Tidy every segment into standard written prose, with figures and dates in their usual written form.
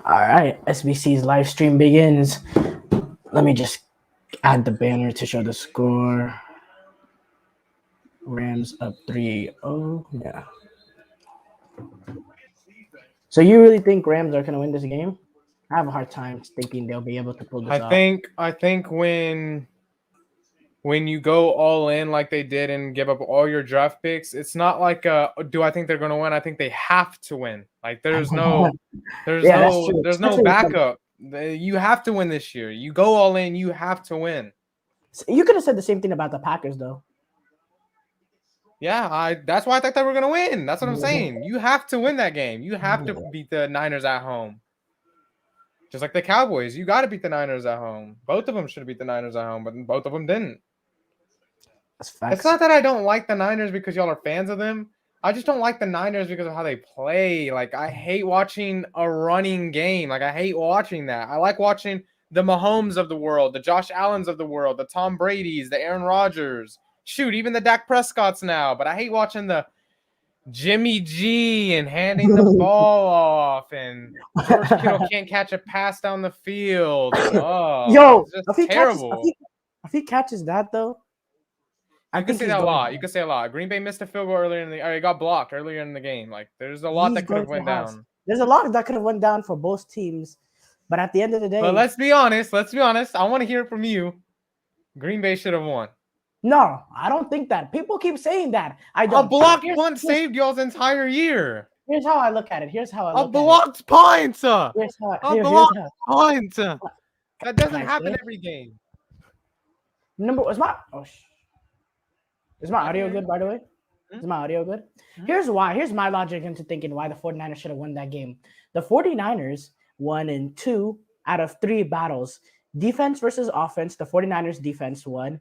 All right, SBC's live stream begins. Let me just add the banner to show the score. Rams up 3-0. Yeah. So you really think Rams are going to win this game? I have a hard time thinking they'll be able to pull this I off. think when you go all in like they did and give up all your draft picks, it's not like do I think they're going to win? I think they have to win. Like there's no That's true. backup. You have to win this year. You go all in, you have to win. You could have said the same thing about the Packers though. Yeah, that's why I thought they were going to win. That's what I'm saying. You have to win that game. You have to beat the Niners at home. Just like the Cowboys, you got to beat the Niners at home. Both of them should beat the Niners at home, but both of them didn't. That's facts. It's not that I don't like the Niners because y'all are fans of them. I just don't like the Niners because of how they play. Like, I hate watching a running game. Like, I hate watching that. I like watching the Mahomes of the world, the Josh Allens of the world, the Tom Brady's, the Aaron Rodgers. Shoot, even the Dak Prescott's now. But I hate watching the Jimmy G and handing the ball off, and George Kittle can't catch a pass down the field. Yo, it's just terrible. If he catches that though, You can say that a lot. You can say a lot. Green Bay missed a field goal earlier it got blocked earlier in the game. Like there's a lot that could have went down. There's a lot that could have went down for both teams, but at the end of the day. But let's be honest. I want to hear it from you. Green Bay should have won. No, I don't think that. People keep saying that. I don't. A blocked punt saved y'all's entire year. Here's how I look at it. Here's how I look at it. A blocked punt. Here's how. A blocked punt. That doesn't happen every game. Is my audio good, by the way? Is my audio good? Here's why. Here's my logic into thinking why the 49ers should have won that game. The 49ers won in 2 out of 3 battles. Defense versus offense, the 49ers defense won.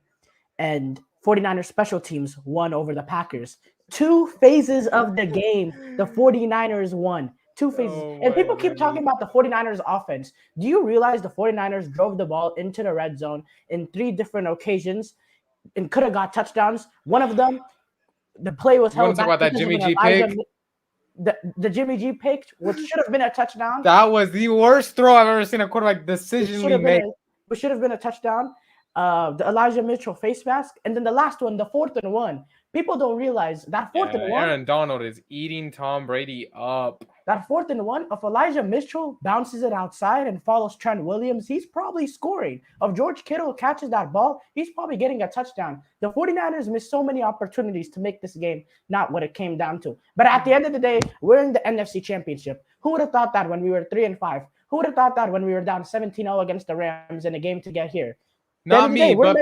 And 49ers special teams won over the Packers. 2 phases of the game, the 49ers won. 2 phases. And people keep talking about the 49ers offense. Do you realize the 49ers drove the ball into the red zone in 3 different occasions and could have got touchdowns? One of them, the play was held back. Talk about that Jimmy G pick? The Jimmy G pick, which should have been a touchdown. That was the worst throw I've ever seen a quarterback decisionally make. It should have been a touchdown. The Elijah Mitchell face mask, and then the last one, the 4th and 1. People don't realize that 4th and 1. Aaron Donald is eating Tom Brady up. That 4th and 1, if Elijah Mitchell bounces it outside and follows Trent Williams, he's probably scoring. If George Kittle catches that ball, he's probably getting a touchdown. The 49ers missed so many opportunities to make this game not what it came down to. But at the end of the day, we're in the NFC Championship. Who would have thought that when we were 3-5? Who would have thought that when we were down 17-0 against the Rams in a game to get here? Not me, but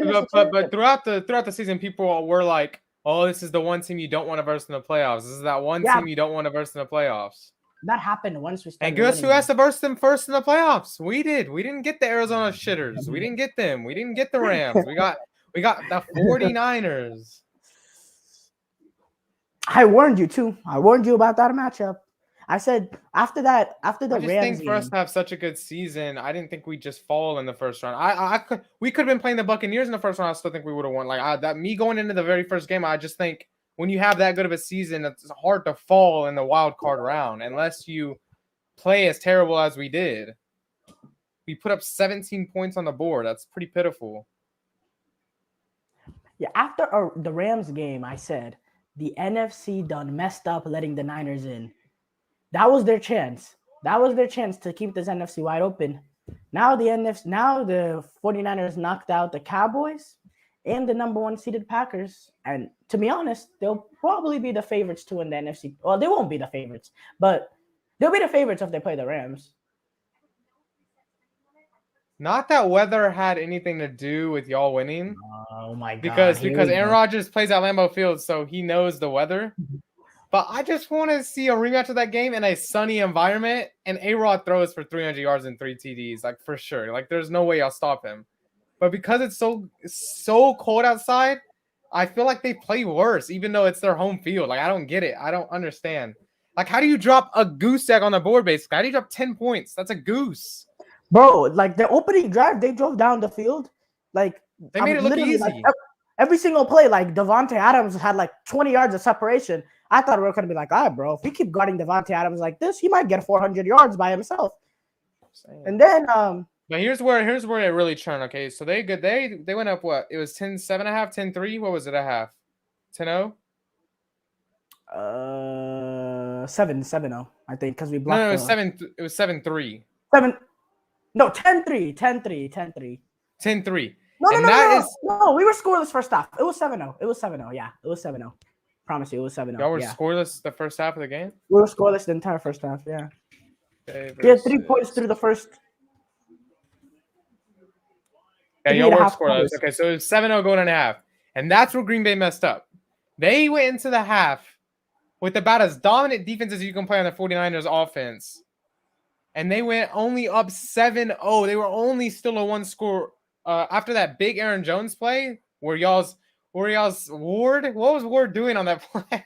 throughout the season, people were like, "Oh, this is the one team you don't want to verse in the playoffs. This is that one team you don't want to verse in the playoffs." That happened once we started. And guess who has to verse them first in the playoffs? We did. We didn't get the Arizona shitters. We didn't get them. We didn't get the Rams. We got the 49ers. I warned you too. I warned you about that matchup. I said after the Rams. I think for us to have such a good season, I didn't think we'd just fall in the first round. We could have been playing the Buccaneers in the first round. I still think we would have won. Me going into the very first game, I just think when you have that good of a season, it's hard to fall in the wild card round unless you play as terrible as we did. We put up 17 points on the board. That's pretty pitiful. Yeah, after the Rams game, I said the NFC done messed up letting the Niners in. That was their chance. That was their chance to keep this NFC wide open. Now the 49ers knocked out the Cowboys and the number 1 seeded Packers. And to be honest, they'll probably be the favorites to win the NFC. Well, they won't be the favorites, but they'll be the favorites if they play the Rams. Not that weather had anything to do with y'all winning. Oh my God! Because Aaron Rodgers plays at Lambeau Field, so he knows the weather. But I just want to see a rematch of that game in a sunny environment, and A-Rod throws for 300 yards and 3 TDs, like for sure. Like there's no way I'll stop him. But because it's so cold outside, I feel like they play worse, even though it's their home field. Like I don't get it. I don't understand. Like how do you drop a goose egg on the board, basically? How do you drop 10 points? That's a goose. Bro, like the opening drive, they drove down the field. Like they made it look easy. Like, every single play, like Devontae Adams had like 20 yards of separation. I thought we were going to be like, all right, bro, if we keep guarding Devontae Adams like this, he might get 400 yards by himself. And then But here's where it really turned. Okay, so they went up what? It was 10-7.5, 10-3. What was it a half? 10-0? 7-0, I think, because we No, blocked it was the 7. It was 7-3. 7. No, 10-3, 10-3, 10-3. 10-3. No, And that is no. We were scoreless first half. It was 7-0. It was 7-0. Yeah, it was 7-0. Promise you, it was 7-0. y'all were Yeah, scoreless the first half of the game. we were scoreless the entire first half. Yeah, Okay, we had 3 points through the first. Yeah, 3 y'all and a were half scoreless. quarters. Okay, so it was 7-0 going into half. And that's where Green Bay messed up. They went into the half with about as dominant defense as you can play on the 49ers offense. And they went only up 7-0. They were only still a 1-score after that big Aaron Jones play where y'all's Ward, what was Ward doing on that play?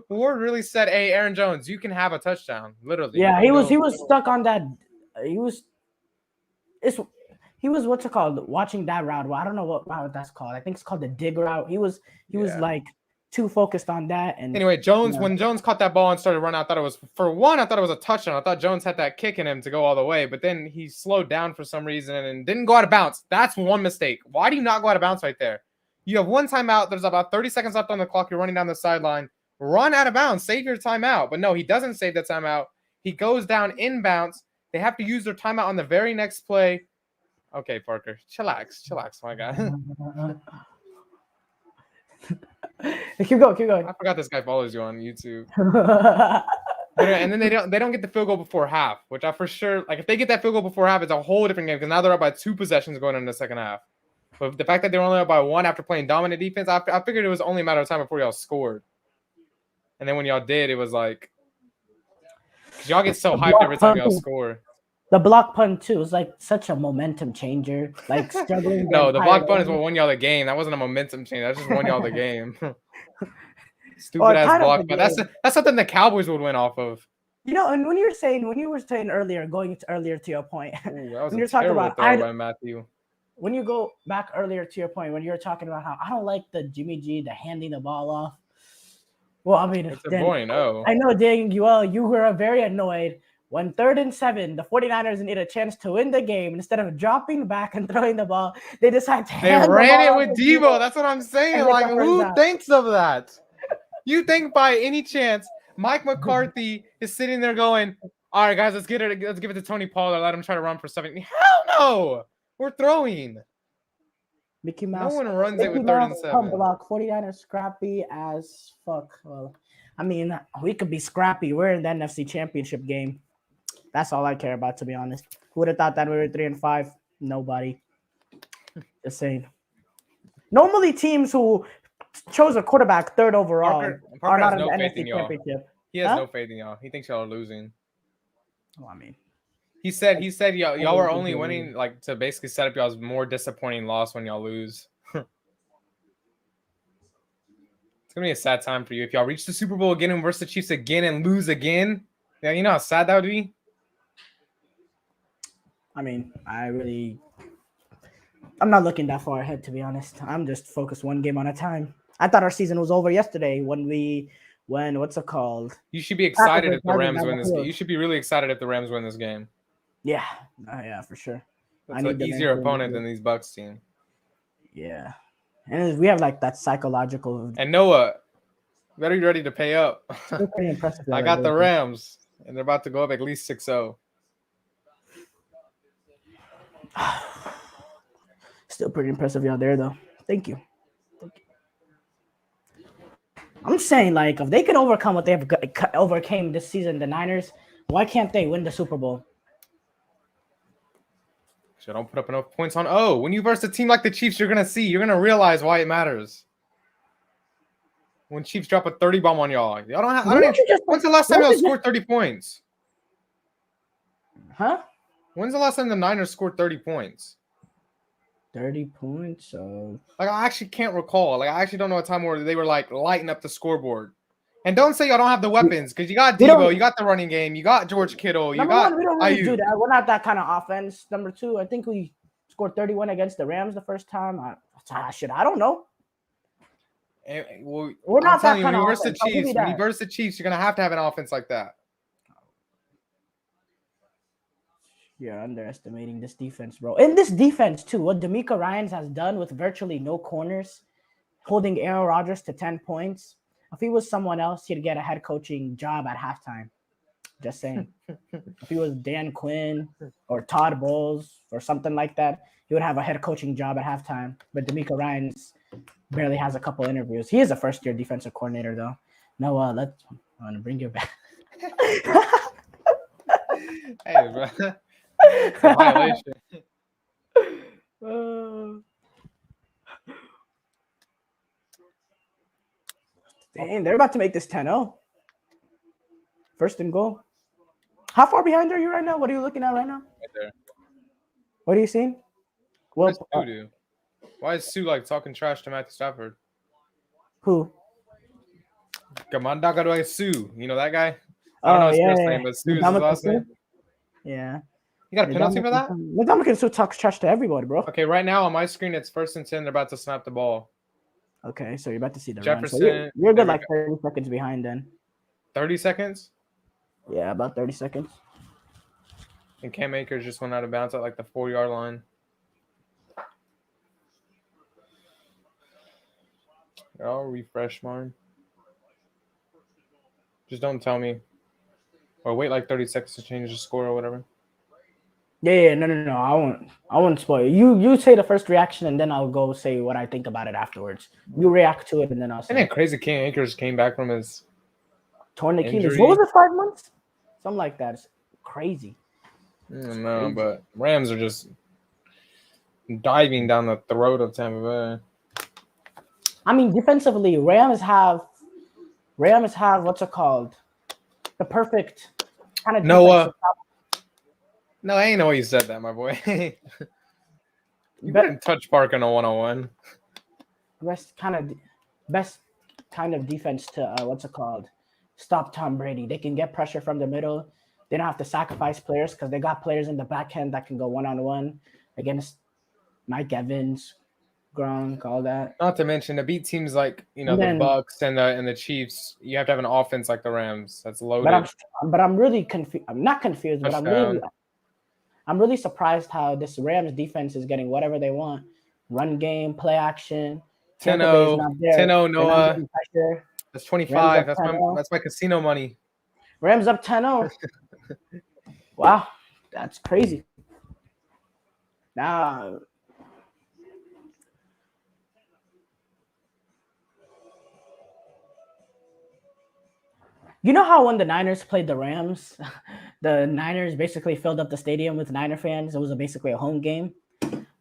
Ward really said, "Hey, Aaron Jones, you can have a touchdown." Literally. Yeah, he was stuck on that. He was what's it called? Watching that route. Well, I don't know what route that's called. I think it's called the dig route. He was like too focused on that. And anyway, when Jones caught that ball and started running, I thought it was a touchdown. I thought Jones had that kick in him to go all the way, but then he slowed down for some reason and didn't go out of bounds. That's one mistake. Why do you not go out of bounds right there? You have one timeout. There's about 30 seconds left on the clock. You're running down the sideline. Run out of bounds. Save your timeout. But no, he doesn't save the timeout. He goes down inbounds. They have to use their timeout on the very next play. Okay, Parker, chillax, my guy. Keep going. I forgot this guy follows you on YouTube. And then they don't get the field goal before half, which I for sure like. If they get that field goal before half, it's a whole different game because now they're up by 2 possessions going into the second half. But the fact that they're only up by 1 after playing dominant defense, I figured it was only a matter of time before y'all scored. And then when y'all did, it was like, because y'all get so hyped every time y'all score. The block punt too was like such a momentum changer. Like struggling. No, the block punt is what won y'all the game. That wasn't a momentum change. That just won y'all the game. Stupid ass block punt. That's something the Cowboys would win off of. You know, and when you were saying earlier, to your point, ooh, that was when you're talking about by Matthew. When you go back earlier to your point, when you were talking about how I don't like the Jimmy G, the handing the ball off. Well, I mean, it's a boy, no. I know, dang, you were very annoyed when 3rd and 7, the 49ers need a chance to win the game. Instead of dropping back and throwing the ball, they decide to hand the ball. They ran it with Debo. That's what I'm saying. Like, who thinks of that? You think by any chance Mike McCarthy is sitting there going, "All right, guys, let's give it to Tony Pollard. Let him try to run for 7." Hell no. We're throwing. Mickey Mouse. No one runs it with 3rd and 7. Block 49ers scrappy as fuck. Well, I mean, we could be scrappy. We're in the NFC Championship game. That's all I care about, to be honest. Who would have thought that we were 3-5? Nobody. Just saying. Normally, teams who chose a quarterback 3rd overall are not in the NFC Championship. He has no faith in y'all. He thinks y'all are losing. Well, I mean, he said y'all were only winning like to basically set up y'all's more disappointing loss when y'all lose. It's gonna be a sad time for you if y'all reach the Super Bowl again and versus the Chiefs again and lose again. Yeah, you know how sad that would be. I mean, I'm not looking that far ahead, to be honest. I'm just focused one game at a time. I thought our season was over yesterday when what's it called? You should be excited if the Rams win this game. You should be really excited if the Rams win this game. Yeah. Yeah, for sure. That's an easier opponent than these Bucs team. Yeah. And we have like that psychological. And Noah, better be ready to pay up. Pretty impressive. I got the Rams, and they're about to go up at least 6-0. Still pretty impressive out there, though. Thank you. I'm saying, like, if they could overcome what they have overcame this season, the Niners, why can't they win the Super Bowl? So don't put up enough points on. Oh, when you verse a team like the Chiefs, you're gonna realize why it matters. When Chiefs drop a 30 bomb on y'all, when's the last time y'all scored 30 points? Huh? When's the last time the Niners scored 30 points? 30 points. Like, I actually can't recall. Like, I actually don't know a time where they were like lighting up the scoreboard. And don't say y'all don't have the weapons because you got Debo, you got the running game, you got George Kittle, we don't really do that. We're not that kind of offense. Number 2, I think we scored 31 against the Rams the first time. I don't know. Well, we're not that kind of offense. When you verse the Chiefs, you're gonna have to have an offense like that. You're underestimating this defense, bro. And this defense too. What D'Amico Ryans has done with virtually no corners, holding Aaron Rodgers to 10 points. If he was someone else, he'd get a head coaching job at halftime. Just saying. If he was Dan Quinn or Todd Bowles or something like that, he would have a head coaching job at halftime. But D'Amico Ryans barely has a couple interviews. He is a first-year defensive coordinator, though. Noah, I want to bring you back. Hey, bro. It's a violation. Dang, they're about to make this 10-0. First and goal. How far behind are you right now? What are you looking at right now? Right there. What are you seeing? What does Sue do? Why is Sue like talking trash to Matthew Stafford? Who? Gamanda Sue. You know that guy? I don't know his first name, but Sue is his last name. Yeah. You got a penalty for that? Ndamukong Suh talks trash to everybody, bro. Okay, right now on my screen, it's 1st and 10. They're about to snap the ball. Okay, so you're about to see the Jefferson. Run. So you're good like 30 seconds behind then. 30 seconds? Yeah, about 30 seconds. And Cam Akers just went out of bounds at like the 4-yard line. I'll refresh mine. Just don't tell me. Or wait like 30 seconds to change the score or whatever. Yeah, no. I won't spoil it. You say the first reaction and then I'll go say what I think about it afterwards. You react to it and then I'll say. Isn't it crazy Cam Akers came back from his torn Achilles? What was it, 5 months? Something like that. It's crazy. I don't know, but Rams are just diving down the throat of Tampa Bay. I mean, defensively, Rams have what's it called? The perfect kind of Noah. No, I ain't know you said that, my boy. You couldn't touch Park in a 1-on-1. Best kind of defense to what's it called? Stop Tom Brady. They can get pressure from the middle. They don't have to sacrifice players because they got players in the back end that can go 1-on-1 against Mike Evans, Gronk, all that. Not to mention the beat teams like the Bucks and the Chiefs. You have to have an offense like the Rams that's loaded. But I'm really confused. I'm not confused, but I'm really surprised how this Rams defense is getting whatever they want. Run game, play action. 10-0, 10-0, Noah. That's 25. That's my casino money. Rams up 10-0. Wow, that's crazy. Now, you know how when the Niners played the Rams, the Niners basically filled up the stadium with Niner fans. It was basically a home game.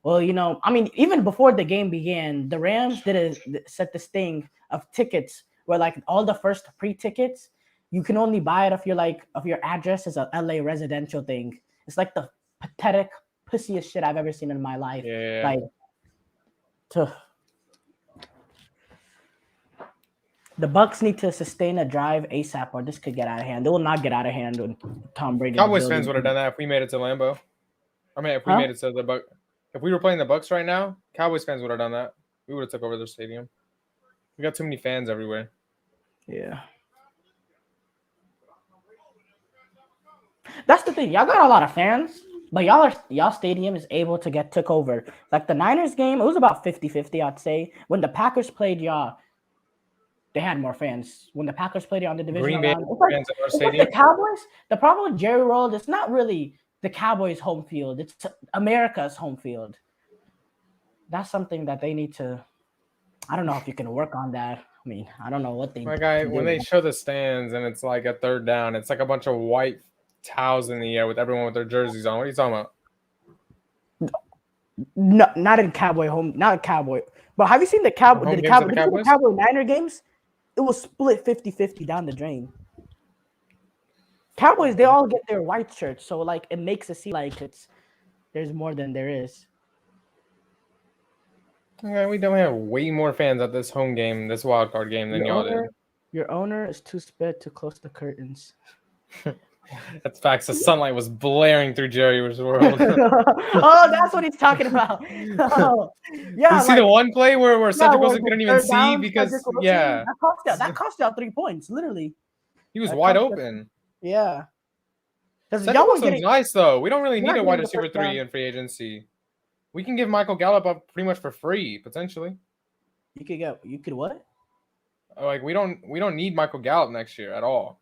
Well, I mean, even before the game began, the Rams set this thing of tickets where like all the first pre-tickets, you can only buy it if your address is a LA residential thing. It's like the pathetic, pussiest shit I've ever seen in my life. Yeah. The Bucks need to sustain a drive ASAP, or this could get out of hand. They will not get out of hand when Tom Brady. Cowboys fans would have done that if we made it to Lambeau. I mean, if we made it to the Bucs, if we were playing the Bucs right now, Cowboys fans would have done that. We would have took over their stadium. We got too many fans everywhere. Yeah. That's the thing. Y'all got a lot of fans, but y'all stadium is able to get took over. Like the Niners game, it was about 50-50, I'd say. When the Packers played y'all, they had more fans. When the Packers played it on the divisional round, it's like the Cowboys. The problem with Jerry World, it's not really the Cowboys' home field. It's America's home field. That's something that they need to. I don't know if you can work on that. I mean, I don't know what they. My guy, when they show the stands and it's like a third down, it's like a bunch of white towels in the air with everyone with their jerseys on. What are you talking about? No, not in Cowboy home. Not in Cowboy. But have you seen the Cowboy? The Cowboy Niner games? It was split 50-50 down the drain. Cowboys, they all get their white shirts, so like it makes it seem like there's more than there is. Okay, we don't have way more fans at this home game, this wild card game than y'all did. Your owner is too sped to close the curtains. That's facts. The sunlight was blaring through Jerry's world. Oh, that's what he's talking about. Oh, yeah. You see the one play where Cedric Wilson couldn't even see because that cost y'all 3 points, literally. He was wide open. Yeah. Because Cedric y'all weren't Wilson's getting nice though. We don't really you're need not a wide getting the receiver first 3 round. in free agency. We can give Michael Gallup up pretty much for free potentially. You could what? Like we don't need Michael Gallup next year at all.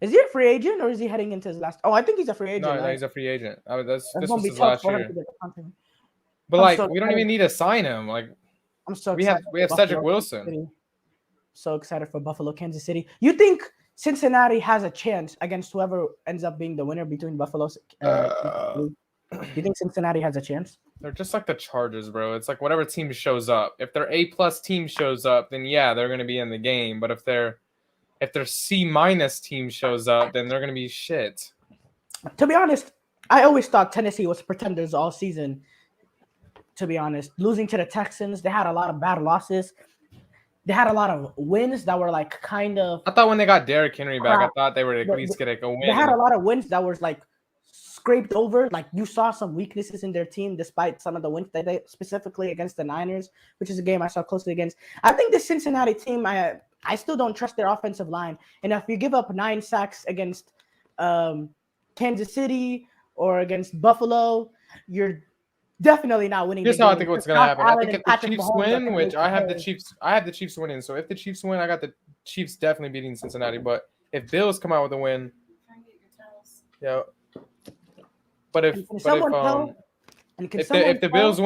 Is he a free agent or is he heading into his last? Oh, I think he's a free agent. No, Right? he's a free agent. This It's gonna was be his tough last for him year. to get the contract. But I'm like so we don't excited. even need to sign him. Like I'm so we have excited. for Cedric Buffalo, Wilson. City. So excited for Buffalo, Kansas City. You think Cincinnati has a chance against whoever ends up being the winner between Buffalo? You think Cincinnati has a chance? They're just like the Chargers, bro. It's like whatever team shows up. If their A+ team shows up, then yeah, they're gonna be in the game. But if their C- team shows up, then they're gonna be shit. To be honest, I always thought Tennessee was pretenders all season. To be honest, losing to the Texans, they had a lot of bad losses. They had a lot of wins that were like kind of. I thought when they got Derrick Henry back, crap. I thought they were at least get a win. They had a lot of wins that was like scraped over. Like you saw some weaknesses in their team, despite some of the wins that they specifically against the Niners, which is a game I saw closely against. I think the Cincinnati team, I still don't trust their offensive line. And if you give up 9 sacks against Kansas City or against Buffalo, you're definitely not winning. Here's the how game. I think what's gonna happen. I think if the Patrick Chiefs Mahomes win, which I have the carries. Chiefs winning. So if the Chiefs win, I got the Chiefs definitely beating Cincinnati. But if Bills come out with a win, yeah. But if the Bills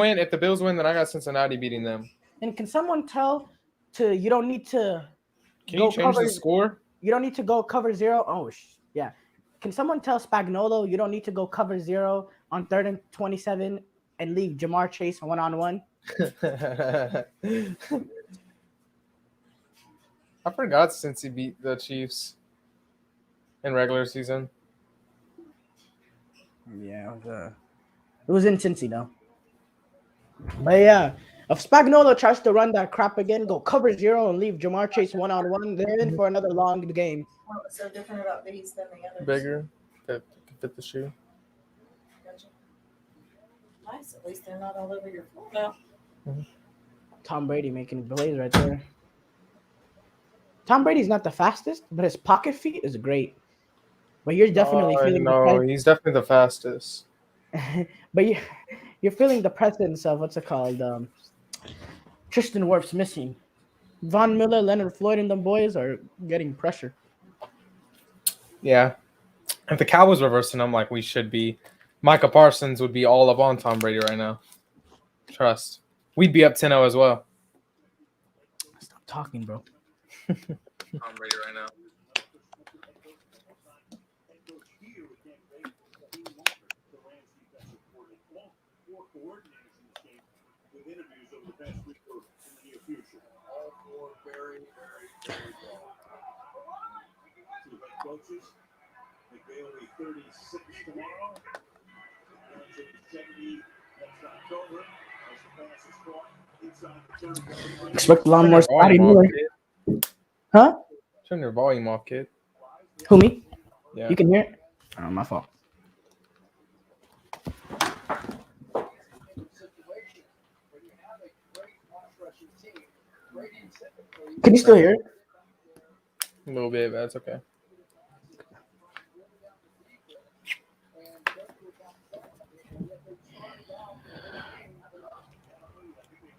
win, then I got Cincinnati beating them. And can someone tell you don't need to Can you change the score? You don't need to go cover 0. Oh yeah. Can someone tell Spagnuolo you don't need to go cover 0 on 3rd and 27 and leave Jamar Chase 1-on-1? I forgot since he beat the Chiefs in regular season. Yeah, it was in Cincy though. But yeah, if Spagnuolo tries to run that crap again, go cover 0 and leave Jamar Chase 1-on-1, they're in for another long game. What's so different about these than the others? Bigger, that fit the shoe. Gotcha. Nice. At least they're not all over your floor now. Tom Brady making plays right there. Tom Brady's not the fastest, but his pocket feet is great. But you're definitely feeling. No, he's definitely the fastest. But you're feeling the presence of what's it called? Tristan Wirfs missing. Von Miller, Leonard Floyd, and them boys are getting pressure. Yeah. If the Cowboys were versing them like we should be, Micah Parsons would be all up on Tom Brady right now. Trust. We'd be up 10-0 as well. Stop talking, bro. Tom Brady right now. Coaches, McVay 36 tomorrow. 70 next October. As the pass is caught inside the 30. Expect a lot more Scotty Miller. Huh? Turn your volume off, kid. Who, me? Yeah. You can hear it? Oh, my fault. Can you still hear it? A little bit, but that's okay.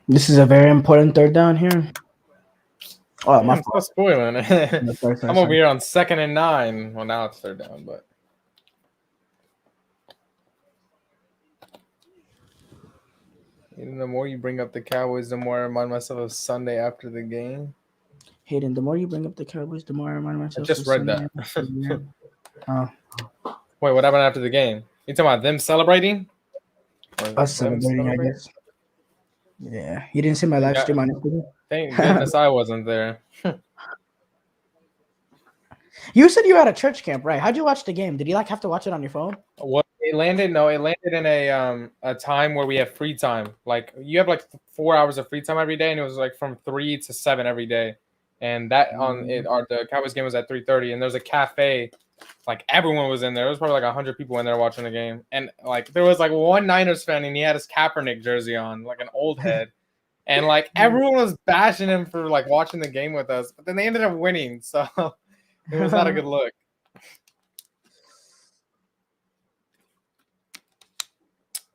This is a very important 3rd down here. Oh, my I'm fault. spoiling. Sorry. I'm over here on 2nd and 9. Well, now it's 3rd down, but. Even the more you bring up the Cowboys, the more I remind myself of Sunday after the game. Hayden, the more you bring up the Cowboys, the more I remind myself. I just read that. Oh. Wait, what happened after the game? You talking about them celebrating? Us celebrating, I guess. Yeah. You didn't see my live stream on Instagram? Thank goodness I wasn't there. You said you were at a church camp, right? How'd you watch the game? Did you have to watch it on your phone? What it landed in a time where we have free time. Like you have 4 hours of free time every day, and it was from 3 to 7 every day. And that the Cowboys game was at 3:30, and there's a cafe. Everyone was in there. There was probably 100 people in there watching the game, and there was one Niners fan, and he had his Kaepernick jersey on, an old head, and everyone was bashing him for watching the game with us. But then they ended up winning, so it was not a good look.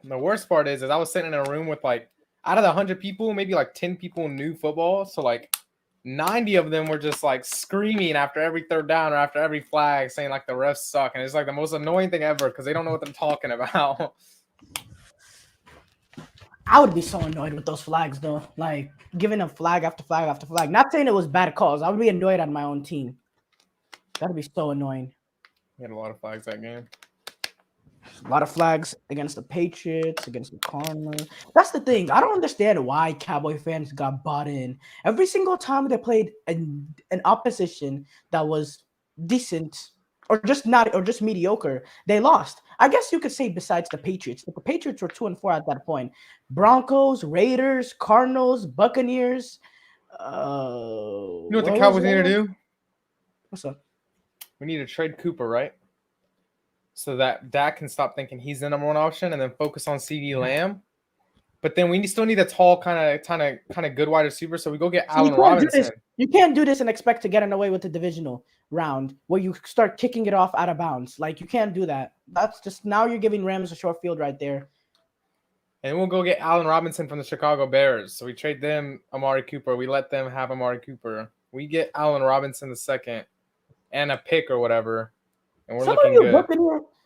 And the worst part is I was sitting in a room with like out of the 100 people, maybe like 10 people knew football. So like 90 of them were just like screaming after every third down or after every flag, saying like the refs suck, and it's like the most annoying thing ever because they don't know what they're talking about. I would be so annoyed with those flags though. Like giving a flag after flag after flag. Not saying it was bad calls. I would be annoyed at my own team. That'd be so annoying. We had a lot of flags that game. A lot of flags against the Patriots, against the Cardinals. That's the thing. I don't understand why Cowboy fans got bought in. Every single time they played an opposition that was decent or just not or just mediocre, they lost. I guess you could say besides the Patriots. The Patriots were 2-4 at that point. Broncos, Raiders, Cardinals, Buccaneers. You know what the what Cowboys was need to one? do? What's up? We need to trade Cooper, right? So that Dak can stop thinking he's the number one option and then focus on CD Lamb. But then we still need a tall, kind of good wide receiver. So we go get So Allen Robinson. You can't do this and expect to get an away with the divisional round where you start kicking it off out of bounds. Like you can't do that. That's just now you're giving Rams a short field right there. And we'll go get Allen Robinson from the Chicago Bears. So we trade them Amari Cooper. We let them have Amari Cooper. We get Allen Robinson the second and a pick or whatever. And we're looking good.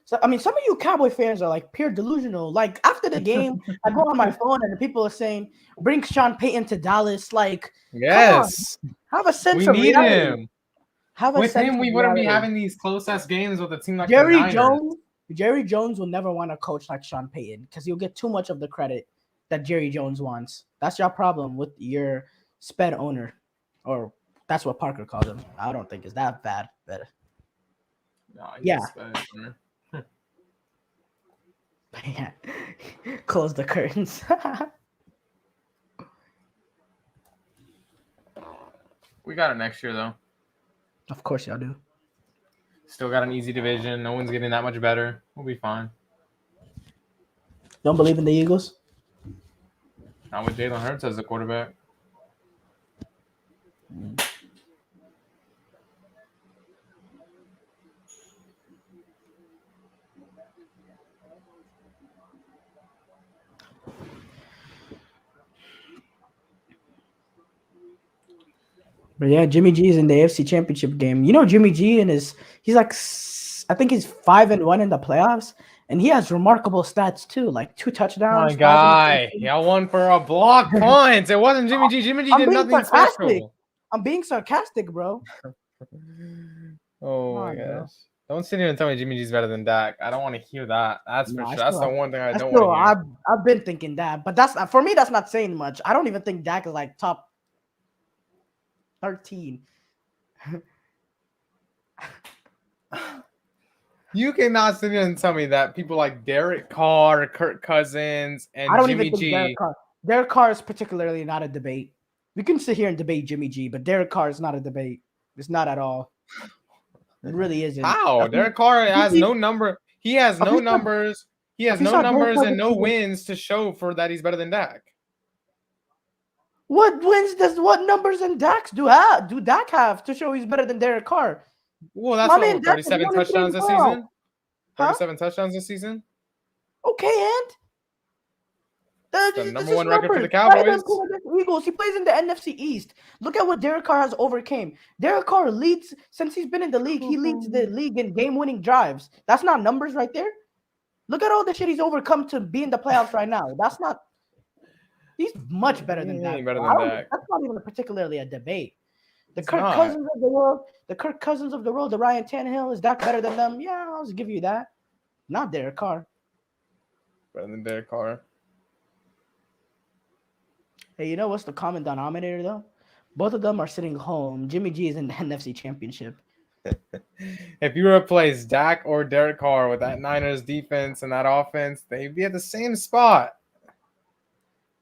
Some of you Cowboy fans are like pure delusional. Like after the game, I go on my phone and the people are saying, "Bring Sean Payton to Dallas." Like, yes, have a sense we of need reality. him. With him, we wouldn't be having these close-ass games with a team like the Niners. Jerry Jones will never want to coach like Sean Payton because you'll get too much of the credit that Jerry Jones wants. That's your problem with your sped owner, or that's what Parker calls him. I don't think it's that bad, but yeah. Yeah. Close the curtains. We got it next year, though. Of course y'all do. Still got an easy division. No one's getting that much better. We'll be fine. Don't believe in the Eagles? Not with Jalen Hurts as the quarterback. But yeah, Jimmy G is in the AFC Championship game. You know, Jimmy G he's like, I think he's 5-1 in the playoffs, and he has remarkable stats too, like 2 touchdowns. My guy, y'all won for a block points. It wasn't Jimmy G. Jimmy G did nothing special. I'm being sarcastic, bro. Oh my gosh. Don't sit here and tell me Jimmy G's better than Dak. I don't want to hear that. That's for sure. That's the one thing I don't want to hear. I've been thinking that, but that's for me. That's not saying much. I don't even think Dak is like top 13. You cannot sit here and tell me that people like Derek Carr, Kirk Cousins, and Jimmy G. Derek Carr is particularly not a debate. We can sit here and debate Jimmy G, but Derek Carr is not a debate. It's not at all. It really isn't. How? Derek Carr has no number. He has no numbers. He has no numbers and no wins to show for that he's better than Dak. What numbers and Dak do Dak have to show he's better than Derek Carr? Well, that's 37 touchdowns this season. 37 touchdowns this season. Okay, and the number one record for the Cowboys. Eagles. He plays in the NFC East. Look at what Derek Carr has overcame. Derek Carr leads since he's been in the league. He leads the league in game-winning drives. That's not numbers right there. Look at all the shit he's overcome to be in the playoffs right now. That's not. He's much better than that. That's not even particularly a debate. The Kirk Cousins of the world, the Ryan Tannehill, is Dak better than them? Yeah, I'll just give you that. Not Derek Carr. Better than Derek Carr. Hey, you know what's the common denominator, though? Both of them are sitting home. Jimmy G is in the NFC Championship. If you replace Dak or Derek Carr with that Niners defense and that offense, they'd be at the same spot.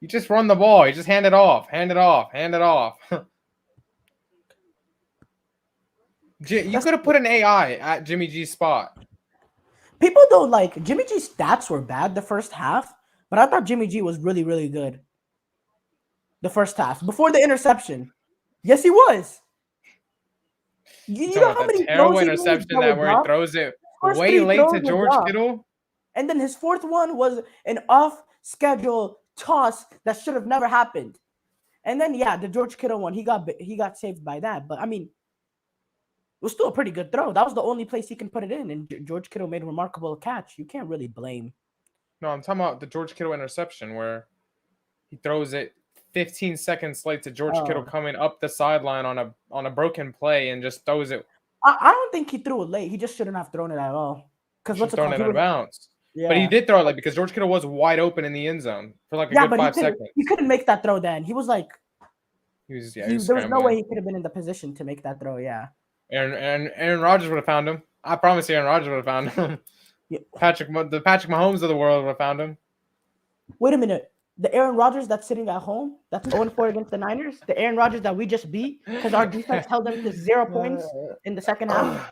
You just run the ball. You just hand it off. You could have put an AI at Jimmy G's spot. People don't like Jimmy G's stats were bad the first half, but I thought Jimmy G was really, really good. The first half before the interception. Yes, he was. You know how many terrible interception that where he throws it way late to George Kittle? And then his fourth one was an off-schedule toss that should have never happened. And then yeah, the George Kittle one, he got saved by that. But I mean, it was still a pretty good throw. That was the only place he can put it in, and George Kittle made a remarkable catch. You can't really blame. No, I'm talking about the George Kittle interception where he throws it 15 seconds late to George Kittle Oh. coming up the sideline on a broken play and just throws it. I don't think he threw it late. He just shouldn't have thrown it at all. Because Should what's have it thrown called? it He out of was, bounds. yeah. But he did throw it late because George Kittle was wide open in the end zone for like a Yeah, good but 5 seconds. he couldn't make that throw then. He was like, He was there was scrambling. no way he could have been in the position to make that throw. Yeah. Aaron Rodgers would have found him. I promise you, Aaron Rodgers would have found him. Yeah. Patrick Mahomes of the world would have found him. Wait a minute. The Aaron Rodgers that's sitting at home, that's 0-4 against the Niners, the Aaron Rodgers that we just beat because our defense held them to 0 points in the second half,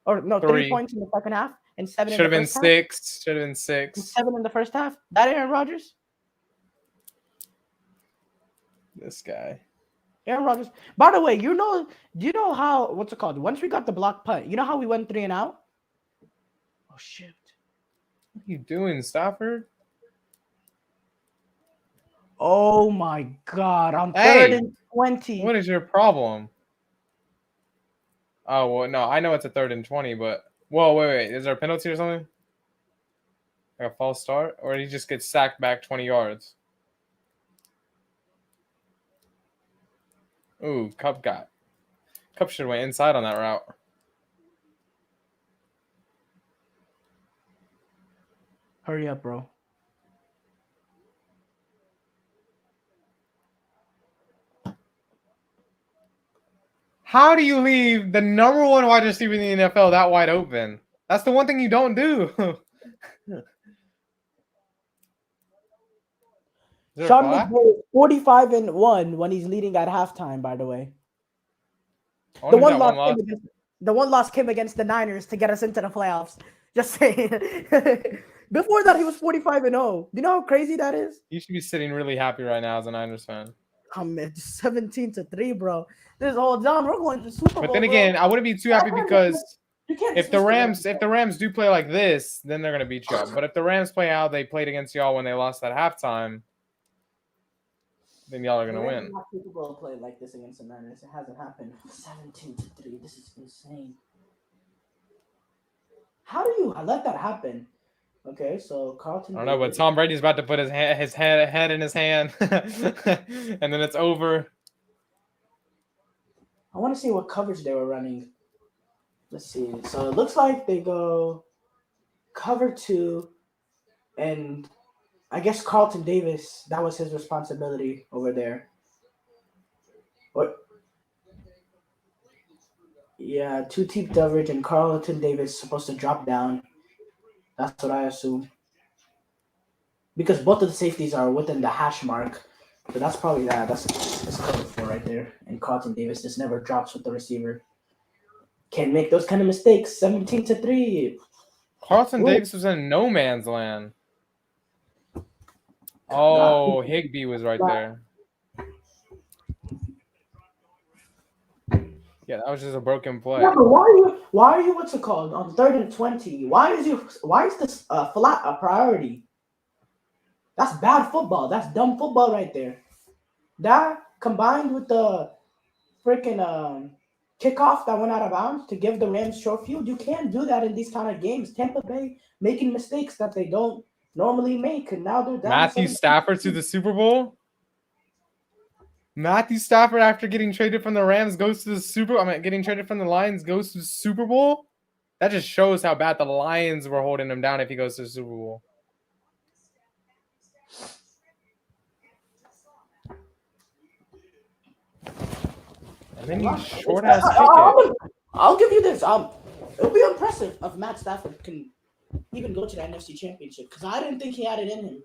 or no, 3 points in the second half and 7 Should in have the been first half. 6. Should have been And 6. 7 in the first half. That Aaron Rodgers. This guy. Aaron Rodgers. By the way, do you know how what's it called? Once we got the block punt, you know how we went 3 and out? Oh shit. What are you doing, Stafford? Oh my god. On Hey, 3rd and 20. What is your problem? Oh, well, no, I know it's a 3rd and 20, but whoa, wait. Is there a penalty or something? Like a false start? Or did he just get sacked back 20 yards? Ooh, Cup should have went inside on that route. Hurry up, bro. How do you leave the number 1 wide receiver in the NFL that wide open? That's the one thing you don't do. Sean McVay is 45-1 when he's leading at halftime, by the way. The one loss came against the Niners to get us into the playoffs. Just saying. Before that, he was 45-0. Do you know how crazy that is? You should be sitting really happy right now as a Niners fan. I'm at 17-3, bro. This whole John, we're going to Super Bowl. But then again, I wouldn't be too happy because if the Rams do play like this, then they're gonna beat y'all. But if the Rams play how they played against y'all when they lost at halftime, then y'all are gonna win. Not capable of playing like this against the Niners. It hasn't happened. 17-3. This is insane. How do you let that happen? Okay, so Carlton. I don't know, but Tom Brady's about to put his head in his hand, and then it's over. I want to see what coverage they were running. Let's see. So it looks like they go cover 2, and I guess Carlton Davis, that was his responsibility over there. What? Yeah, 2 deep coverage, and Carlton Davis supposed to drop down. That's what I assume. Because both of the safeties are within the hash mark. So that's probably that. That's cover 4 right there. And Carlton Davis just never drops with the receiver. Can't make those kind of mistakes. 17-3. Carlton Davis was in no man's land. Oh, Higbee was right there. Yeah, that was just a broken play. Yeah, but why are you what's it called on 3rd and 20? Why is this flat a priority? That's bad football. That's dumb football right there. That combined with the freaking kickoff that went out of bounds to give the Rams short field, you can't do that in these kind of games. Tampa Bay making mistakes that they don't normally make, and now they're down. Matthew Stafford to the Super Bowl. Matthew Stafford, after getting traded from the Rams, goes to the Super. Getting traded from the Lions, goes to the Super Bowl. That just shows how bad the Lions were holding him down if he goes to the Super Bowl. And then you short ass kick it. I'll give you this. It'll be impressive if Matt Stafford can even go to the NFC Championship, because I didn't think he had it in him,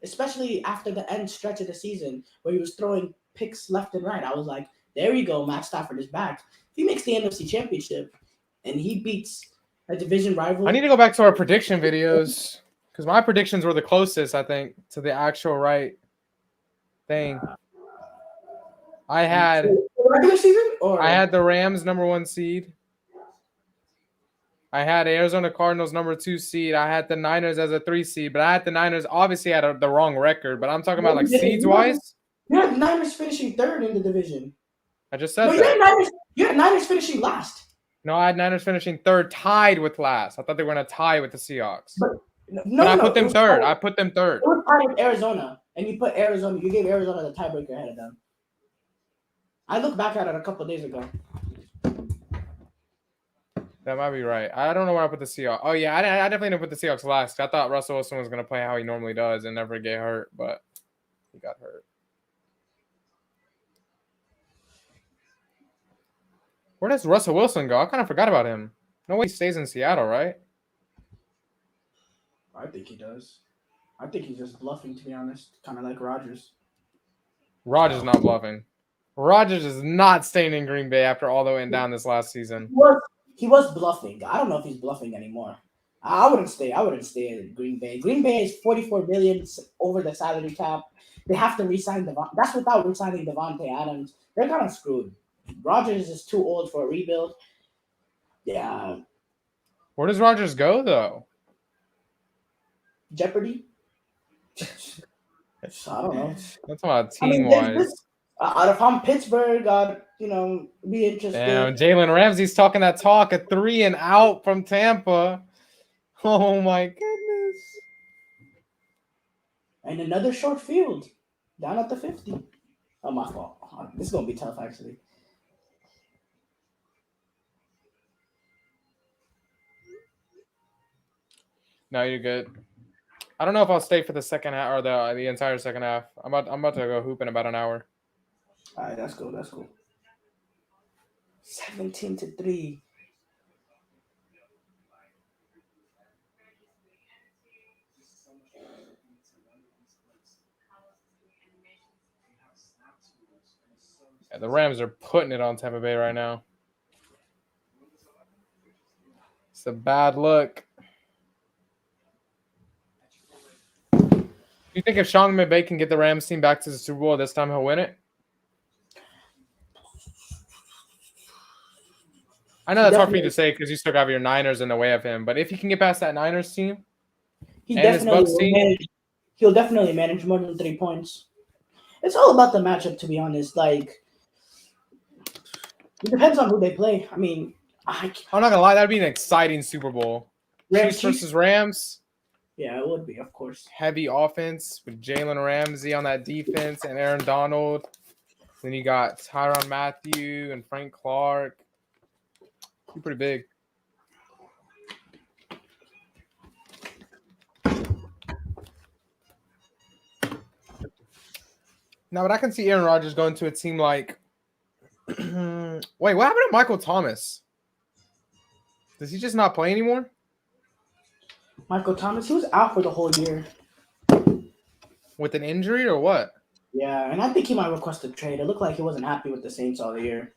especially after the end stretch of the season where he was throwing picks left and right. I was like, there you go, Matt Stafford is back. If he makes the NFC Championship and he beats a division rival. I need to go back to our prediction videos because my predictions were the closest, I think, to the actual right thing. I had regular season, or I had the Rams #1 seed. I had Arizona Cardinals number 2 seed. I had the Niners as a 3 seed, but I had the Niners obviously had the wrong record. But I'm talking about like seeds wise. You had Niners finishing third in the division. I just No, said that. You had Niners finishing last. No, I had Niners finishing third, tied with last. I thought they were going to tie with the Seahawks. But I put them third. I put them third. It was tied with Arizona, and you put Arizona. You gave Arizona the tiebreaker ahead of them. I looked back at it a couple of days ago. That might be right. I don't know where I put the Seahawks. Oh, yeah, I definitely didn't put the Seahawks last. I thought Russell Wilson was going to play how he normally does and never get hurt, but he got hurt. Where does Russell Wilson go? I kind of forgot about him. No way he stays in Seattle, right? I think he does. I think he's just bluffing, to be honest. Kind of like Rodgers. Rodgers not bluffing. Rodgers is not staying in Green Bay after all that went down this last season. He was bluffing. I don't know if he's bluffing anymore. I wouldn't stay in Green Bay. Green Bay is $44 million over the salary cap. They have to re-sign That's without re-signing Devontae Adams. They're kind of screwed. Rodgers is too old for a rebuild. Yeah. Where does Rodgers go though? Jeopardy. I don't know. That's about team wise. If I'm Pittsburgh, I'd be interested. Damn, Jalen Ramsey's talking that talk, a 3 and out from Tampa. Oh my goodness. And another short field down at the 50. Oh, my fault. This is gonna be tough, actually. No, you're good. I don't know if I'll stay for the second half or the entire second half. I'm about to go hoop in about an hour. All right, that's cool. 17-3. Yeah, the Rams are putting it on Tampa Bay right now. It's a bad look. You think if Sean McVay can get the Rams team back to the Super Bowl this time, he'll win it? I know that's hard for you to say because you still have your Niners in the way of him. But if he can get past that Niners team and his Bucs team, he'll definitely manage more than 3 points. It's all about the matchup, to be honest. Like, it depends on who they play. I mean, I'm not gonna lie, that'd be an exciting Super Bowl. Chiefs versus Rams. Yeah, it would be, of course. Heavy offense with Jalen Ramsey on that defense and Aaron Donald. Then you got Tyrann Mathieu and Frank Clark. Pretty big. Now, but I can see Aaron Rodgers going to a team like. Wait, what happened to Michael Thomas? Does he just not play anymore? Michael Thomas, he was out for the whole year. With an injury or what? Yeah, and I think he might request a trade. It looked like he wasn't happy with the Saints all the year.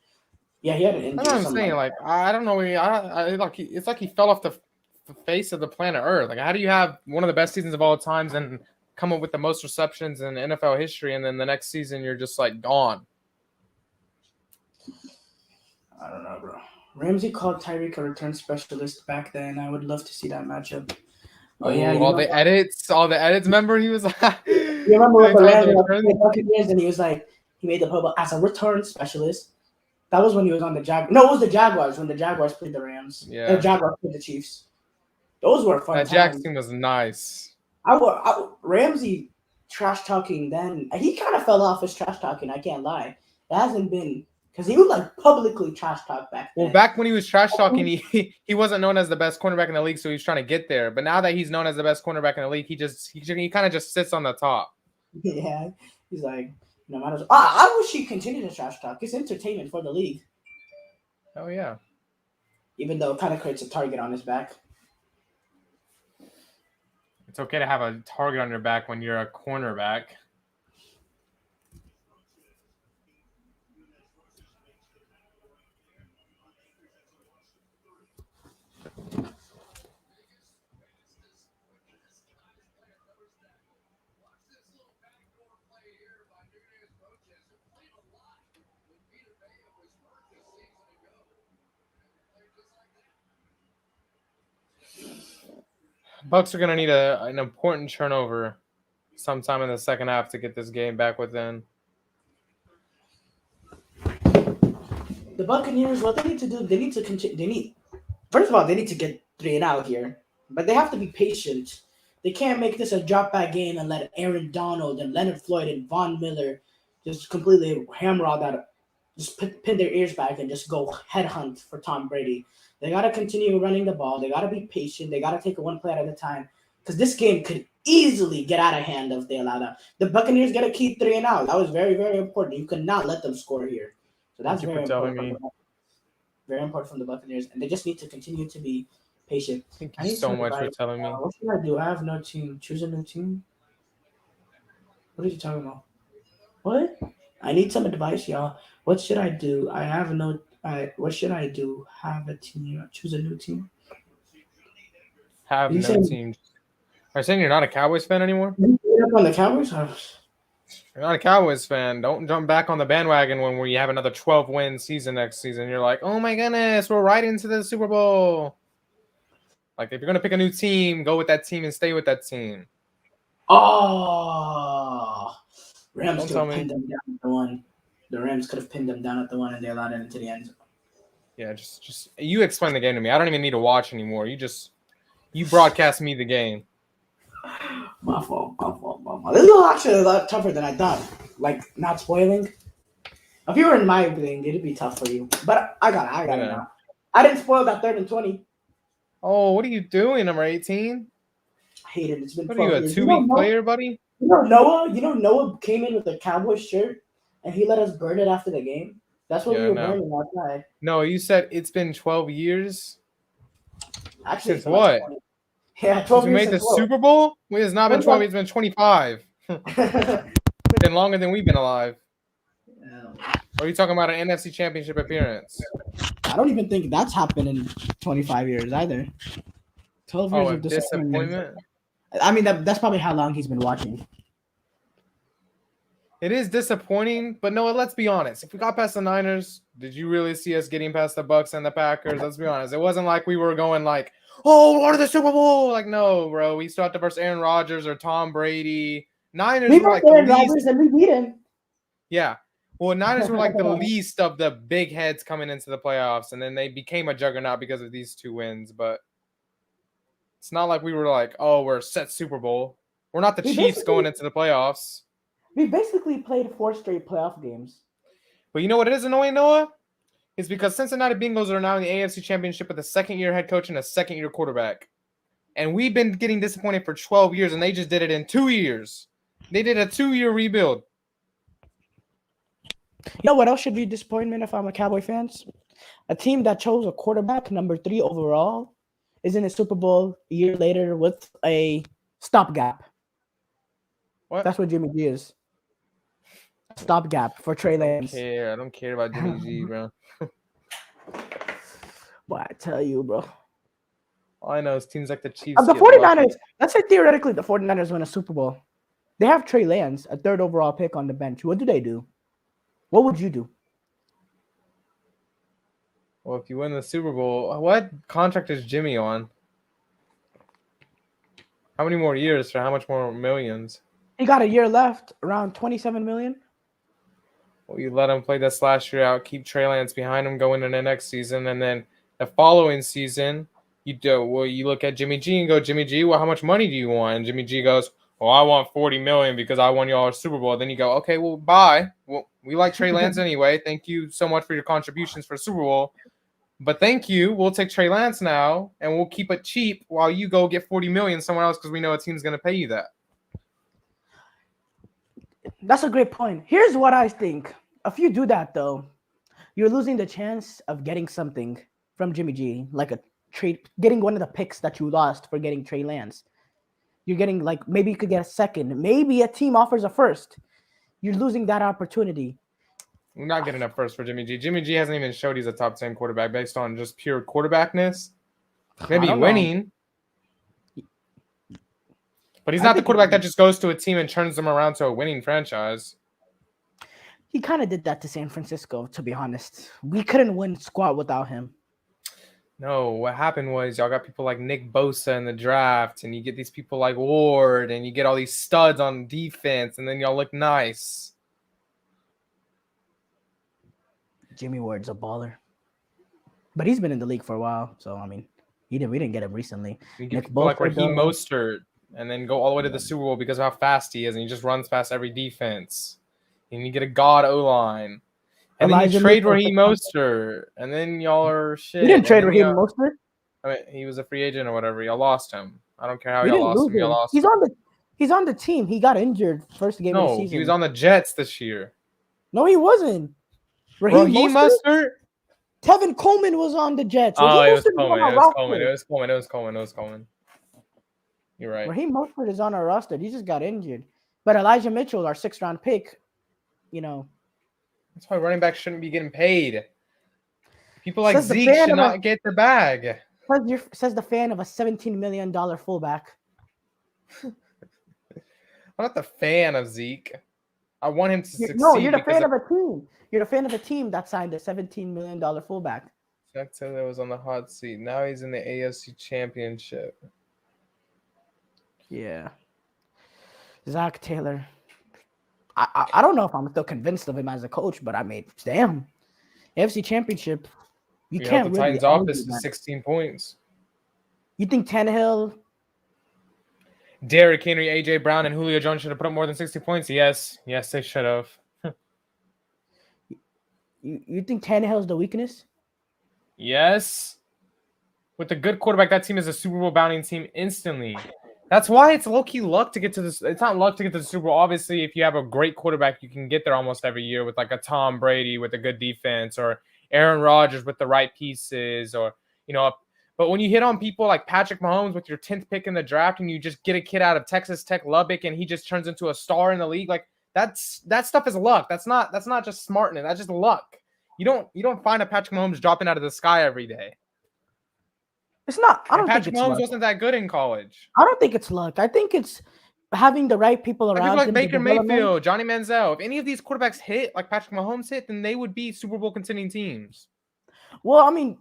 Yeah, he had an injury. That's what I'm saying. Like, I don't know. It's like he fell off the face of the planet Earth. Like, how do you have one of the best seasons of all times and come up with the most receptions in NFL history, and then the next season you're just like gone? I don't know, bro. Ramsey called Tyreek a return specialist back then. I would love to see that matchup. Oh yeah, all the edits. Remember, he was like, you remember with the Buccaneers, and he was like, he made the pub as a return specialist. That was when he was on the Jaguars. No, it was the Jaguars when the Jaguars played the Rams. Yeah, the Jaguars played the Chiefs. Those were fun. That Jags team was nice. Ramsey trash talking. Then he kind of fell off his trash talking. I can't lie. It hasn't been because he would like publicly trash talk back then. Well, back when he was trash talking, he wasn't known as the best cornerback in the league, so he was trying to get there. But now that he's known as the best cornerback in the league, he kind of just sits on the top. Yeah, he's like, no matter. I wish he continued to trash talk. It's entertainment for the league. Oh yeah. Even though it kind of creates a target on his back. It's okay to have a target on your back when you're a cornerback. Bucks are gonna need an important turnover sometime in the second half to get this game back within. The Buccaneers, what they need to do, they need to continue. First of all, they need to get 3-0 here, but they have to be patient. They can't make this a drop back game and let Aaron Donald and Leonard Floyd and Von Miller just completely hammer all that, just pin their ears back and just go headhunt for Tom Brady. They got to continue running the ball. They got to be patient. They got to take it one play at a time because this game could easily get out of hand if they allow that. The Buccaneers got to keep 3-0. That was very, very important. You could not let them score here. So that's Thank you very for telling important. me. Very important from the Buccaneers, and they just need to continue to be patient. Thank I you need so some much for advice. telling me. What should I do? I have no team. Choose a new team. What are you talking about? What? I need some advice, y'all. What should I do? I have no. What should I do? Have a team. Choose a new team. Have You no saying team. Are you saying you're not a Cowboys fan anymore? you get up on the Cowboys? You're not a Cowboys fan. Don't jump back on the bandwagon when we have another 12-win season next season. You're like, oh my goodness, we're right into the Super Bowl. Like, if you're gonna pick a new team, go with that team and stay with that team. Oh, Rams Don't could tell have me. pinned them down at the one. The Rams could have pinned them down at the one, and they allowed it into the end zone. Yeah, just you explain the game to me. I don't even need to watch anymore. You broadcast me the game. My fault. This is actually a lot tougher than I thought. Like, not spoiling. If you were in my thing, it'd be tough for you. But I got it Yeah. now. I didn't spoil that 3rd and 20. Oh, what are you doing, number 18? I hate it. It's been What are you, 12 a years. 2-week player, buddy? Noah came in with a Cowboys shirt, and he let us burn it after the game. That's what Yeah, we were no. burning outside. No, you said it's been 12 years? Actually, Since it's been like what? 20. Yeah, 12 Since we years made the since what? Super Bowl? It's not been 12, it's been 25. Yeah. It's been longer than we've been alive. Or are you talking about an NFC Championship appearance? I don't even think that's happened in 25 years either. 12 years Oh, a of disappointment. disappointment? I mean, that's probably how long he's been watching. It is disappointing, but no, let's be honest. If we got past the Niners, did you really see us getting past the Bucks and the Packers? Let's be honest. It wasn't like we were going like, oh, we're to the Super Bowl. Like, no, bro. We still have to versus Aaron Rodgers or Tom Brady. Niners We were were like the Aaron least. Rodgers and we beat him. Yeah. Well, Niners were like the least of the big heads coming into the playoffs, and then they became a juggernaut because of these 2 wins. But it's not like we were like, oh, we're set Super Bowl. We're not the Chiefs going into the playoffs. We basically played 4 straight playoff games. But you know what it is annoying, Noah? It's because Cincinnati Bengals are now in the AFC Championship with a second-year head coach and a second-year quarterback. And we've been getting disappointed for 12 years, and they just did it in 2 years. They did a 2-year rebuild. You know what else should be a disappointment if I'm a Cowboy fan? A team that chose a quarterback, number 3 overall, is in a Super Bowl a year later with a stopgap. What? That's what Jimmy G is. Stopgap for Trey Lance. I don't care about Jimmy G, bro. Boy, I tell you, bro. All I know is teams like the Chiefs. The get lucky. 49ers, let's say theoretically the 49ers win a Super Bowl. They have Trey Lance, a 3rd overall pick on the bench. What do they do? What would you do? Well, if you win the Super Bowl, what contract is Jimmy on? How many more years for how much more millions? He got a year left, around 27 million. Well, you let him play this last year out, keep Trey Lance behind him going into the next season, and then the following season, you look at Jimmy G and go, Jimmy G, well, how much money do you want? And Jimmy G goes, well, I want $40 million because I won y'all a Super Bowl. Then you go, okay, well, bye. Well, we like Trey Lance anyway. Thank you so much for your contributions for Super Bowl. But thank you. We'll take Trey Lance now, and we'll keep it cheap while you go get $40 million somewhere else because we know a team's going to pay you that. That's a great point. Here's what I think. If you do that, though, you're losing the chance of getting something from Jimmy G, like a trade, getting one of the picks that you lost for getting Trey Lance. You're getting, like, maybe you could get a second. Maybe a team offers a first. You're losing that opportunity. We're not getting up first for Jimmy G. Jimmy G hasn't even showed he's a top 10 quarterback based on just pure quarterbackness. Maybe winning. But he's not the quarterback that just goes to a team and turns them around to a winning franchise. He kind of did that to San Francisco, to be honest. We couldn't win squat without him. No, what happened was y'all got people like Nick Bosa in the draft, and you get these people like Ward, and you get all these studs on defense, and then y'all look nice. Jimmy Ward's a baller, but he's been in the league for a while. So I mean, we didn't get him recently. You get Nick people like Bosa, Raheem though. Mostert, and then go all the way to the Super Bowl because of how fast he is, and he just runs past every defense. And you get a god O line, and then you Elijah trade Mitchell. Raheem Mostert, and then y'all are shit. We didn't and trade then Raheem y'all- Mostert. I mean, he was a free agent or whatever. Y'all lost him. I don't care how We y'all didn't lost lose him. Y'all him. lost He's him. on the team. He got injured first game of the No, season. he was on the Jets this year. No, he wasn't. Raheem Mostert? Tevin Coleman was on the Jets. Oh, Raheem it was Mostert is Coleman. on our It was roster. Coleman. It was Coleman. It was Coleman. It was Coleman. You're right. Raheem Mostert is on our roster. He just got injured. But Elijah Mitchell, our 6th-round pick, you know. That's why running backs shouldn't be getting paid. People like Says the Zeke fan should of not get the bag. Says the fan of a $17 million fullback. I'm not the fan of Zeke. I want him to succeed. No, you're the because fan of a team. You're the fan of a team that signed a $17 million fullback. Zach Taylor was on the hot seat. Now he's in the AFC Championship. Yeah. Zach Taylor. I don't know if I'm still convinced of him as a coach, but I mean, damn. AFC Championship. You can't the really Titans' argue office that. is 16 points. You think Tannehill? Derrick Henry, AJ Brown, and Julio Jones should have put up more than 60 points. Yes, they should have. You think Tannehill's the weakness? Yes. With a good quarterback, that team is a Super Bowl bounding team instantly. That's why it's low-key luck to get to this. It's not luck to get to the Super Bowl. Obviously, if you have a great quarterback, you can get there almost every year with like a Tom Brady with a good defense or Aaron Rodgers with the right pieces or, but when you hit on people like Patrick Mahomes with your 10th pick in the draft and you just get a kid out of Texas Tech Lubbock and he just turns into a star in the league, like that stuff is luck. That's not just smartness. That's just luck. You don't find a Patrick Mahomes dropping out of the sky every day. It's not. I don't Patrick think it's Mahomes luck. wasn't that good in college. I don't think it's luck. I think it's having the right people Like around people like him. Baker Mayfield, Johnny Manziel. If any of these quarterbacks hit like Patrick Mahomes hit, then they would be Super Bowl contending teams. Well, I mean,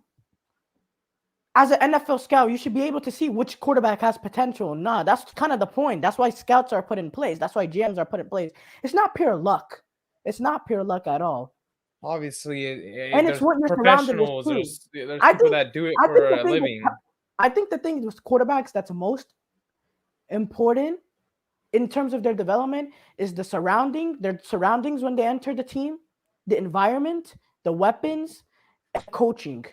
as an NFL scout, you should be able to see which quarterback has potential. Nah, that's kind of the point. That's why scouts are put in place. That's why GMs are put in place. It's not pure luck. It's not pure luck at all. Obviously, And it's what you're surrounded with professionals. too. There's I people think- that do it I for think the a thing living. I think the thing with quarterbacks that's most important in terms of their development is their surroundings when they enter the team, the environment, the weapons, and coaching.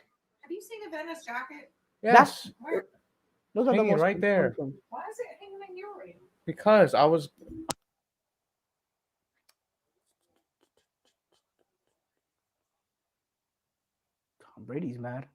Have you seen a Venice jacket? Yes, Where? Those are the hanging most right there. important things. Why is it hanging in your room? Because I was. Tom Brady's mad.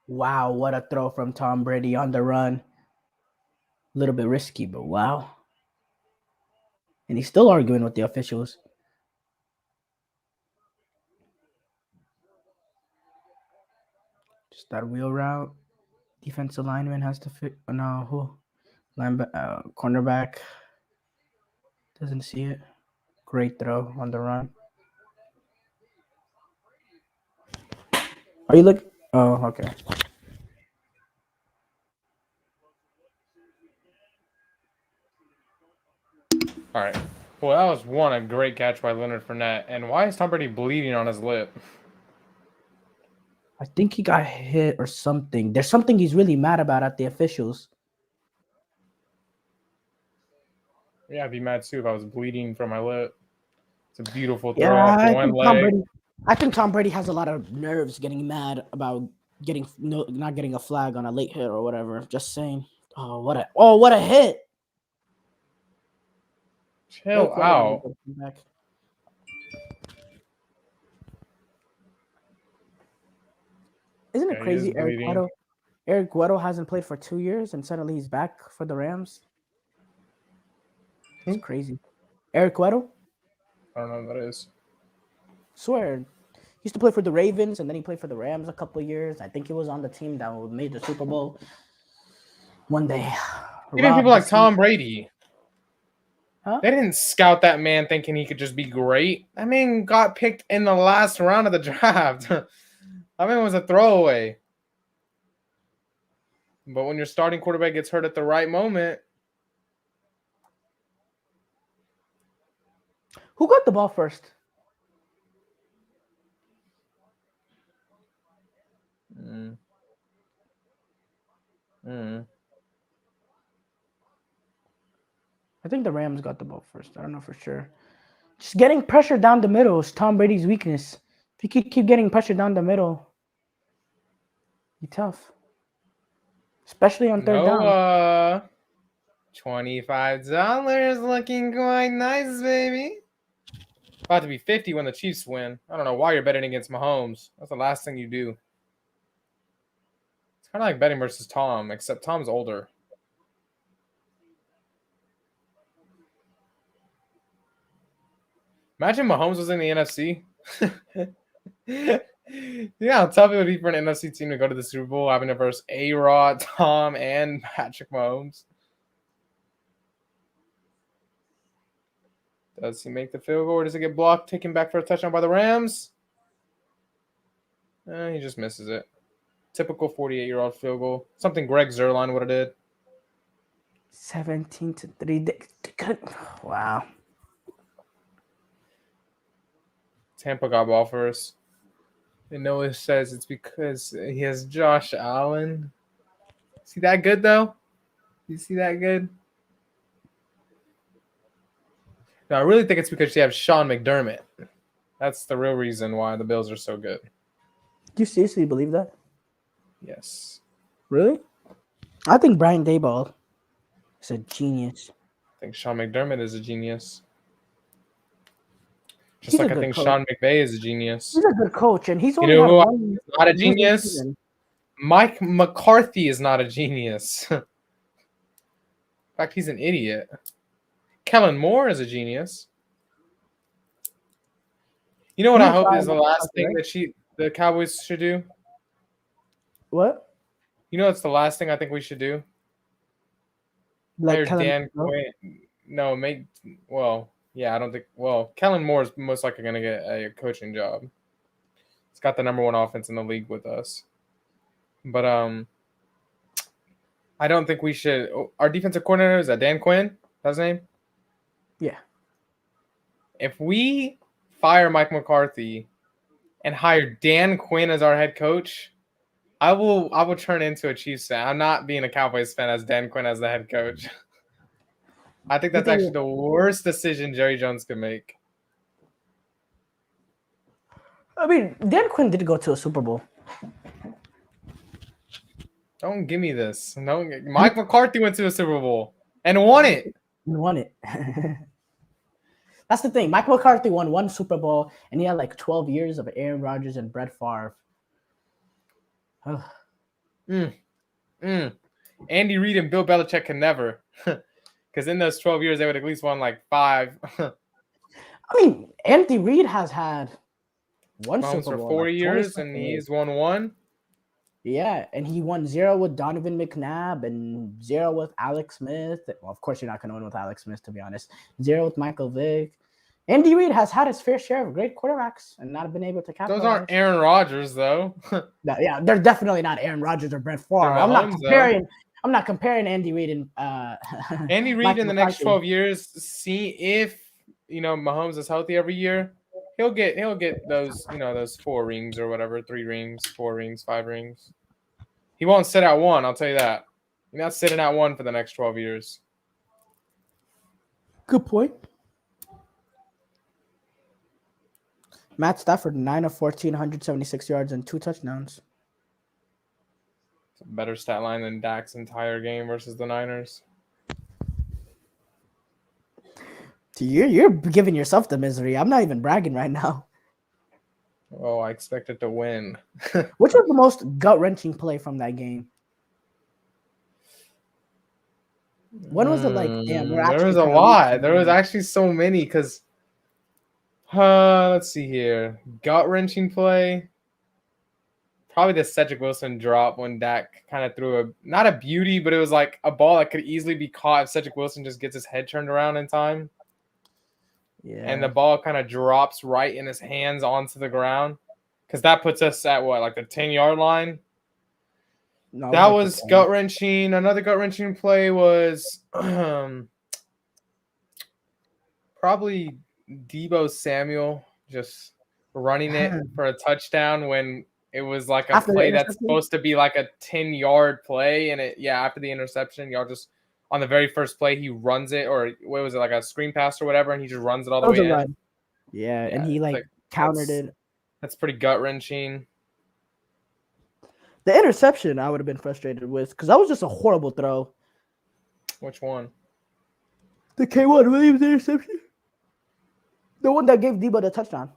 Wow, what a throw from Tom Brady on the run. A little bit risky, but wow. And he's still arguing with the officials. Just that wheel route. Defensive lineman has to fit. No, who? Cornerback doesn't see it. Great throw on the run. Are you look? Oh, okay. All right. Well, that was a great catch by Leonard Fournette. And why is Tom Brady bleeding on his lip? I think he got hit or something. There's something he's really mad about at the officials. Yeah, I'd be mad too if I was bleeding from my lip. It's a beautiful throw Yeah, off one leg. I think Tom Brady has a lot of nerves getting mad about not getting a flag on a late hit or whatever. Just saying. Oh, what a hit. Chill out. Isn't it Yeah, he crazy? is bleeding. Eric Weddle hasn't played for 2 years and suddenly he's back for the Rams. It's crazy. Eric Weddle? I don't know who that is. Swear. He used to play for the Ravens, and then he played for the Rams a couple years. I think he was on the team that made the Super Bowl. One day, Even people like Tom Brady. Huh? They didn't scout that man thinking he could just be great. That man got picked in the last round of the draft. That man was a throwaway. But when your starting quarterback gets hurt at the right moment, Who got the ball first? I think the Rams got the ball first. I don't know for sure. Just getting pressure down the middle is Tom Brady's weakness. If you keep getting pressure down the middle, be tough. Especially on third down. Noah, $25 looking quite nice, baby. About to be 50 when the Chiefs win. I don't know why you're betting against Mahomes. That's the last thing you do. It's kind of like betting versus Tom, except Tom's older. Imagine Mahomes was in the NFC. Yeah, how tough it would be for an NFC team to go to the Super Bowl having to verse A-Rod, Tom, and Patrick Mahomes. Does he make the field goal or does it get blocked, taken back for a touchdown by the Rams? He just misses it. Typical 48-year-old field goal. Something Greg Zuerlein would have did. 17-3. Wow. Tampa got ball first. And Noah says it's because he has Josh Allen. See that good, though? You see that good? No, I really think it's because you have Sean McDermott. That's the real reason why the Bills are so good. Do you seriously believe that? Yes. Really? I think Brian Daboll is a genius. I think Sean McDermott is a genius. Just He's like a I good think coach. Sean McVay is a genius. He's a good coach, and he's You only know had who one is not a losing genius? season. Mike McCarthy is not a genius. In fact, he's an idiot. Kellen Moore is a genius. You know what I hope is the last thing that the Cowboys should do? What? You know what's the last thing I think we should do? Like Hire Dan Quinn. No, I don't think. Well, Kellen Moore is most likely going to get a coaching job. He's got the number one offense in the league with us. But I don't think we should. Our defensive coordinator, is that Dan Quinn? That's his name? Yeah. If we fire Mike McCarthy and hire Dan Quinn as our head coach, I will turn into a Chiefs fan. I'm not being a Cowboys fan as Dan Quinn as the head coach. I think that's actually the worst decision Jerry Jones could make. I mean, Dan Quinn did go to a Super Bowl. Don't give me this. No, Mike McCarthy went to a Super Bowl and won it. He won it. That's the thing. Mike McCarthy won one Super Bowl, and he had like 12 years of Aaron Rodgers and Brett Favre. Andy Reid and Bill Belichick can never. Because in those 12 years, they would at least won like 5. I mean, Andy Reid has had one Mahomes Super for Bowl. 4 like years, 20 and he's won 1. Yeah, and he won 0 with Donovan McNabb and 0 with Alex Smith. Well, of course, you're not going to win with Alex Smith, to be honest. 0 with Michael Vick. Andy Reid has had his fair share of great quarterbacks and not been able to capitalize. Those aren't Aaron Rodgers, though. Yeah, they're definitely not Aaron Rodgers or Brett Favre. I'm not comparing Andy Reid and Andy Reid in the next 12 years. See if Mahomes is healthy every year. He'll get those those 4 rings or whatever, 3 rings, 4 rings, 5 rings. He won't sit at 1. I'll tell you that. You're not sitting at 1 for the next 12 years. Good point. Matt Stafford, 9 of 14, 176 yards and 2 touchdowns. It's a better stat line than Dak's entire game versus the Niners. You're giving yourself the misery. I'm not even bragging right now. Oh, I expect it to win. Which was the most gut-wrenching play from that game? When was it like, damn, there was a lot. There was actually so many because Let's see here. Gut-wrenching play. Probably the Cedric Wilson drop when Dak kind of threw not a beauty, but it was like a ball that could easily be caught if Cedric Wilson just gets his head turned around in time. Yeah. And the ball kind of drops right in his hands onto the ground. Because that puts us at what, like the 10-yard line? No, That like was the 10. gut-wrenching. Another gut-wrenching play was probably Debo Samuel just running it for a touchdown when it was like a After the play that's interception? supposed to be like a 10-yard play. And after the interception, y'all just on the very first play, he runs it, or what was it, like a screen pass or whatever, and he just runs it all the That was way a in. run. Yeah, and he it's like countered it. That's pretty gut-wrenching. The interception I would have been frustrated with because that was just a horrible throw. Which one? The K1 Williams interception? The one that gave Debo the touchdown.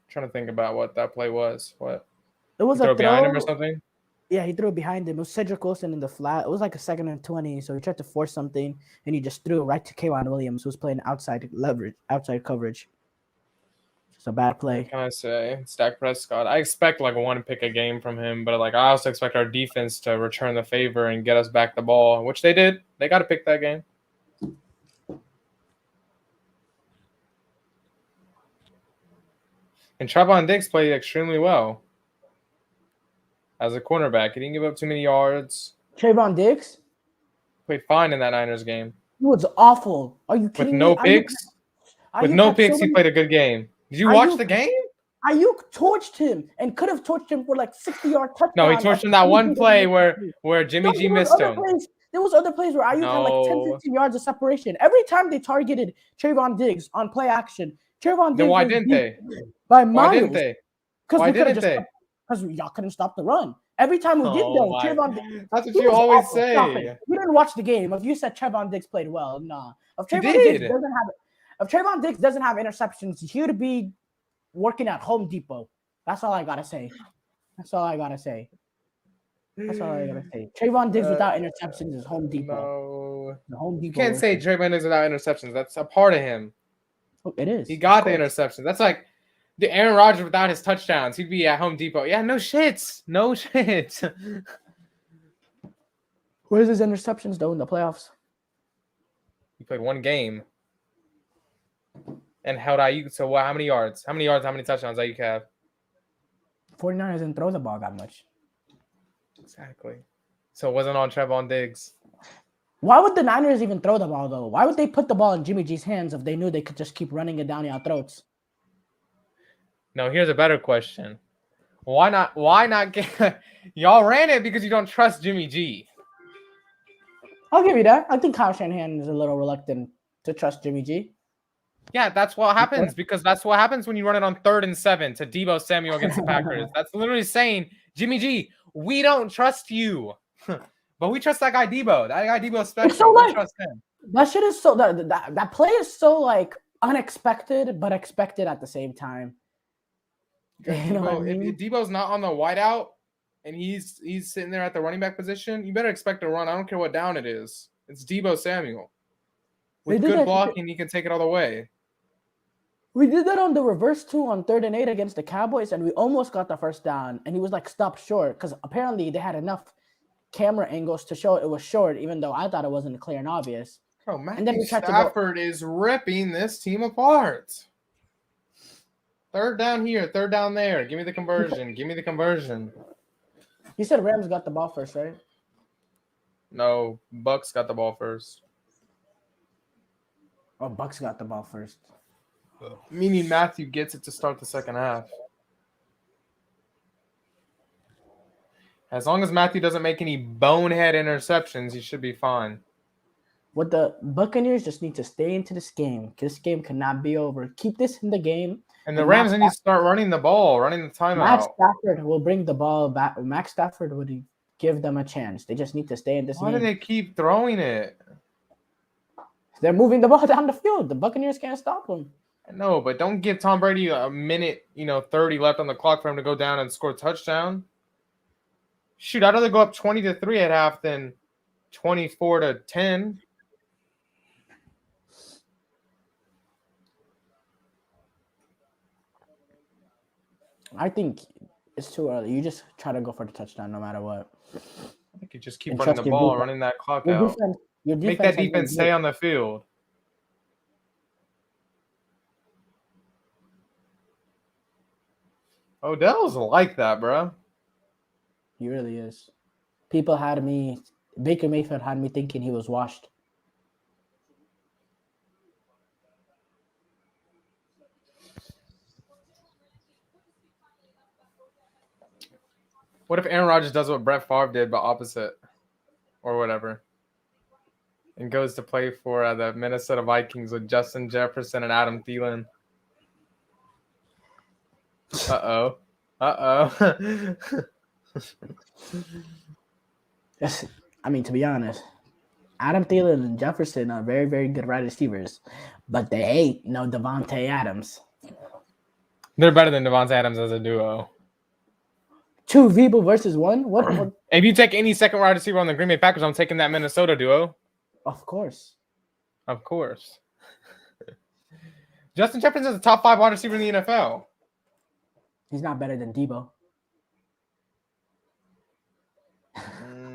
Trying to think about what that play was. What? It was Throw a it behind him or throw. something? Yeah, he threw it behind him. It was Cedric Wilson in the flat. It was like a 2nd and 20, so he tried to force something, and he just threw it right to K'Wan Williams, who was playing outside coverage. It's a bad play. What can I say? It's Dak Prescott. I expect like one pick a game from him, but like I also expect our defense to return the favor and get us back the ball, which they did. They got to pick that game. And Trevon Diggs played extremely well as a cornerback. He didn't give up too many yards. Trayvon Diggs? Played fine in that Niners game. He was awful. Are you kidding With no me? picks? With no picks, he played a good game. Did you watch the game? Ayuk torched him and could have torched him for like 60-yard touchdown. No, he torched him that one play where Jimmy G missed him. There was other plays where Ayuk had like 10, 15 yards of separation. Every time they targeted Trayvon Diggs on play action, Trayvon Diggs Then why didn't they? By miles. Why didn't they? Why didn't they? Because y'all couldn't stop the run. Every time we did though, Trayvon Diggs. That's what you always say. You didn't watch the game. If you said Trayvon Diggs played well, nah. If Trayvon Diggs doesn't have interceptions, he would be working at Home Depot. That's all I gotta say. Trayvon Diggs without interceptions is Home Depot. No. Home Depot. You can't say Trayvon Diggs without interceptions. That's a part of him. Oh, it is. He got the interceptions. That's like the Aaron Rodgers without his touchdowns. He'd be at Home Depot. Yeah, no shit. No shit. Where's his interceptions though in the playoffs? He played one game and held Ayuk. So what? How many yards? How many touchdowns Ayuk have? 49ers didn't throw the ball that much. Exactly. So it wasn't on Trevon Diggs. Why would the Niners even throw the ball though? Why would they put the ball in Jimmy G's hands if they knew they could just keep running it down our throats? No, here's a better question. Why not get y'all ran it because you don't trust Jimmy G? I'll give you that. I think Kyle Shanahan is a little reluctant to trust Jimmy G. Yeah, that's what happens because that's what happens when you run it on 3rd and 7 to Debo Samuel against the Packers. That's literally saying, Jimmy G, we don't trust you. But we trust that guy Debo. That guy Debo is special. So, like, we trust him. That shit is so that play is so like unexpected but expected at the same time. You know what I mean? If Debo's not on the wideout and he's sitting there at the running back position, you better expect a run. I don't care what down it is. It's Debo Samuel. With good blocking, he can take it all the way. We did that on the reverse too on 3rd and 8 against the Cowboys, and we almost got the first down. And he was like stopped short because apparently they had enough camera angles to show it was short, even though I thought it wasn't clear and obvious. Oh, Matthew Stafford is ripping this team apart. 3rd down here, 3rd down there. Give me the conversion. Give me the conversion. You said Rams got the ball first, right? No, Bucks got the ball first. Oh, Bucks got the ball first. Meaning Matthew gets it to start the second half. As long as Matthew doesn't make any bonehead interceptions, he should be fine. What the Buccaneers just need to stay into this game. This game cannot be over. Keep this in the game. And the Rams need to start running the ball, running the timeout. Matt Stafford will bring the ball back. Max Stafford would give them a chance. They just need to stay in this game. Why do they keep throwing it? They're moving the ball down the field. The Buccaneers can't stop them. No, but don't give Tom Brady a minute, 30 left on the clock for him to go down and score a touchdown. Shoot, I'd rather go up 20-3 at half than 24-10. I think it's too early. You just try to go for the touchdown no matter what. I think you just keep And running the trust your ball, defense. running that clock Your out. defense. Your Make defense that has been defense stay good. on the field. Odell's like that, bro. He really is. People had me. Baker Mayfield had me thinking he was washed. What if Aaron Rodgers does what Brett Favre did, but opposite, or whatever, and goes to play for the Minnesota Vikings with Justin Jefferson and Adam Thielen? Uh-oh. Yes, I mean, to be honest, Adam Thielen and Jefferson are very, very good wide receivers, but they ain't no Devontae Adams. They're better than Devontae Adams as a duo. 2 Vibo versus 1? What? If you take any second wide receiver on the Green Bay Packers, I'm taking that Minnesota duo. Of course. Of course. Justin Jefferson is a top 5 wide receiver in the NFL. He's not better than Debo.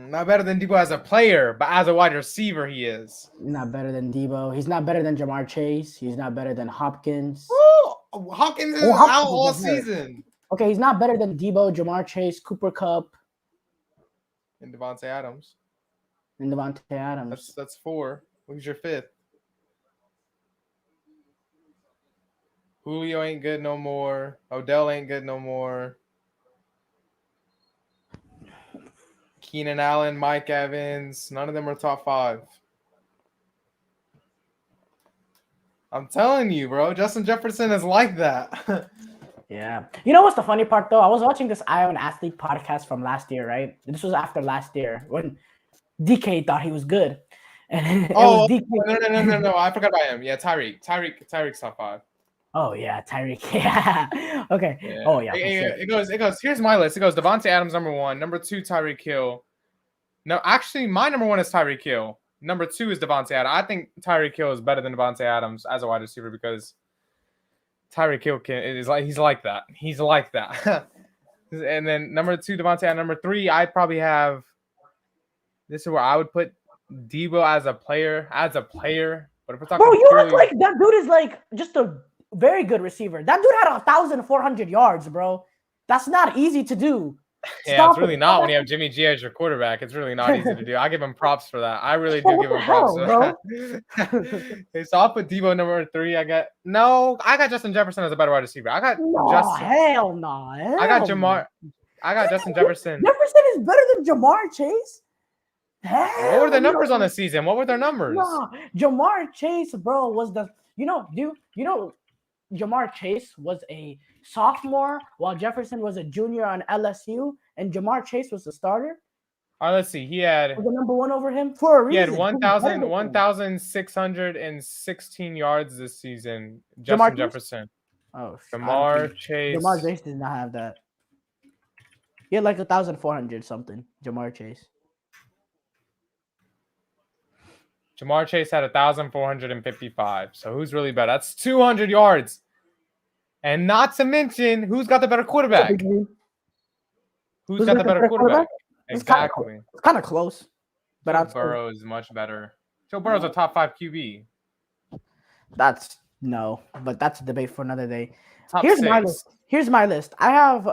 Not better than Debo as a player, but as a wide receiver, he is. Not better than Debo. He's not better than Jamar Chase. He's not better than Hopkins. Woo! Hawkins is Hopkins out all is hurt. season. Okay, he's not better than Debo, Jamar Chase, Cooper Kupp, And Devontae Adams. and Devontae Adams. That's 4. Who's your 5th? Julio ain't good no more. Odell ain't good no more. Keenan Allen, Mike Evans, none of them are top 5. I'm telling you, bro. Justin Jefferson is like that. Yeah. You know what's the funny part though? I was watching this I Am an Athlete podcast from last year, right? This was after last year when DK thought he was good. And it was DK. No. I forgot about him. Yeah, Tyreek's top 5. Oh yeah, Tyreek. Yeah. Okay. Yeah. Oh yeah. For It sure. goes. Here's my list. It goes Devontae Adams number 1, number 2 Tyreek Hill. No, actually, my number 1 is Tyreek Hill. Number 2 is Devontae Adams. I think Tyreek Hill is better than Devontae Adams as a wide receiver because Tyreek Hill he's like that. He's like that. And then number 2 Devontae Adams. Number 3, I'd probably have. This is where I would put Debo as a player. But if we're talking, Bro, you act like that dude is like just a very good receiver. That dude had 1,400 yards, bro. That's not easy to do. Yeah, it's really not when you have Jimmy G as your quarterback. It's really not easy to do. I give him props for that. I really do give him props for that. Okay, so I'll put Debo number 3. I got Justin Jefferson as a better wide receiver. I got hell no. I got Jamar. I got Justin Jefferson. Jefferson is better than Jamar Chase. What were the numbers on the season? What were their numbers? Nah, Jamar Chase, bro, was the Jamar Chase was a sophomore while Jefferson was a junior on LSU, and Jamar Chase was the starter. All right, let's see. He had Was the number 1 over him for a reason. He had 1,616 yards this season. Justin Jefferson. Oh, Jamar Chase. Jamar Chase did not have that. He had like 1,400 something. Jamar Chase. Jamar Chase had 1,455. So who's really better? That's 200 yards. And not to mention, who's got the better quarterback? Who's got the better quarterback? Exactly. It's kind of close. But Joe Burrow is much better. Joe Burrow's a top 5 QB. But that's a debate for another day. Top Here's 6. my list. Here's my list. I have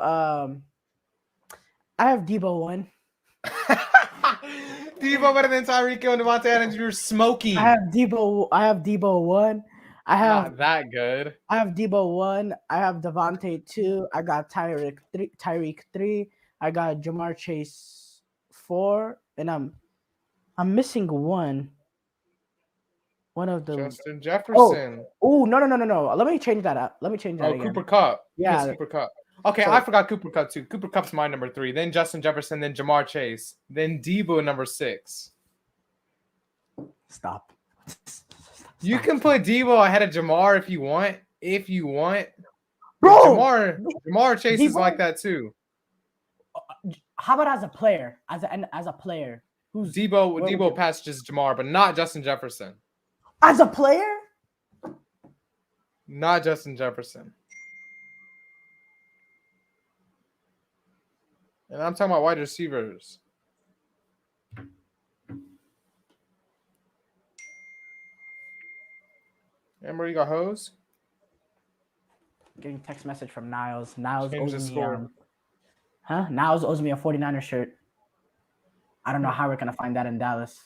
Debo 1. Debo better than Tyreek Hill and Devontae Adams. You're smoking. I have Debo 1. Not that good. I have Debo 1. I have Devontae 2. I got Tyreek 3. I got Jamar Chase 4. And I'm missing one. One of the Justin Jefferson. Oh no. Let me change that up. Again. Cooper Kupp. Yeah. Cooper Kupp. Okay, I forgot Cooper Kupp too. Cooper Kupp's my number 3. Then Justin Jefferson. Then Jamar Chase. Then Debo number 6. Stop. You can put Debo ahead of Jamar if you want. Bro, Jamar Chase is Debo? like that too. How about as a player? As a player, who's Debo passes Jamar, but not Justin Jefferson. As a player? Not Justin Jefferson. And I'm talking about wide receivers. Remember you got hose? Getting text message from Niles. Niles Change the owes me score. Niles owes me a 49er shirt. I don't know how we're gonna find that in Dallas.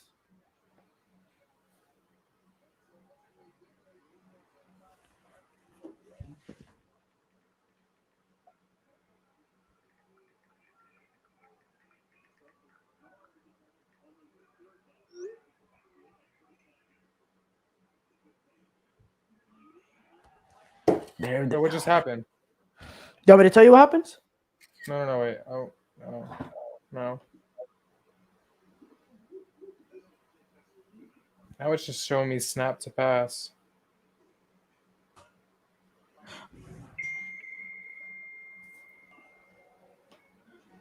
There. Wait, what just happened? Do you want me to tell you what happens? No, wait. Oh, no. Now it's just showing me snap to pass.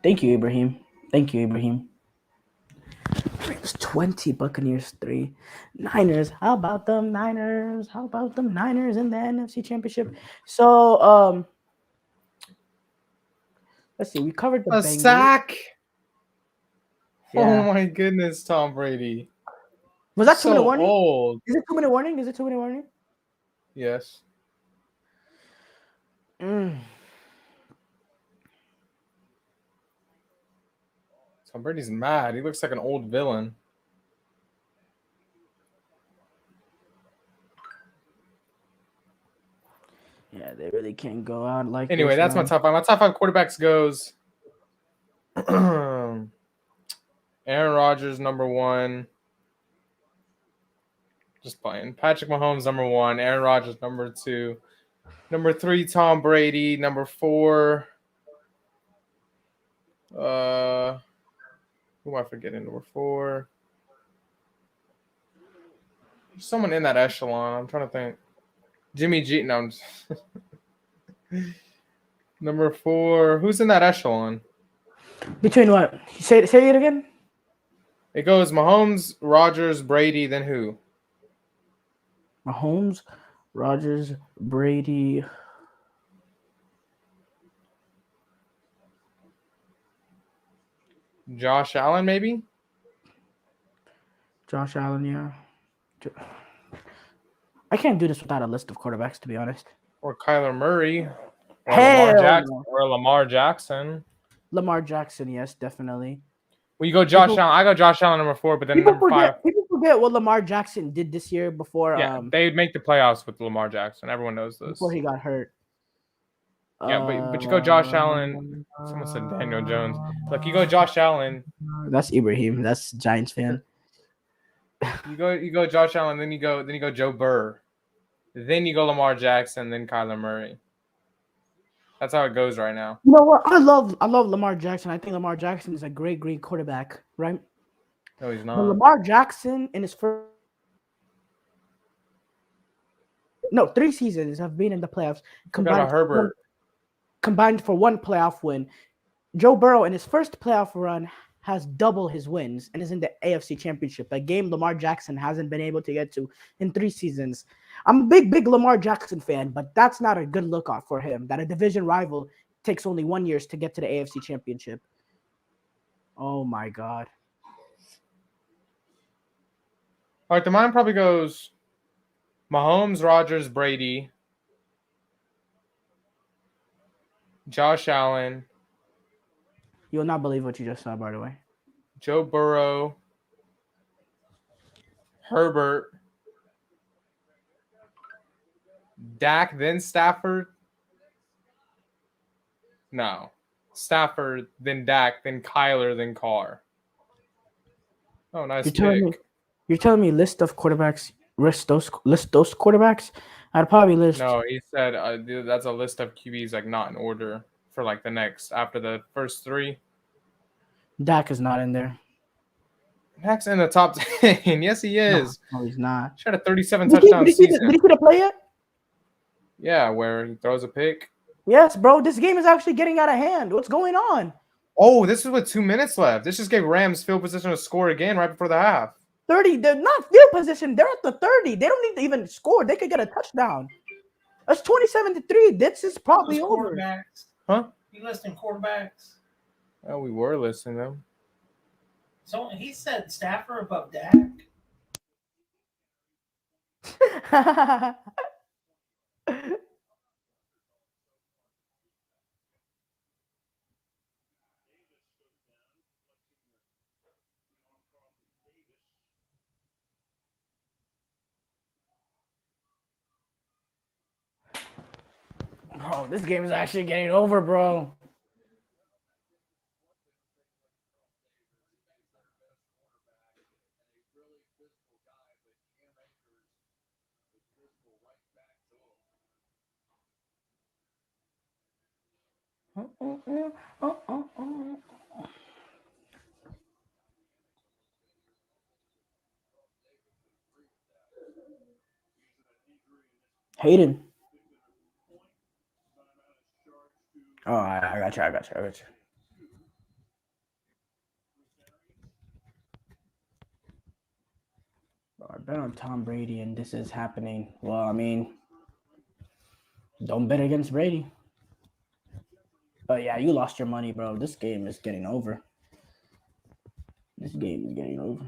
Thank you, Ibrahim. It's 20, Buccaneers 3. Niners. How about them Niners? In the NFC Championship? So, let's see. We covered the A Bengals. sack! Yeah. Oh my goodness, Tom Brady. Was that 2 minute So warning? old. Is it 2 minute warning? Yes. Mm. Tom Brady's mad. He looks like an old villain. Yeah, they really can't go out like Anyway, this, that's man. my top five. My top 5 quarterbacks goes Aaron Rodgers, number 1. Just playing. Patrick Mahomes, number 1. Aaron Rodgers, number 2. Number 3, Tom Brady. Number 4, who am I forgetting? Number 4. There's someone in that echelon. I'm trying to think. Jimmy G. No, I'm just Number 4. Who's in that echelon? Between what? Say it again. It goes Mahomes, Rodgers, Brady, then who? Mahomes, Rodgers, Brady. Josh Allen, maybe? Josh Allen, yeah. I can't do this without a list of quarterbacks, to be honest. Or Kyler Murray? Or Hell Lamar Jackson? Lamar Jackson, yes, definitely. Well, you go Josh Allen. I go Josh Allen number 4, but then number 5. People forget what Lamar Jackson did this year before. Yeah, they'd make the playoffs with Lamar Jackson. Everyone knows this. Before he got hurt. Yeah, but you go Josh Allen. Someone said Daniel Jones. Look, you go Josh Allen. That's Ibrahim. That's Giants fan. You go Josh Allen, then you go Joe Burr. Then you go Lamar Jackson, then Kyler Murray. That's how it goes right now. You know what? I love Lamar Jackson. I think Lamar Jackson is a great quarterback, right? No, he's not. But Lamar Jackson in his first 3 seasons have been in the playoffs. Combined for 1 playoff win. Joe Burrow in his first playoff run has double his wins and is in the AFC Championship, a game Lamar Jackson hasn't been able to get to in 3 seasons. I'm a big Lamar Jackson fan, but that's not a good lookout for him, that a division rival takes only 1 year to get to the AFC Championship. Oh, my God. All right, the mine probably goes Mahomes, Rodgers, Brady, Josh Allen. You will not believe what you just saw, by the way. Joe Burrow, Herbert, Dak, then Stafford. No. Stafford, then Dak, then Kyler, then Carr. Oh, nice pick. You're telling me list those quarterbacks? I'd probably list. No, he said that's a list of QBs like not in order for like the next after the first 3. Dak is not in there. Dak's in the top 10. Yes, he is. No, he's not. He had a 37 touchdown season. Did he see the play yet? Yeah, where he throws a pick. Yes, bro. This game is actually getting out of hand. What's going on? Oh, this is with 2 minutes left. This just gave Rams field position to score again right before the half. 30. They're not field position. They're at the 30. They don't need to even score. They could get a touchdown. That's 27-3. This is probably over. Huh? You listing quarterbacks? Oh, we were listening though. So he said Stafford above Dak. Bro, this game is actually getting over, bro. Hayden. Oh, I got you. I got you. I got you. Bro, I bet on Tom Brady, and this is happening. Well, I mean, don't bet against Brady. But yeah, you lost your money, bro. This game is getting over. This game is getting over.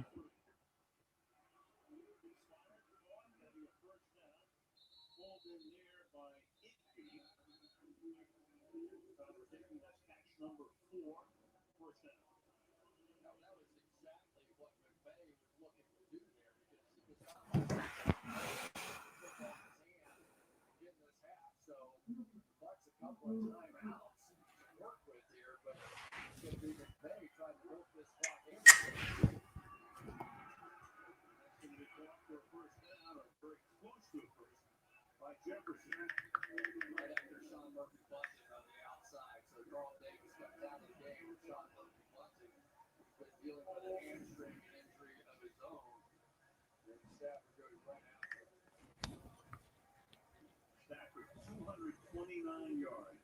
Stafford, 229 yards,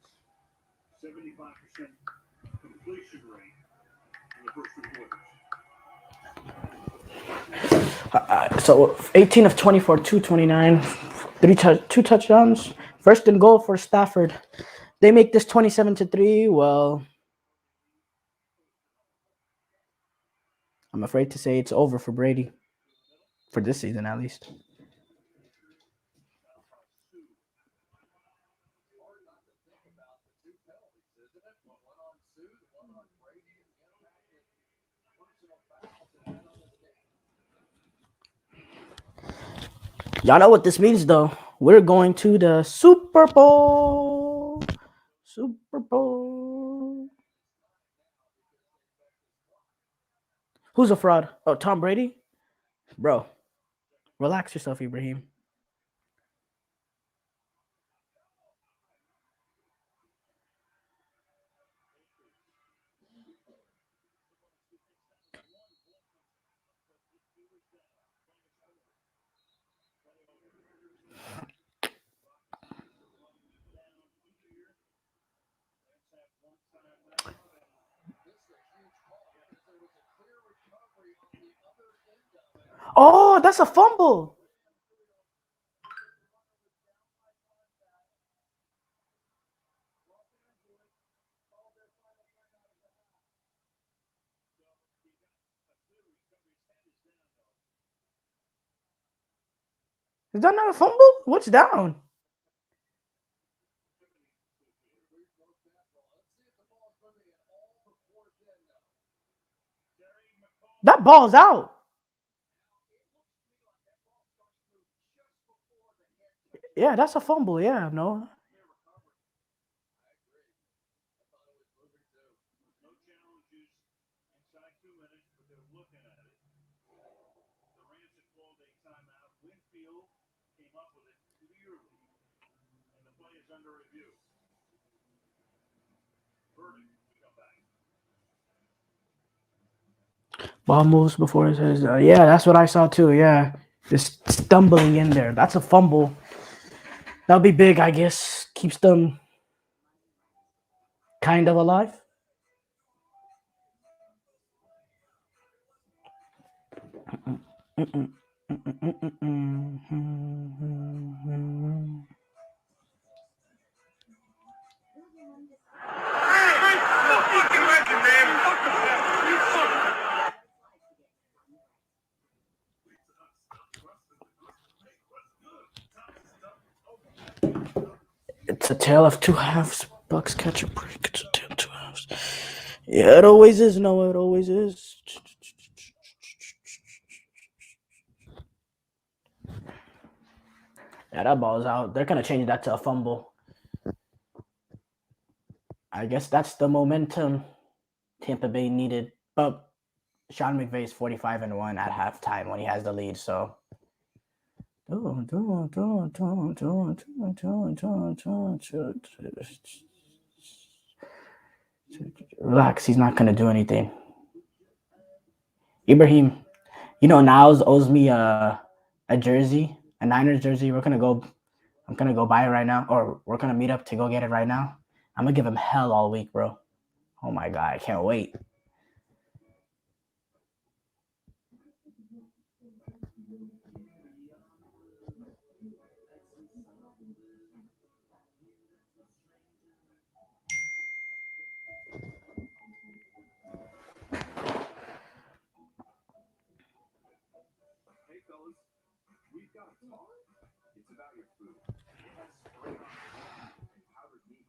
75% completion rate in the first two quarters. So 18 of 24, 229, two touchdowns. First and goal for Stafford. They make this 27-3. Well, I'm afraid to say it's over for Brady. For this season, at least. Y'all know what this means, though. We're going to the Super Bowl. Super Bowl. Who's a fraud? Oh, Tom Brady? Bro, relax yourself, Ibrahim. Oh, that's a fumble. Is that not a fumble? What's down? That ball's out. Yeah, that's a fumble. Yeah, no. Ball moves before it says, yeah, that's what I saw too. Yeah, just stumbling in there. That's a fumble. That'll be big, I guess. Keeps them kind of alive. It's a tale of two halves. Bucks catch a break. It's a tale of two halves. Yeah, it always is. No, it always is. Yeah, that ball's out. They're gonna change that to a fumble. I guess that's the momentum Tampa Bay needed. But Sean McVay's 45-1 at halftime when he has the lead. So relax. He's not gonna do anything. Ibrahim, Niles owes me a jersey, a Niners jersey. I'm gonna go buy it right now, or we're gonna meet up to go get it right now. I'm gonna give him hell all week, bro. Oh my god, I can't wait. Hey, fellas, we've got to talk. It's about your food. It has spray on it and powdered meat.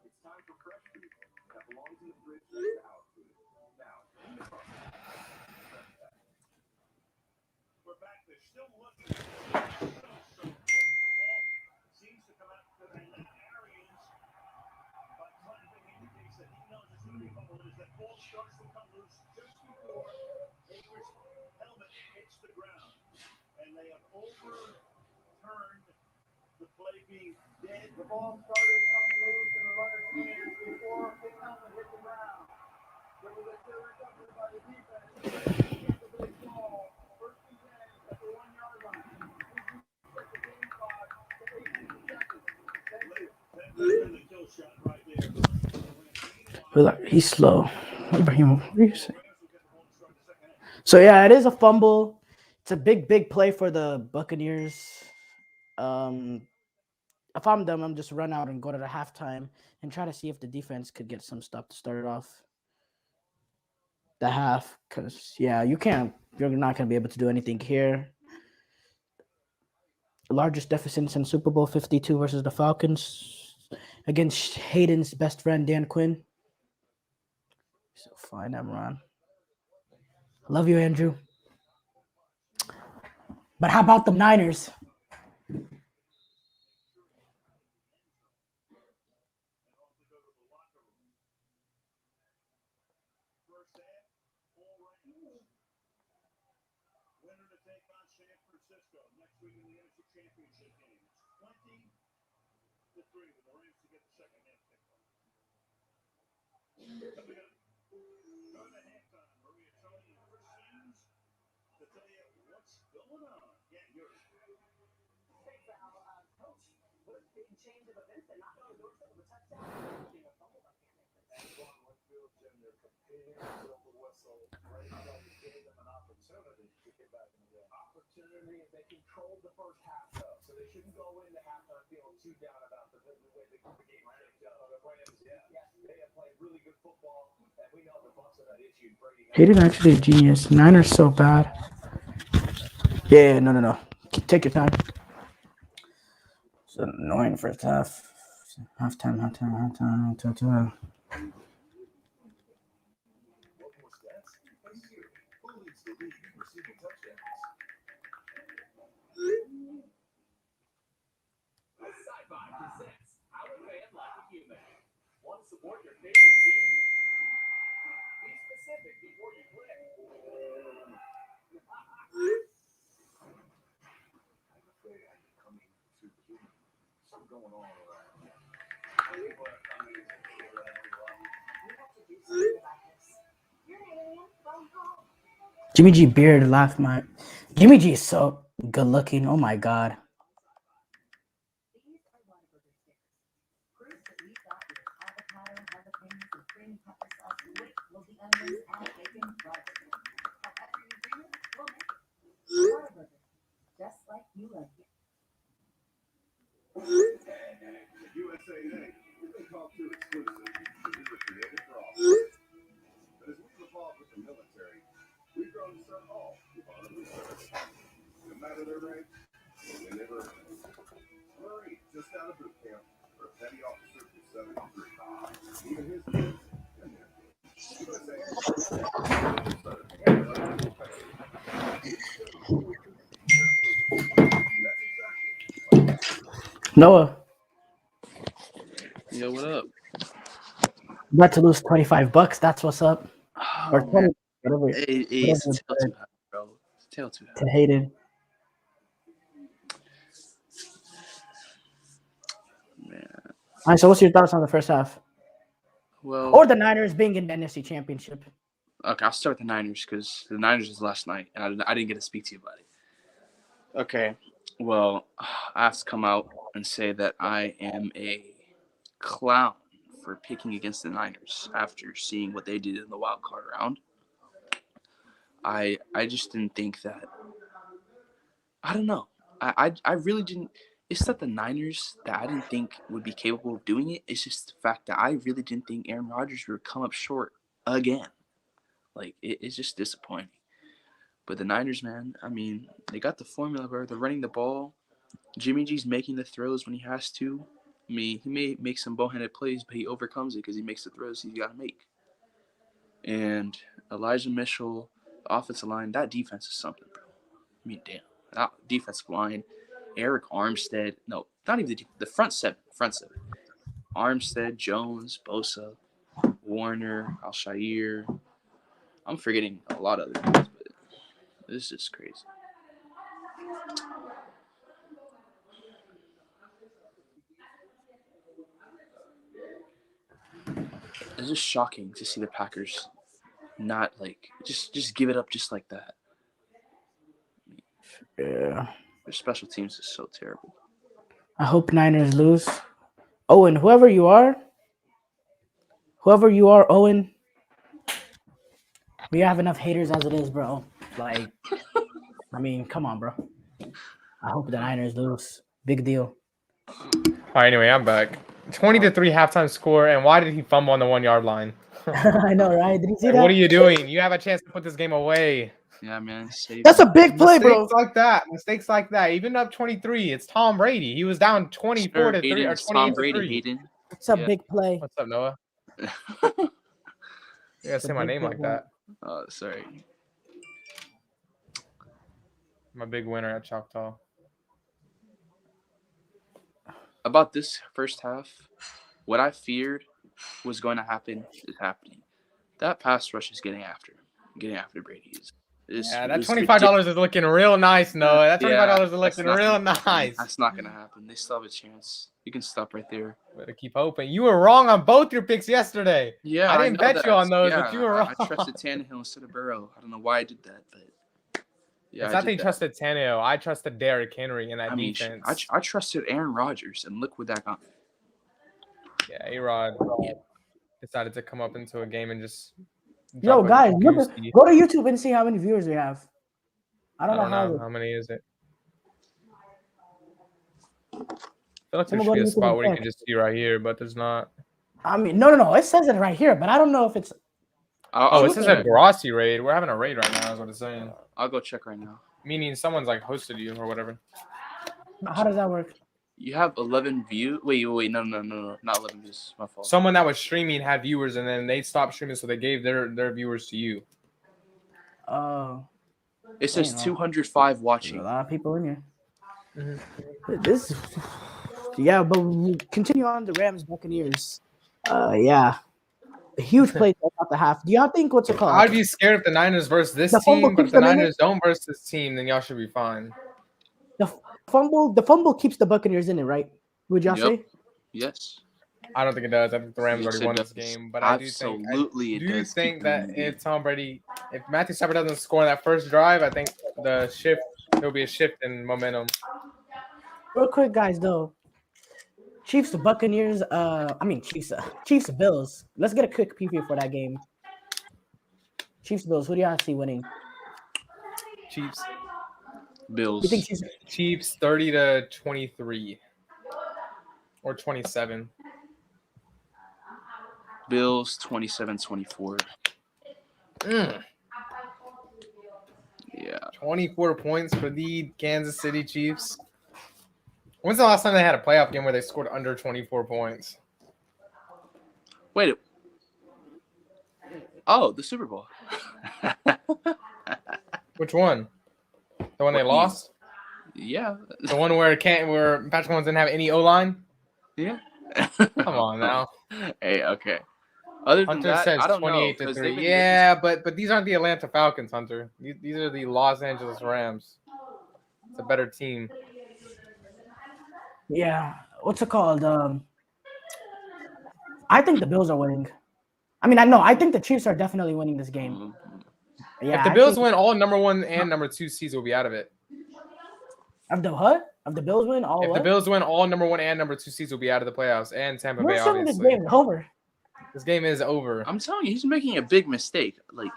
It's time for fresh food that belongs in the fridge next to our food. Now, we're back. They're still looking. So close. The ball seems to come out to that Arians, but something indicates that he knows it's going to be a fumble. As that ball starts to come loose just before Hager's helmet hits the ground, and they have overturned the play being dead. The ball started coming loose in the runner's hands before his helmet hit the ground. There was a clear recovery by the defense. It's a big ball. First and 10 at the 1 yard line. Set the game clock to 18 seconds. Thank you. That's the kill shot right there. He's slow. Ibrahim, what are you saying? So yeah, it is a fumble. It's a big play for the Buccaneers. If I'm them, I'm just run out and go to the halftime and try to see if the defense could get some stuff to start it off the half. Because you're not gonna be able to do anything here. The largest deficits in Super Bowl 52 versus the Falcons against Hayden's best friend Dan Quinn. So fine, Emron. Love you, Andrew. But how about the Niners? Winner to take on San Francisco next week in the NFC Championship game. It's 20-3 with the Rams to get the second half pick. Coming up, go to halftime. Maria Tony and Chris Sims to tell you what's going on. Yeah, you're Thanks, Al. Coach, what a big change of events and not only doors with a touchdown, but being a fumble mechanic. Antoine Winfield Jr. competing until the whistle. Right now, he gave them an opportunity to get back in the game. Opportunity, and they controlled the first half, though. So they shouldn't go into halftime feeling too down about the way the game shaped up. The Rams, they have played really good football, and we know the Bucs are that issue. Hayden actually a genius. Niners so bad. Yeah, no. Take your time. It's annoying first half. Halftime. Want to support your favorite team? Be specific before you click. I'm afraid I'm becoming too human. Something going on around here. People are coming to figure out who I am. We have to do something about this. You're an alien. Phone call. Jimmy G beard laugh my. Jimmy G is so good looking. Oh my god. These are Whataburger stickers. Proof that we've got your avocado, jalapenos, and creamy pepper sauce, which will be onions and bacon Whataburger. However you bring it, we'll make it. Whataburger, just like you like it. USAA, they call too exclusive. So we were created for all. No matter their rank, they never Murray just out of boot camp for a petty officer from 73. Even his kids. Noah, Yo, what up? about to lose $25. That's what's up. Or Oh 20, man, whatever. it's a Whatever tail too high, bro. It's a tail too high. to Hayden. Man. All right, so what's your thoughts on the first half? Well, Or the Niners being in the NFC Championship? okay, I'll start with the Niners because the Niners was last night, and I didn't get to speak to you about it. Okay, well, I have to come out and say that I am a clown for picking against the Niners after seeing what they did in the wild card round. I just didn't think that. I don't know. I really didn't. It's not the Niners that I didn't think would be capable of doing it. It's just the fact that I really didn't think Aaron Rodgers would come up short again. Like, it's just disappointing. But the Niners, man, I mean, they got the formula where they're running the ball. Jimmy G's making the throws when he has to. I mean, he may make some bowhanded plays, but he overcomes it because he makes the throws he's got to make. And Elijah Mitchell, the offensive line, that defense is something, bro. I mean, damn. That defensive line, Eric Armstead. No, not even the front seven. Armstead, Jones, Bosa, Warner, Al-Shair. I'm forgetting a lot of other names, but this is crazy. It's just shocking to see the Packers not like just give it up just like that. Yeah. Their special teams is so terrible. I hope Niners lose. Owen, whoever you are, Owen, we have enough haters as it is, bro. Like, I mean, come on, bro. I hope the Niners lose. Big deal. All right, anyway, I'm back. 20-3 halftime score, and why did he fumble on the 1 yard line? I know, right? Did you see Like, that? what are you doing? You have a chance to put this game away. Yeah, man. Save That's them. a big play, bro. Mistakes like that. Even up 23, it's Tom Brady. He was down 24 to 3 Hayden, or it's 28 Tom to Brady. 3. Hayden. It's a Yeah. big play. What's up, Noah? You gotta It's a say my big name play, like bro. that. Oh, sorry. I'm a big winner at Choctaw. About this first half, what I feared was going to happen is happening. That pass rush is getting after Brady. Yeah, that It's $25 ridiculous. is looking real nice, Noah. That $25 is That's looking not real gonna happen. nice. That's not gonna happen. They still have a chance. You can stop right there. Better keep hoping. You were wrong on both your picks yesterday. Yeah, I didn't know bet that. you on those, Yeah, but you were wrong. I trusted Tannehill instead of Burrow. I don't know why I did that, but yeah, It's I not that did you that. trusted Tannehill. I trusted Derrick Henry in that I mean, defense. I trusted Aaron Rodgers, and look what that got me. Yeah, A-Rod decided to come up into a game and just Yo, drop a guys, look, goosey. go to YouTube and see how many viewers we have. I I don't know don't how. know. How many is it? I feel like there Someone should go be to a YouTube spot and where you check. can just see right here, but there's not. I mean, no. It says it right here, but I don't know if it's. I'll Oh, go this is check. a Grossi raid. We're having a raid right now, is what it's saying. I'll go check right now. Meaning someone's like hosted you or whatever. How does that work? You have 11 views. Wait, no, not 11 views. My fault. Someone that was streaming had viewers, and then they stopped streaming, so they gave their viewers to you. Oh, It says dang, well, 205 there's a watching. lot of people in here. Mm-hmm. This, yeah, but we continue on the Rams Buccaneers. Yeah, a huge play throughout the half. Do y'all think what's it called? I'd be scared if the Niners versus this The fumble team, but if keeps the them in it? Niners don't versus this team, then y'all should be fine. The fumble keeps the Buccaneers in it, right? Would y'all say? Yes. I don't think it does. I think the Rams Yes, already it won this does. game, but Absolutely, I it do does think keep them that in the game. if Matthew Stafford doesn't score in that first drive, I think there'll be a shift in momentum. Real quick, guys, though. Chiefs, the Buccaneers. Chiefs, Bills. Let's get a quick preview for that game. Chiefs, Bills. Who do y'all see winning? Chiefs. Bills. You think Chiefs? Chiefs 30-23 or 27. Bills 27-24. Yeah. 24 points for the Kansas City Chiefs. When's the last time they had a playoff game where they scored under 24 points? Wait. Oh, the Super Bowl. Which one? The one they What, lost? Yeah. The one where Patrick Mahomes didn't have any O-line? Yeah. Come on now. Hey, okay. Other than Hunter that, says I don't know 28 to because 3. they've been Yeah, but these aren't the Atlanta Falcons, Hunter. These are the Los Angeles Rams. It's a better team. Yeah. What's it called? I think the Bills are winning. I mean, I think the Chiefs are definitely winning this game. Yeah. If the I Bills think- win, all number 1 and number 2 seeds will be out of it. of the what? Of the Bills win all If what? the Bills win, all number 1 and number 2 seeds will be out of the playoffs, and Tampa Bay, You're assuming this obviously. game is over. This game is over. I'm telling you, he's making a big mistake. Like,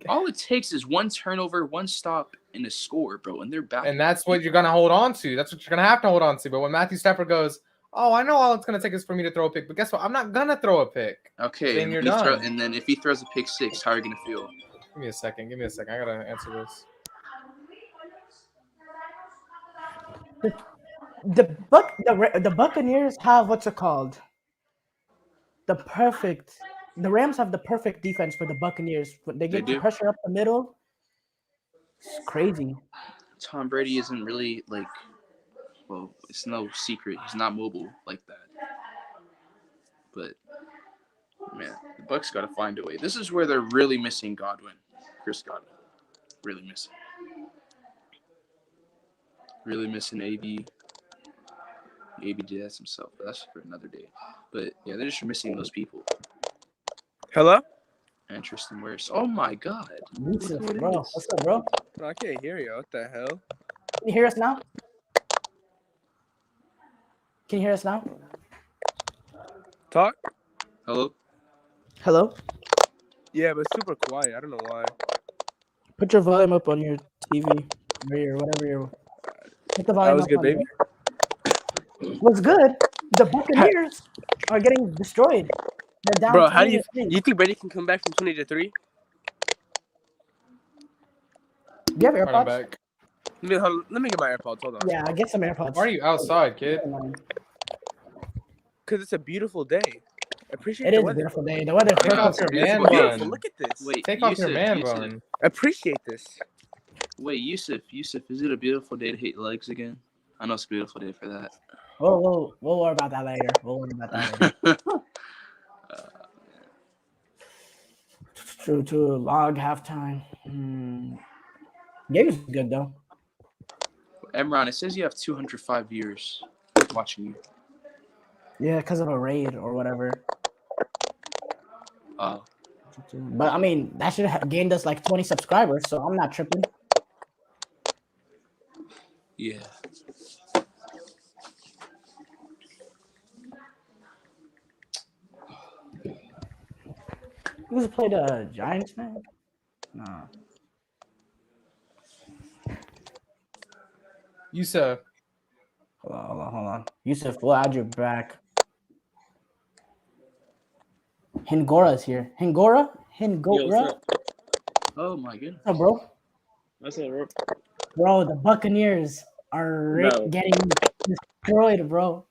all it takes is one turnover, one stop, and a score, bro, and they're back. And that's what you're going to hold on to. That's what you're going to have to hold on to. But when Matthew Stafford goes, oh, I know all it's going to take is for me to throw a pick. But guess what? I'm not going to throw a pick. Okay, Then you're done. and then if he throws a pick six, how are you gonna feel? Give me a second. I got to answer this. The Buccaneers have what's it called? The Rams have the perfect defense for the Buccaneers. They get do. pressure up the middle. It's crazy. Tom Brady isn't really like, well, it's no secret he's not mobile like that. But man, the Bucs got to find a way. This is where they're really missing Godwin, Chris Godwin, really missing. Really missing AB. AB did that himself, but that's for another day. But yeah, they're just missing those people. Hello? And Tristan Wirfs. Oh my God. Yusuf, Look who it bro. is. What's up, bro? No, I can't hear you. What the hell? Can you hear us now? Can you hear us now? Talk? Hello? Hello? Yeah, but super quiet. I don't know why. Put your volume up on your TV or your whatever you're. Put the That volume was up good, on baby. What's good? The Buccaneers are getting destroyed. They're down. Bro, how do 20-3. you think Brady can come back from 20-3? Do you have Run AirPods? back. Let me get my AirPods. Hold on. Yeah, I get some AirPods. Why are you outside, kid? Because it's a beautiful day. Appreciate It the is a weather. beautiful day. The weather Take off perfect. your It's man beautiful. bun. Look at this. Wait, Take off your man Yusuf. bun. Appreciate this. Wait, Yusuf, is it a beautiful day to hate legs again? I know it's a beautiful day for that. We'll worry about that later. True. Log halftime. Game is good though. Emron, it says you have 205 viewers watching you. Yeah, because of a raid or whatever. Oh. But I mean, that should have gained us like 20 subscribers, so I'm not tripping. Yeah. Who's played the Giants, man? No. Yusuf. Hold on. Yusuf, we'll add you back. Hingora's here. Hingora? Oh my goodness. What's up, bro? What's up, bro? Bro, the Buccaneers are No. getting destroyed, bro.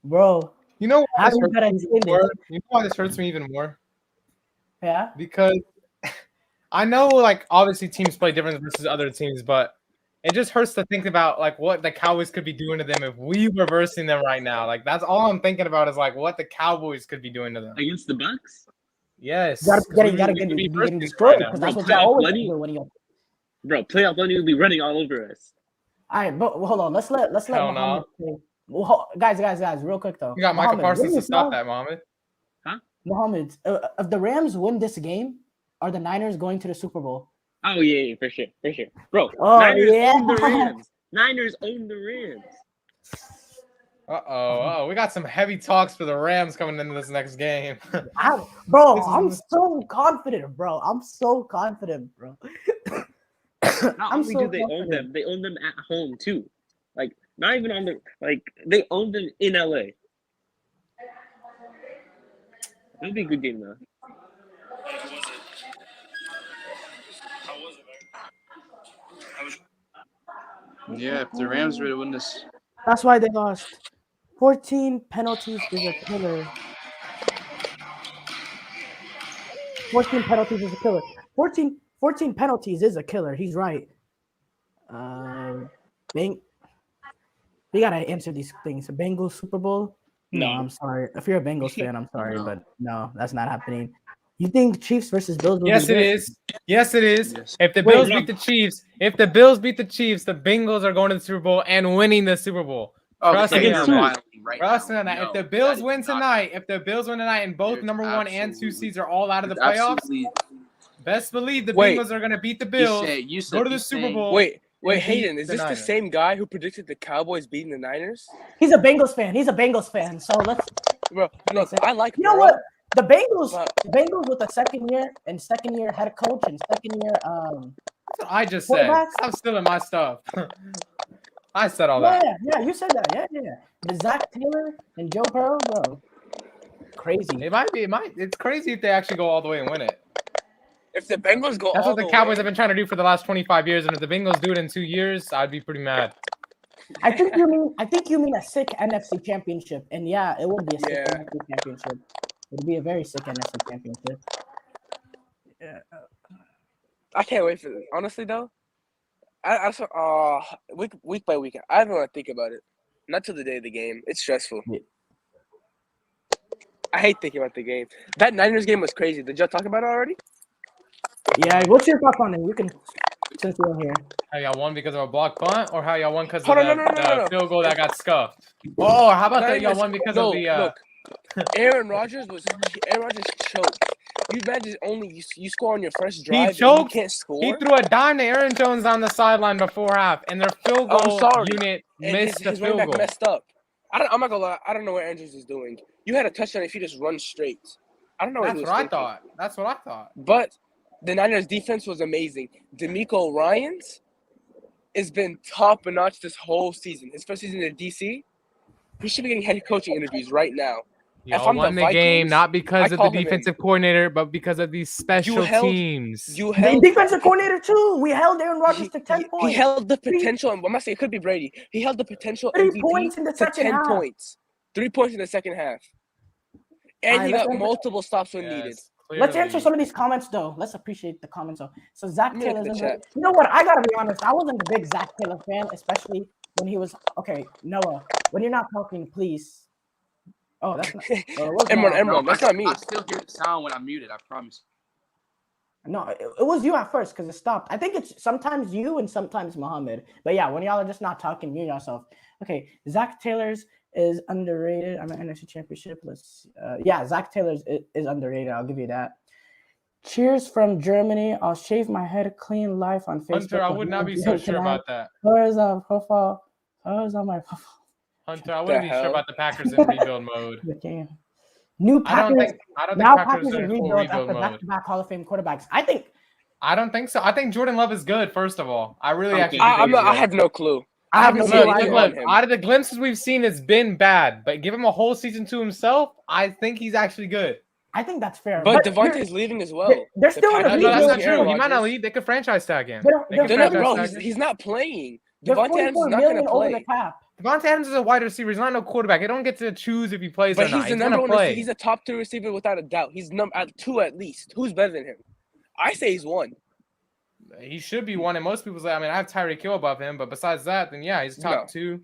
Bro, You know why how this do you hurts gotta me explain even more? this? You know why this hurts me even more? Yeah? Because I know, like, obviously teams play different versus other teams, but it just hurts to think about, like, what the Cowboys could be doing to them if we were versing them right now. Like, that's all I'm thinking about is, like, what the Cowboys could be doing to them. Against the Bucks? Yes. You gotta 'cause we get could be getting versing destroyed right because now. that's Bro, what y'all playoff always money? do when you. Bro, playoff money will be running all over us. All right, but hold on. Let's let Hell Muhammad play. Well, guys, real quick though. You got Michael Muhammad, Parsons wouldn't to you stop know- that, Mohammed. Muhammad, if the Rams win this game, are the Niners going to the Super Bowl? Oh, yeah, for sure. Bro, Oh, Niners yeah. own the Rams. Niners own the Rams. Uh-oh. We got some heavy talks for the Rams coming into this next game. I'm so confident, bro. Not I'm only so do they own confident. them, they own them at home, too. Like, not even on the, like, they own them in LA. It'll be a good game, though. Yeah, if the Rams were to win this, That's why they lost. 14 penalties is a killer. 14 penalties is a killer. 14 penalties is a killer. He's right. Bang. We gotta answer these things. Bengals Super Bowl? No, No. I'm sorry. If you're a Bengals fan, I'm sorry, No. but no, that's not happening. You think Chiefs versus Bills will Yes, be it good? is. Yes, it is. Yes. If the Wait, Bills no. beat the Chiefs, the Bengals are going to the Super Bowl and winning the Super Bowl. Trust me against on who? that. Right Trust me now, on that. no, If the that Bills is win not tonight, and both There's number 1 and 2 absolutely- seeds are all out of the there's playoffs, absolutely- best believe the Wait. Bengals are going to beat the Bills, You go to the he's Super saying- Bowl. Wait, and Hayden, beat is this the Niners. same guy who predicted the Cowboys beating the Niners? He's a Bengals fan. So let's. Bro, look, I like You know Burrow, what? The Bengals but- with a second year head coach and second year That's what I just said. quarterbacks. Stop stealing my stuff. I said all Yeah, that. yeah, you said that. Yeah. The Zach Taylor and Joe Burrow, bro. Crazy. It's crazy if they actually go all the way and win it. If the Bengals go That's all what the the Cowboys way, have been trying to do for the last 25 years, and if the Bengals do it in 2 years, I'd be pretty mad. I think you mean a sick NFC championship. And yeah, it would be a sick Yeah. NFC championship. It would be a very sick NFC championship. Yeah. I can't wait for this. Honestly, though, I saw week by week. I don't want to think about it. Not till the day of the game. It's stressful. Yeah. I hate thinking about the game. That Niners game was crazy. Did y'all talk about it already? Yeah, what's your thoughts on it? You can, since you're here. How y'all won because of a block punt, or how y'all won because of Hold on, the, no. field goal that got scuffed? Oh, how about Not that even y'all won because no, of the look. Aaron Rodgers choked. You imagine you score on your first drive and you choked. can't score. He threw a dime to Aaron Jones on the sideline before half, and their field I'm goal sorry. unit And missed the his running field back goal. messed up. I'm not gonna lie. I don't know what Andrews is doing. You had a touchdown if you just run straight. I don't know what That's he was what I thinking. thought. That's what I thought. But the Niners defense was amazing. D'Amico Ryans has been top notch this whole season. His first season in DC, he should be getting head coaching interviews right now. Y'all I'm the won the game Vikings, not because I of call the him in. defensive coordinator, but because of these special teams. You The held defensive coordinator too. We held Aaron Rodgers to 10 points. He held the potential. I'm not saying it could be Brady. He held the potential 3 MVP points in the to second 10 half. points. 3 points in the second half. And Alright, he let's got end- multiple stops when needed. Yes, Let's clearly. answer some of these comments though. Let's appreciate the comments though. So Zach Let me look at Taylor's the in chat. You know what? I gotta be honest. I wasn't a big Zach Taylor fan, especially when he was Noah. When you're not talking, please. Oh, that's not. Emron, that's not me. I still hear the sound when I'm muted. I promise. No, it was you at first because it stopped. I think it's sometimes you and sometimes Muhammad. But yeah, when y'all are just not talking, mute yourself. Okay, Zach Taylor's is underrated. I'm an NFC Championship. Yeah, Zach Taylor's is underrated. I'll give you that. Cheers from Germany. I'll shave my head clean life on Facebook. Hunter, I would not be so sure about that. Where's on profile? Where's on my profile? Hunter, I wouldn't be sure hell? about the Packers in rebuild mode. The game. New I don't Packers. think Now Packers Packers are in in full rebuild rebuild after mode. back-to-back Hall of Fame quarterbacks. I think I don't think so. I think Jordan Love is good. First of all, I really Okay. actually. think he's I good. have no clue. I have haven't no seen clue. anything either. on him. Out of the glimpses we've seen, it's been bad. But give him a whole season to himself, I think he's actually good. I think that's fair. But here- Devontae's leaving as well. they're still in Packers a No, that's rebuild. not losing true. Aaron He might not Rodgers. leave. They could franchise tag him. They're- They they're could They're not, franchise bro. tag him. He's not playing. They're Devontae Adams is not going to over the play. cap. Devontae Adams is a wide receiver. He's not no quarterback. He don't get to choose if he plays But or not. he's the He's number gonna one play. receiver. He's a top 2 receiver without a doubt. He's at 2 at least. Who's better than him? I say he's 1. He should be one. And most people say, I mean, I have Tyreek Hill above him. But besides that, then yeah, he's top No. 2.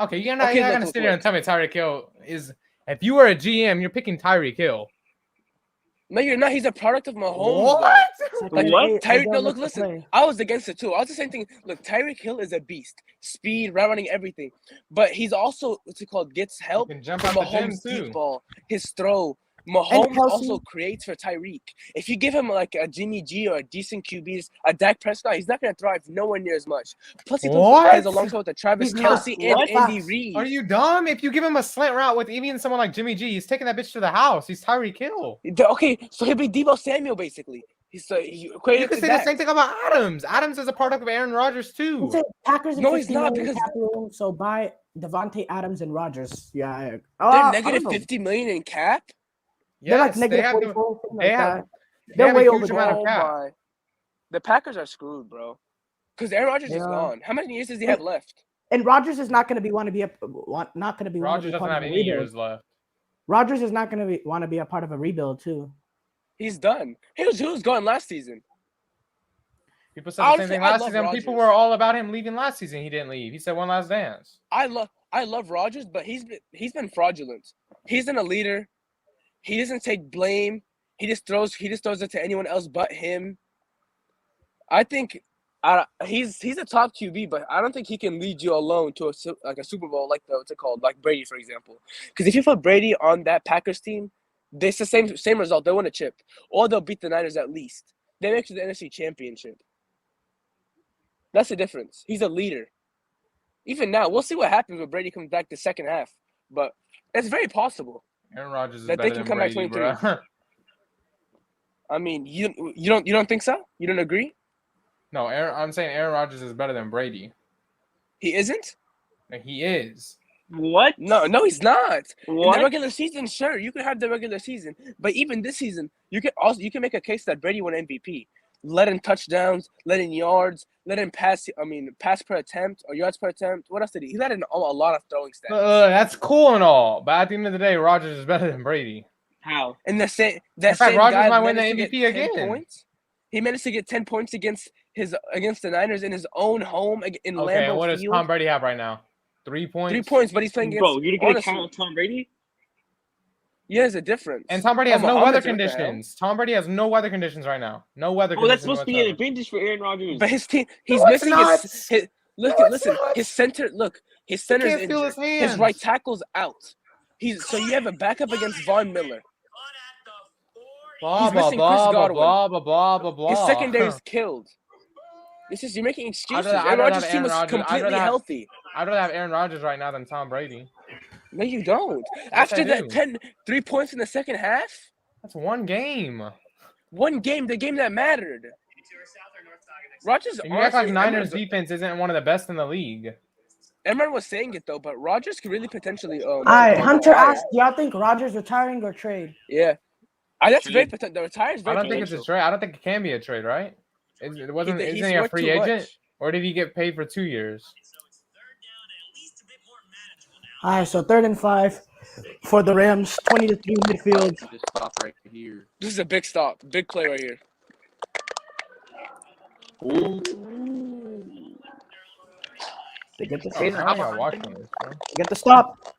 Okay, you're not Okay, going to look, sit here and tell me Tyreek Hill is. If you were a GM, you're picking Tyreek Hill. No, you're not. He's a product of Mahomes. What? Like, What? Tyreek, no, look, listen. I was against it too. I was the same thing. Look, Tyreek Hill is a beast. Speed, route running, everything. But he's also, what's it called, gets help Can jump from out the gym Mahomes' too. deep ball, his throw. Mahomes Kelce. also creates for Tyreek. If you give him like a Jimmy G or a decent QBs, a Dak Prescott, he's not going to thrive nowhere near as much. Plus, he What? plays alongside with the Travis He's not. Kelce and What? Andy Reid. Are you dumb? If you give him a slant route with even someone like Jimmy G, he's taking that bitch to the house. He's Tyreek Hill. Okay, so he'll be Deebo Samuel basically. He You equated could to say Dak. the same thing about Adams. Adams is a product of Aaron Rodgers too. It's Packers. No, he's not, because- cap room, so buy Devontae Adams and Rodgers. Yeah, They're I negative don't know. 50 million in cap. They're like Yes, they negative have 44, something they like have- that. they They're have a way huge over amount there. of cap. my. The Packers are screwed, bro. Because Aaron Rodgers is Yeah. gone. How many years does he have left? And Rodgers is not going to be want to be not going to be want to Rodgers be doesn't part have of a any rebuild. years left. Rodgers is not going to want to be a part of a rebuild too. He's done. He was gone last season. People said the Honestly, same thing I last love season. People Rodgers. were all about him leaving last season. He didn't leave. He said one last dance. I love Rodgers, but he's been fraudulent. He's not a leader. He doesn't take blame. He just throws it to anyone else but him. I think he's a top QB, but I don't think he can lead you alone to a Super Bowl like what's it called, like Brady, for example. Because if you put Brady on that Packers team, it's the same result. They win a chip, or they'll beat the Niners at least. They make it to the NFC Championship. That's the difference. He's a leader. Even now, we'll see what happens when Brady comes back the second half, but it's very possible. Aaron Rodgers is That better they can than come back Brady, 23. bro. I mean, you don't think so? You don't agree? No, I'm saying Aaron Rodgers is better than Brady. He isn't? Like, he is. What? No, he's not. In the What? regular season, sure, you can have the regular season, but even this season, you can make a case that Brady won MVP. Let in touchdowns, let in yards, let in pass per attempt or yards per attempt. What else did he? He let in a lot of throwing stats. That's cool and all, but at the end of the day, Rodgers is better than Brady. How? And In same fact, guy Rodgers might win the managed to MVP get 10 again. points. He managed to get 10 points against the Niners in his own home in Okay, and Lambeau what does Field. Tom Brady have right now? 3 points? 3 points, but he's playing against. Bro, you're gonna honestly, count Tom Brady? yeah, there's a difference. And Tom Brady has Oh, no Muhammad, weather what the hell? conditions. Tom Brady has no weather conditions right now. No weather Oh, conditions. that's supposed to be an whatsoever. advantage for Aaron Rodgers. But his team, he's No, it's missing not. his look. No, it's Listen, not. his center. Look, his He center's can't feel injured. his His hands. right tackle's out. So you have a backup against Von Miller. Blah, He's blah, missing blah, Chris blah, Godwin. blah, blah, blah, blah, blah. His secondary's killed. You're making excuses. I'd Aaron rather Rodgers' have team Aaron was Rodgers. completely healthy. I'd rather have Aaron Rodgers right now than Tom Brady. No, you don't. Yes, After I that do. 3 points in the second half, That's one game. one game, the game that mattered. Rodgers, And you act like honestly, Niners defense isn't one of the best in the league. Everyone was saying it though, but Rodgers could really potentially. All right, Hunter retire. asked, "Do y'all think Rodgers retiring or trade?" Yeah, that's Trade. very potential. The retire is I very don't think it's potential. a trade. I don't think it can be a trade, right? It wasn't. He's Isn't he a worth free too agent, much. or did he get paid for 2 years? All right, so 3rd and 5 for the Rams, 20-3 midfield. Just stop right here. This is a big stop, big play right here. They get the Oh, stop. how y'all watching this, bro? Get the stop.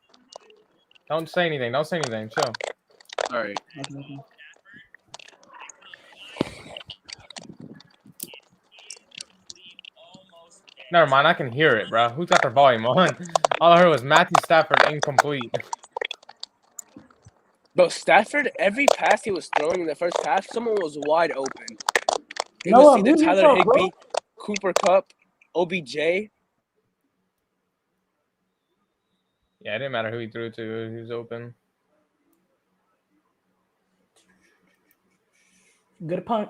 Don't say anything. Don't say anything. Chill. All right. Never mind. I can hear it, bro. Who's got their volume on? All I heard was Matthew Stafford incomplete. But Stafford, every pass he was throwing in the first half, someone was wide open. It No, was either who you Tyler saw, bro? Higbee, Cooper Kupp, OBJ. Yeah, it didn't matter who he threw to. He was open. Good punt.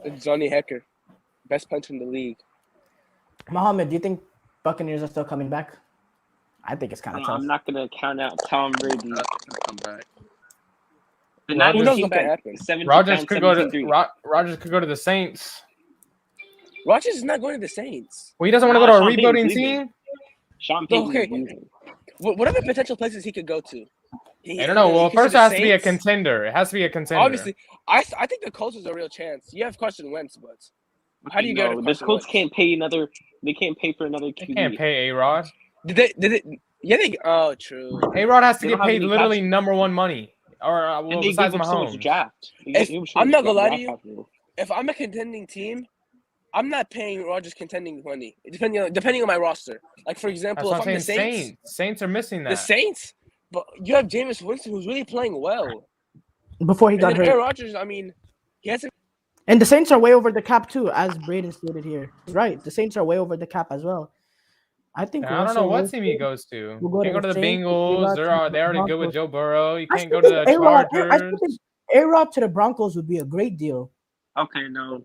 It's Johnny Hecker, best puncher in the league. Mohammed, do you think Buccaneers are still coming back? I think it's kind of tough. I'm not gonna count out Tom Brady. Come back. The Rodgers- Niners Who knows came what can back happen? 17 Rodgers down, could go 17-3. to Rodgers could go to the Saints. Rodgers is not going to the Saints. Well, he doesn't want to go to a Sean Payton's rebuilding leaving. team. Sean Payton Okay. is leaving. What other potential places he could go to? I don't know. Well, he could first the it has to be a Saints. contender. It has to be a contender. Obviously, I think the Colts is a real chance. You have Carson Wentz, but how do you get rid of This Carson Colts Wentz? can't pay another. They can't pay for another They QB. can't pay A-Rod. Did they? Yeah, they. Oh, true. A-Rod has to They get don't have paid any literally cap- number one money. Or well, And they besides gave him so much Mahomes. draft. I'm not gonna lie to you. If I'm a contending team, I'm not paying Rodgers contending money. Depending on my roster. Like for That's example, what if I'm I'm saying. the Saints, Saints are missing that. the Saints, but you have Jameis Winston who's really playing well. Before he And got then hurt. Aaron Rodgers, I mean, he hasn't. And the Saints are way over the cap too, as Braden stated here. Right, the Saints are way over the cap as well. I think. I don't know Russell what Wilson- team he goes to. We'll go Can't to go to the Saints, Bengals. They're already good with Broncos. Joe Burrow. You I can't still go to the think A-Rod- I Chargers. still think A-Rod to the Broncos would be a great deal. Okay, no.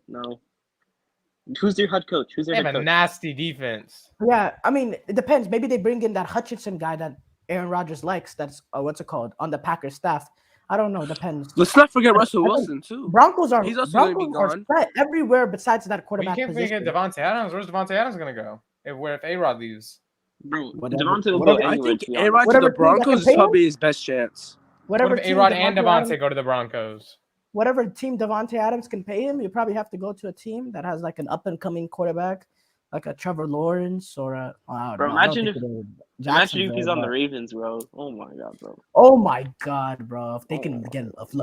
Who's their head coach? Who's They their have head a coach? nasty defense. Yeah, I mean, it depends. Maybe they bring in that Hutchinson guy that Aaron Rodgers likes. That's what's it called on the Packers staff. I don't know. Depends. Let's not forget I Russell think Wilson too. Broncos are He's also gonna be Broncos are gone. set everywhere besides that But you quarterback can't position. forget Devontae Adams. Where's Devontae Adams gonna go? If A-Rod leaves. Bro, Whatever- Devontae will go whatever- I anywhere. think To be A-Rod honest, to the Whatever team that can Broncos is pay him? probably his best chance. What Whatever if team A-Rod and Devontae Devontae Adams, go to the Broncos? whatever team Devontae Adams can pay him, you probably have to go to a team that has like an up and coming quarterback, like a Trevor Lawrence or a. I don't Bro, know. I don't imagine think if- it is imagine if he's Jacksonville, on the but- Ravens, bro. Oh my god, bro. Oh my god, bro! If they can get Just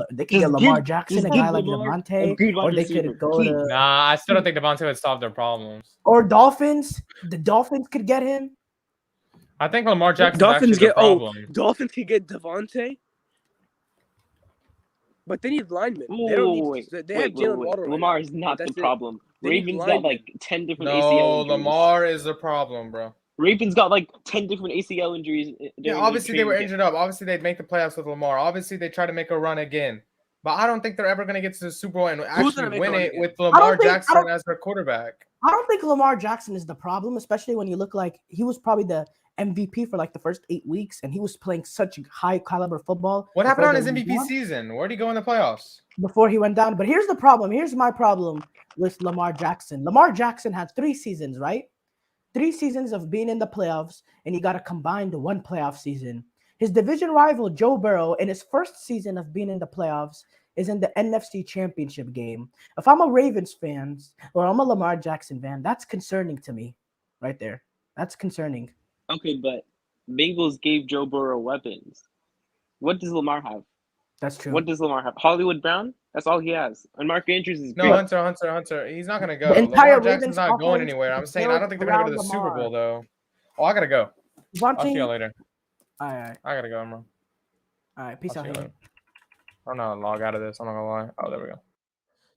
Lamar give- Jackson, just a give guy like Lamar a Devontae, good wide or they receiver, could go please. to Nah, I still don't think Devontae would solve their problems. or Dolphins. The Dolphins could get him. I think Lamar Jackson's Dolphins actually the get problem. Dolphins can get Devontae, but they need linemen. Wait, They don't need. wait, They wait, have Jalen wait. Waddle. Right Lamar now, is not but the that's it. problem. They need Ravens got linemen. like 10 different ACL No, injuries. Lamar is the problem, bro. Ravens got like 10 different ACL injuries. Yeah, during obviously they were training camp. injured up. Obviously they'd make the playoffs with Lamar. Obviously they try to make a run again. But I don't think they're ever going to get to the Super Bowl and gonna actually make a win run it again? with Lamar think- I Jackson don't- as their quarterback. I don't think Lamar Jackson is the problem, especially when you look like he was probably the MVP for like the first 8 weeks, and he was playing such high caliber football. What happened before on his they MVP went down- season? Where'd he go in the playoffs? Before he went down. But here's the problem. Here's my problem with Lamar Jackson. Lamar Jackson had 3 seasons, right? 3 seasons of being in the playoffs, and he got a combined 1 playoff season. His division rival, Joe Burrow, in his first season of being in the playoffs, is in the NFC Championship game. If I'm a Ravens fan or I'm a Lamar Jackson fan, that's concerning to me right there. That's concerning. Okay, but Bengals gave Joe Burrow weapons. What does Lamar have? That's true. What does Lamar have? Hollywood Brown? That's all he has. And Mark Andrews is No, great. Hunter. He's not going to go. The entire Lamar Jackson's Ravens not going offense anywhere. I'm is saying I don't think they're going to go to the built Super around Bowl, though. Oh, I got to go. I'll see you Devontae, later. all right. I got to go, bro. All right, peace I'll out see you here. later. I'm not going to log out of this. I'm not going to lie. Oh, there we go.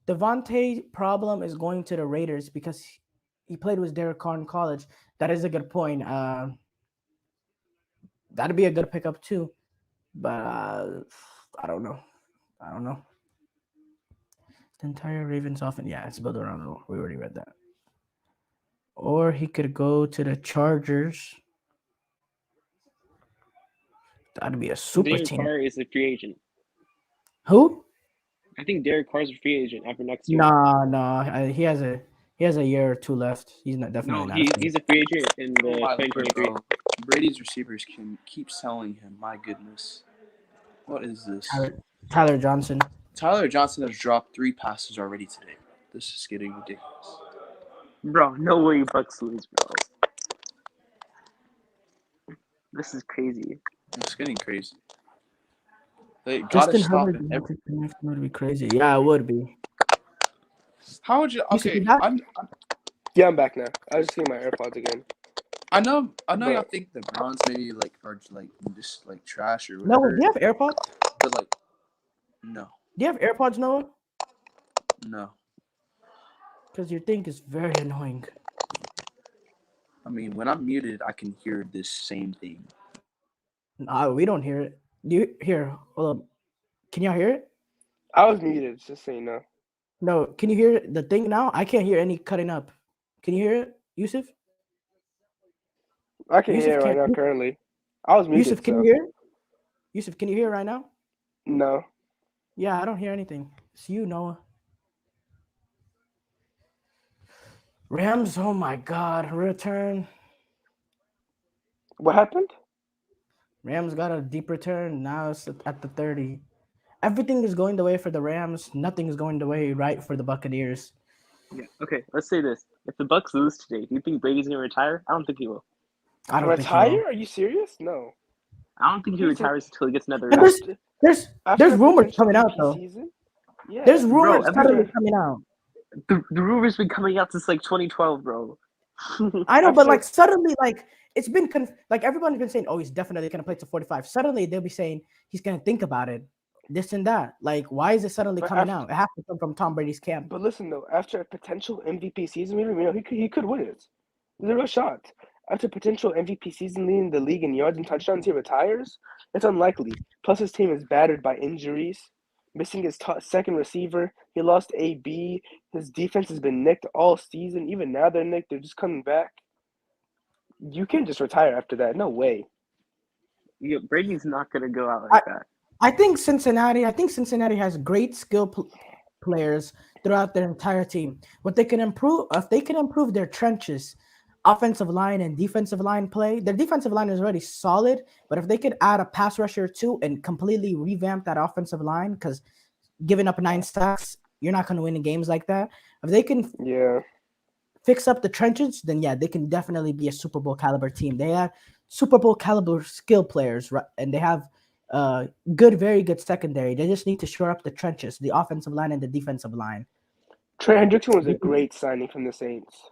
Devontae problem is going to the Raiders because he played with Derek Carr in college. That is a good point. That'd be a good pickup too, but I don't know. The entire Ravens offense, yeah, it's built around. We already read that. Or he could go to the Chargers. That'd be a super Derek team. Carr is a free agent. Who? I think Derek Carr's a free agent after next year. No. He has a year or 2 left. He's not definitely No, not. a free he's a free agent in the Oh, my Lord, 2023. bro. Brady's receivers can keep selling him. My goodness, what is this? Tyler Johnson. Tyler Johnson has dropped 3 passes already today. This is getting ridiculous. Bro, no way Bucks lose, bro. This is crazy. It's getting crazy. They gotta Justin stop Herbert him. would be crazy. Yeah, it would be. How would you? You see Okay, that? Yeah, I'm back now. I was seeing my AirPods again. I know. Y'all But- think the Browns maybe like are like just like trash or No, whatever. do you have AirPods? But like, no, Do you have AirPods, Noah? no. Because your thing is very annoying. I mean, when I'm muted, I can hear this same thing. We don't hear it. Do you here? Hold up. Can y'all hear it? I was muted, just so you know. No. Can you hear the thing now? I can't hear any cutting up. Can you hear it, Yusuf? I can Yusuf hear it right can't- now currently. I was muted. Yusuf, can so. you hear it? Yusuf, can you hear it right now? No. Yeah, I don't hear anything. It's you, Noah. Rams, oh my God, return. What happened? Rams got a deep return. Now it's at the 30. Everything is going the way for the Rams. Nothing is going the way right for the Buccaneers. Yeah. Okay, let's say this. If the Bucks lose today, do you think Brady's gonna retire? I don't think he will. I don't think Retire? so. Are you serious? No. I don't think he He's a- retires until he gets another And ring. there's After there's a rumors potential coming out MVP though. Season? Yeah. There's rumors Bro, suddenly every- coming out. The rumors been coming out since like 2012, bro. I know, but After- like suddenly, like it's been like everyone's been saying, oh, he's definitely gonna play to 45. Suddenly they'll be saying he's gonna think about it, this and that. Like, why is it suddenly But coming after- out? It has to come from Tom Brady's camp. But listen though, after a potential MVP season, we don't even know he could win it. There's a real shot. After potential MVP season leading the league in yards and touchdowns, he retires. It's unlikely. Plus, his team is battered by injuries, missing his second receiver. He lost AB. His defense has been nicked all season. Even now they're nicked. They're just coming back. You can't just retire after that. No way. Yeah, Brady's not gonna go out like that. I think Cincinnati. I think Cincinnati has great players throughout their entire team. What they can improve, if they can improve their trenches, offensive line and defensive line play. Their defensive line is already solid, but if they could add a pass rusher or two and completely revamp that offensive line, because giving up 9 sacks, you're not going to win in games like that. If they can Yeah. fix up the trenches, then yeah, they can definitely be a Super Bowl caliber team. They have Super Bowl caliber skill players, right? And they have good, very good secondary. They just need to shore up the trenches, the offensive line and the defensive line. Trey Hendrickson was a great signing from the Saints.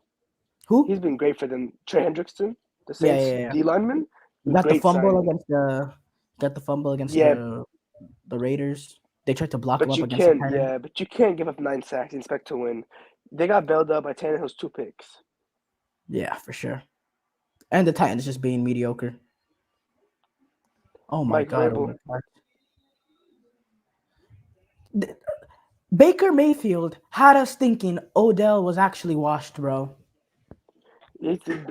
Who? He's been great for them. Trey Hendrickson, the Yeah, Saints yeah, yeah. D lineman, You got the great fumble signing. against the Yeah, the Raiders. They tried to block him but up you against the can't. Titans. Yeah, but you can't give up 9 sacks and expect to win. They got bailed up by Tannehill's 2 picks. Yeah, for sure. And the Titans just being mediocre. Oh my Mike god! Oh Vrabel. my god! Baker Mayfield had us thinking Odell was actually washed, bro.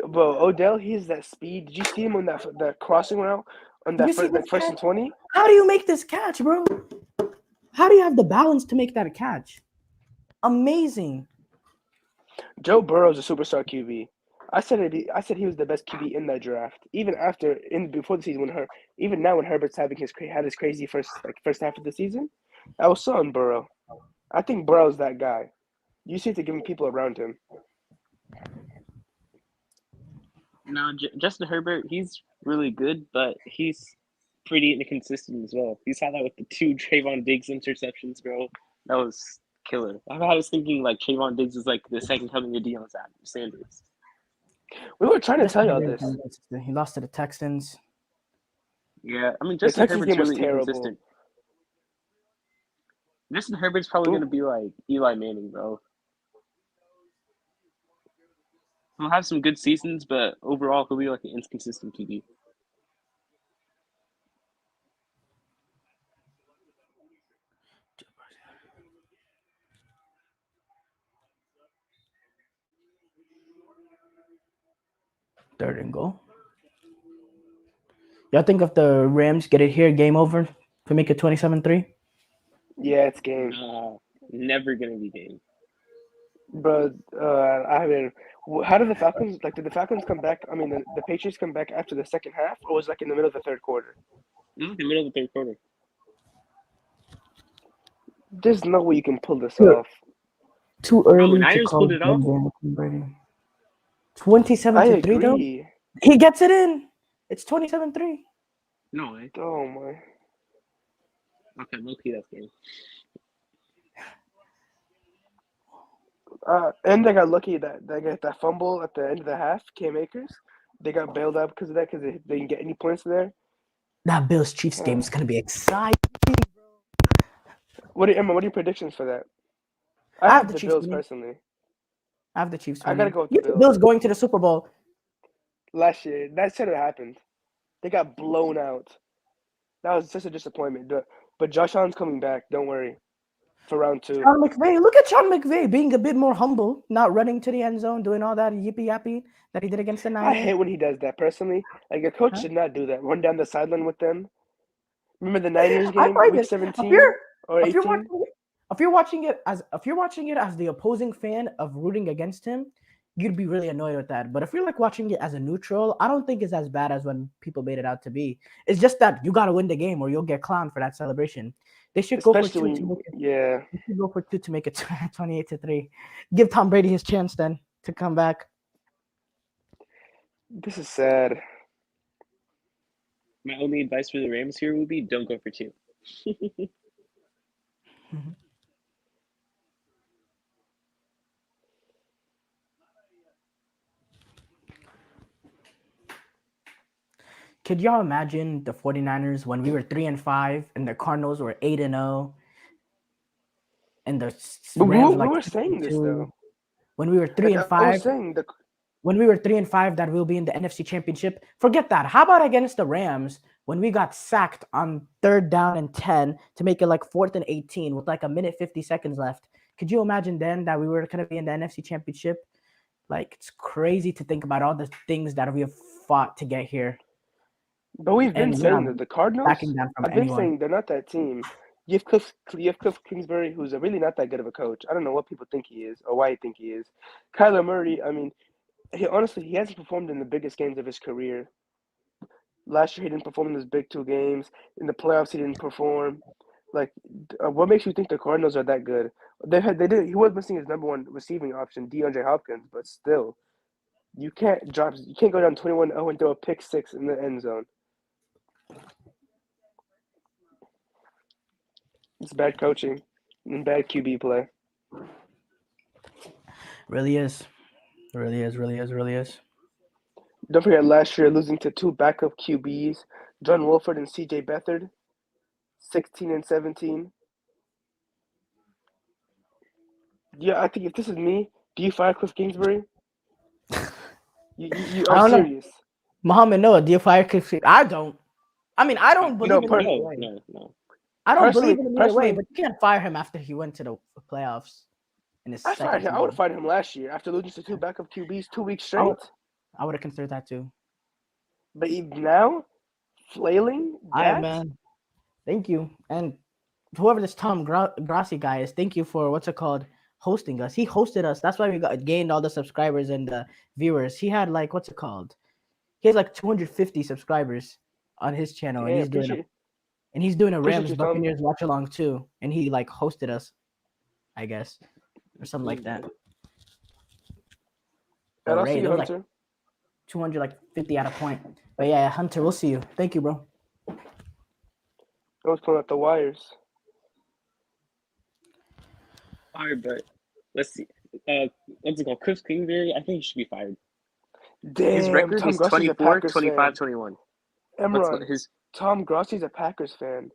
Bro, Odell, he has that speed. Did you see him on that crossing route on Did that you see this first catch? and 20? How do you make this catch, bro? How do you have the balance to make that catch? Amazing. Joe Burrow's a superstar QB. I said he was the best QB in that draft. Even before the season even now when Herbert's had his crazy first half of the season, I was so on Burrow. I think Burrow's that guy. You just need to give him people around him. Now, Justin Herbert, he's really good, but he's pretty inconsistent as well. You saw that with the 2 Trayvon Diggs interceptions, bro. That was killer. I was thinking like Trayvon Diggs is like the second coming of Deion Sanders. We were trying to tell Justin y'all Herbert's this. inconsistent. He lost to the Texans. Yeah, I mean The Justin Texans Herbert's game was really terrible. inconsistent. Justin Herbert's probably gonna be like Eli Manning, bro. He'll have some good seasons, but overall he'll be like an inconsistent QB. Third and goal. Y'all think if the Rams get it here, game over? If we make it 27-3? Yeah, it's game. Never gonna be game. But I mean, how did the Falcons Did the Falcons come back? I mean, the Patriots come back after the second half, or was it like in the middle of the third quarter? It was like the middle of the third quarter. There's no way you can pull this Yeah. off. Too Bro, early to Niners call pulled it off. 27-3 though. agree. He gets it in. It's 27-3. No way. Oh my. Okay, low key that's game. And they got lucky that they got that fumble at the end of the half. Cam Akers, they got bailed out because of that because they didn't get any points there. That Bills Chiefs game is gonna be exciting. Emma? What are your predictions for that? I I have have the the Chiefs Bills winning. personally. I have the Chiefs I winning. gotta go with You the have the Bills. Bills going to the Super Bowl. Last year, that should have happened. They got blown out. That was just a disappointment. But Josh Allen's coming back. Don't worry. For round 2. Sean McVay. Look at Sean McVay being a bit more humble, not running to the end zone, doing all that yippee yappy that he did against the I Niners. hate when he does that personally. Like a coach should not do that. Run down the sideline with them. Remember the Niners I game, find week it. 17 or If you're 18? watching it as the opposing fan of rooting against him, you'd be really annoyed with that. But if you're like watching it as a neutral, I don't think it's as bad as when people made it out to be. It's just that you gotta win the game or you'll get clowned for that celebration. They should go for Especially two when to make it. yeah. They should go for two to make it 28-3. Give Tom Brady his chance then to come back. This is sad. My only advice for the Rams here would be don't go for 2. Could y'all imagine the 49ers when we were 3-5 and the Cardinals were 8-0 and the But Rams we were like were saying this 2? though. When we were Like I was 3-5, saying when we were 3-5, that we'll be in the NFC Championship. Forget that. How about against the Rams when we got sacked on 3rd down and 10 to make it like 4th and 18 with like a minute 50 seconds left? Could you imagine then that we were going to be in the NFC Championship? Like, it's crazy to think about all the things that we have fought to get here. But we've been and we're saying not that the Cardinals. backing down from I've been anyone. saying they're not that team. You have Cliff Kingsbury, who's really not that good of a coach. I don't know what people think he is or why he think he is. Kyler Murray. I mean, he hasn't performed in the biggest games of his career. Last year he didn't perform in those big 2 games. In the playoffs he didn't perform. Like, what makes you think the Cardinals are that good? He was missing his number one receiving option, DeAndre Hopkins, but still, you can't go down 21-0 and throw a pick six in the end zone. It's bad coaching and bad QB play. Really is. Really is. Really is. Really is. Don't forget last year losing to 2 backup QBs, John Wolford and CJ Beathard, 16 and 17. Yeah, I think if this is me, do you fire Cliff Kingsbury? I I'm don't know. serious. Muhammad Noah, do you fire Cliff? I don't. I mean, I don't believe in him either way. No. I don't believe Personally- in him either way, personally- but you can't fire him after he went to the playoffs in his I second fired him. I would have season. fired him last year after losing to 2 backup QBs 2 weeks I straight. would- I would have considered that too. But even now, flailing. All right, That man. Thank you. And whoever this Tom Grassi guy is, thank you for hosting us. He hosted us. That's why we gained all the subscribers and the viewers. He had he has like 250 subscribers on his channel, and yeah, he's doing a appreciate Rams you, Tom. Buccaneers watch along too, and he hosted us, I guess, or something like that. And I'll Ray, see you, that was Hunter. 250 at a point. But yeah, Hunter, we'll see you. Thank you, bro. I was pulling out the wires. Fired, but let's see. What's it called? Cliff Kingsbury. I think he should be fired. Damn, His record Tom is Grossi's a 24, Packers 25, fan. 21. Emron, His Tom Grossi's a Packers fan.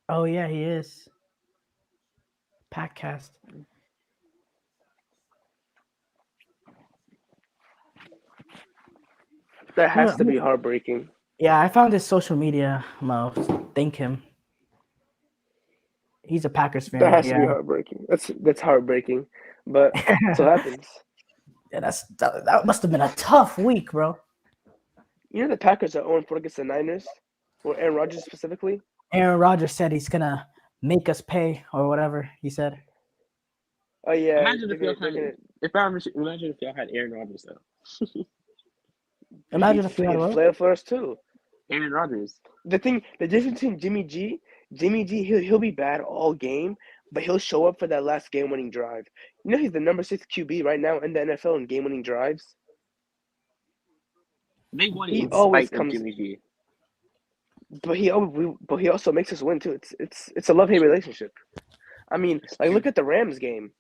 Oh yeah, he is. Packcast. That has Yeah, to be heartbreaking. Yeah, I found his social media. I'm gonna thank him. He's a Packers fan. That has to yeah. be heartbreaking. That's heartbreaking. But that's what happens. Yeah, that must have been a tough week, bro. You know the Packers are 0-4 against the Niners, or Aaron Rodgers specifically. Aaron Rodgers said he's gonna make us pay or whatever he said. Oh yeah. imagine if y'all had Aaron Rodgers though. Imagine if you had he what? played for us too. Aaron Rodgers. The difference between Jimmy G, he'll be bad all game, but he'll show up for that last game-winning drive. You know he's the number 6 QB right now in the NFL in game-winning drives. They won He in always spite of comes- Jimmy G. But he also makes us win too. It's a love-hate relationship. I mean, look at the Rams game.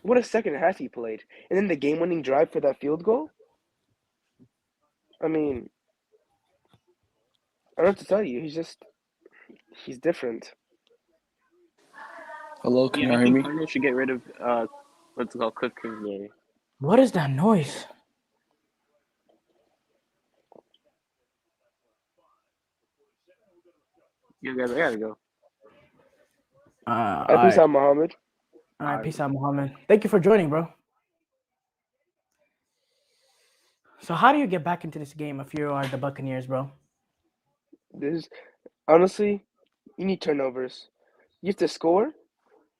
What a second half he played, and then the game-winning drive for that field goal. I mean, I don't know what to tell you. He's different. Hello, can Yeah, you I hear think me? Cardinals should get rid of what's it called, Cliff Kingsbury. What is that noise? You guys, I gotta go. All Peace right. out, Muhammad. All right, peace out, Muhammad. Thank you for joining, bro. So, how do you get back into this game if you are the Buccaneers, bro? Honestly, you need turnovers. You have to score,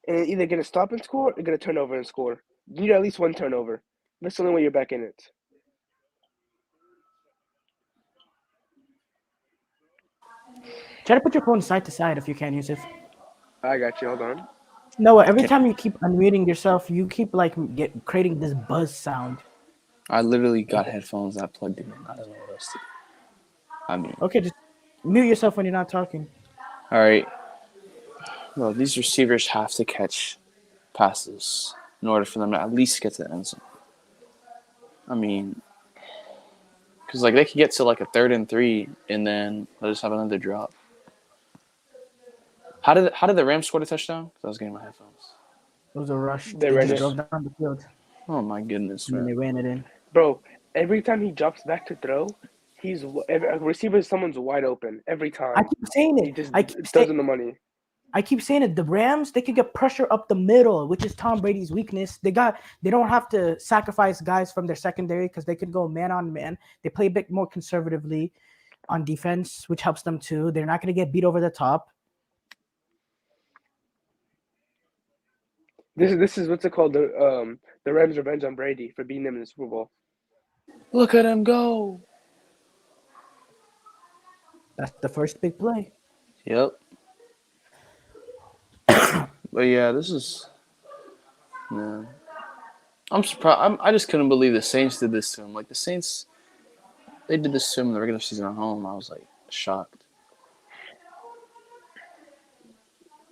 and either get a stop and score or get a turnover and score. You need at least one turnover. That's the only way you're back in it. Try to put your phone side to side if you can, Yusuf. I got you. Hold on. No, every time you keep unmuting yourself, you keep creating this buzz sound. I literally got headphones that plugged in. I don't know what else to do. I mean, Okay, just mute yourself when you're not talking. all right. Well, these receivers have to catch passes in order for them to at least get to the end zone. I mean, because they could get to a 3rd and 3, and then they'll just have another drop. How did the Rams score the touchdown? Because I was getting my headphones. It was a rush. They They ran just it. drove down the field Oh my goodness, and then they man! ran it in. Bro, every time he drops back to throw, a receiver, someone's wide open. Every time. I keep saying He it. just I keep throws saying in the money. I keep saying it. The Rams, they can get pressure up the middle, which is Tom Brady's weakness. They don't have to sacrifice guys from their secondary because they can go man on man. They play a bit more conservatively on defense, which helps them too. They're not going to get beat over the top. This is what's it called, the Rams' revenge on Brady for beating them in the Super Bowl. Look at him go. That's the first big play. Yep. But yeah, this is. Yeah. I'm surprised. I just couldn't believe the Saints did this to him. Like the Saints, they did this to him in the regular season at home. I was like shocked.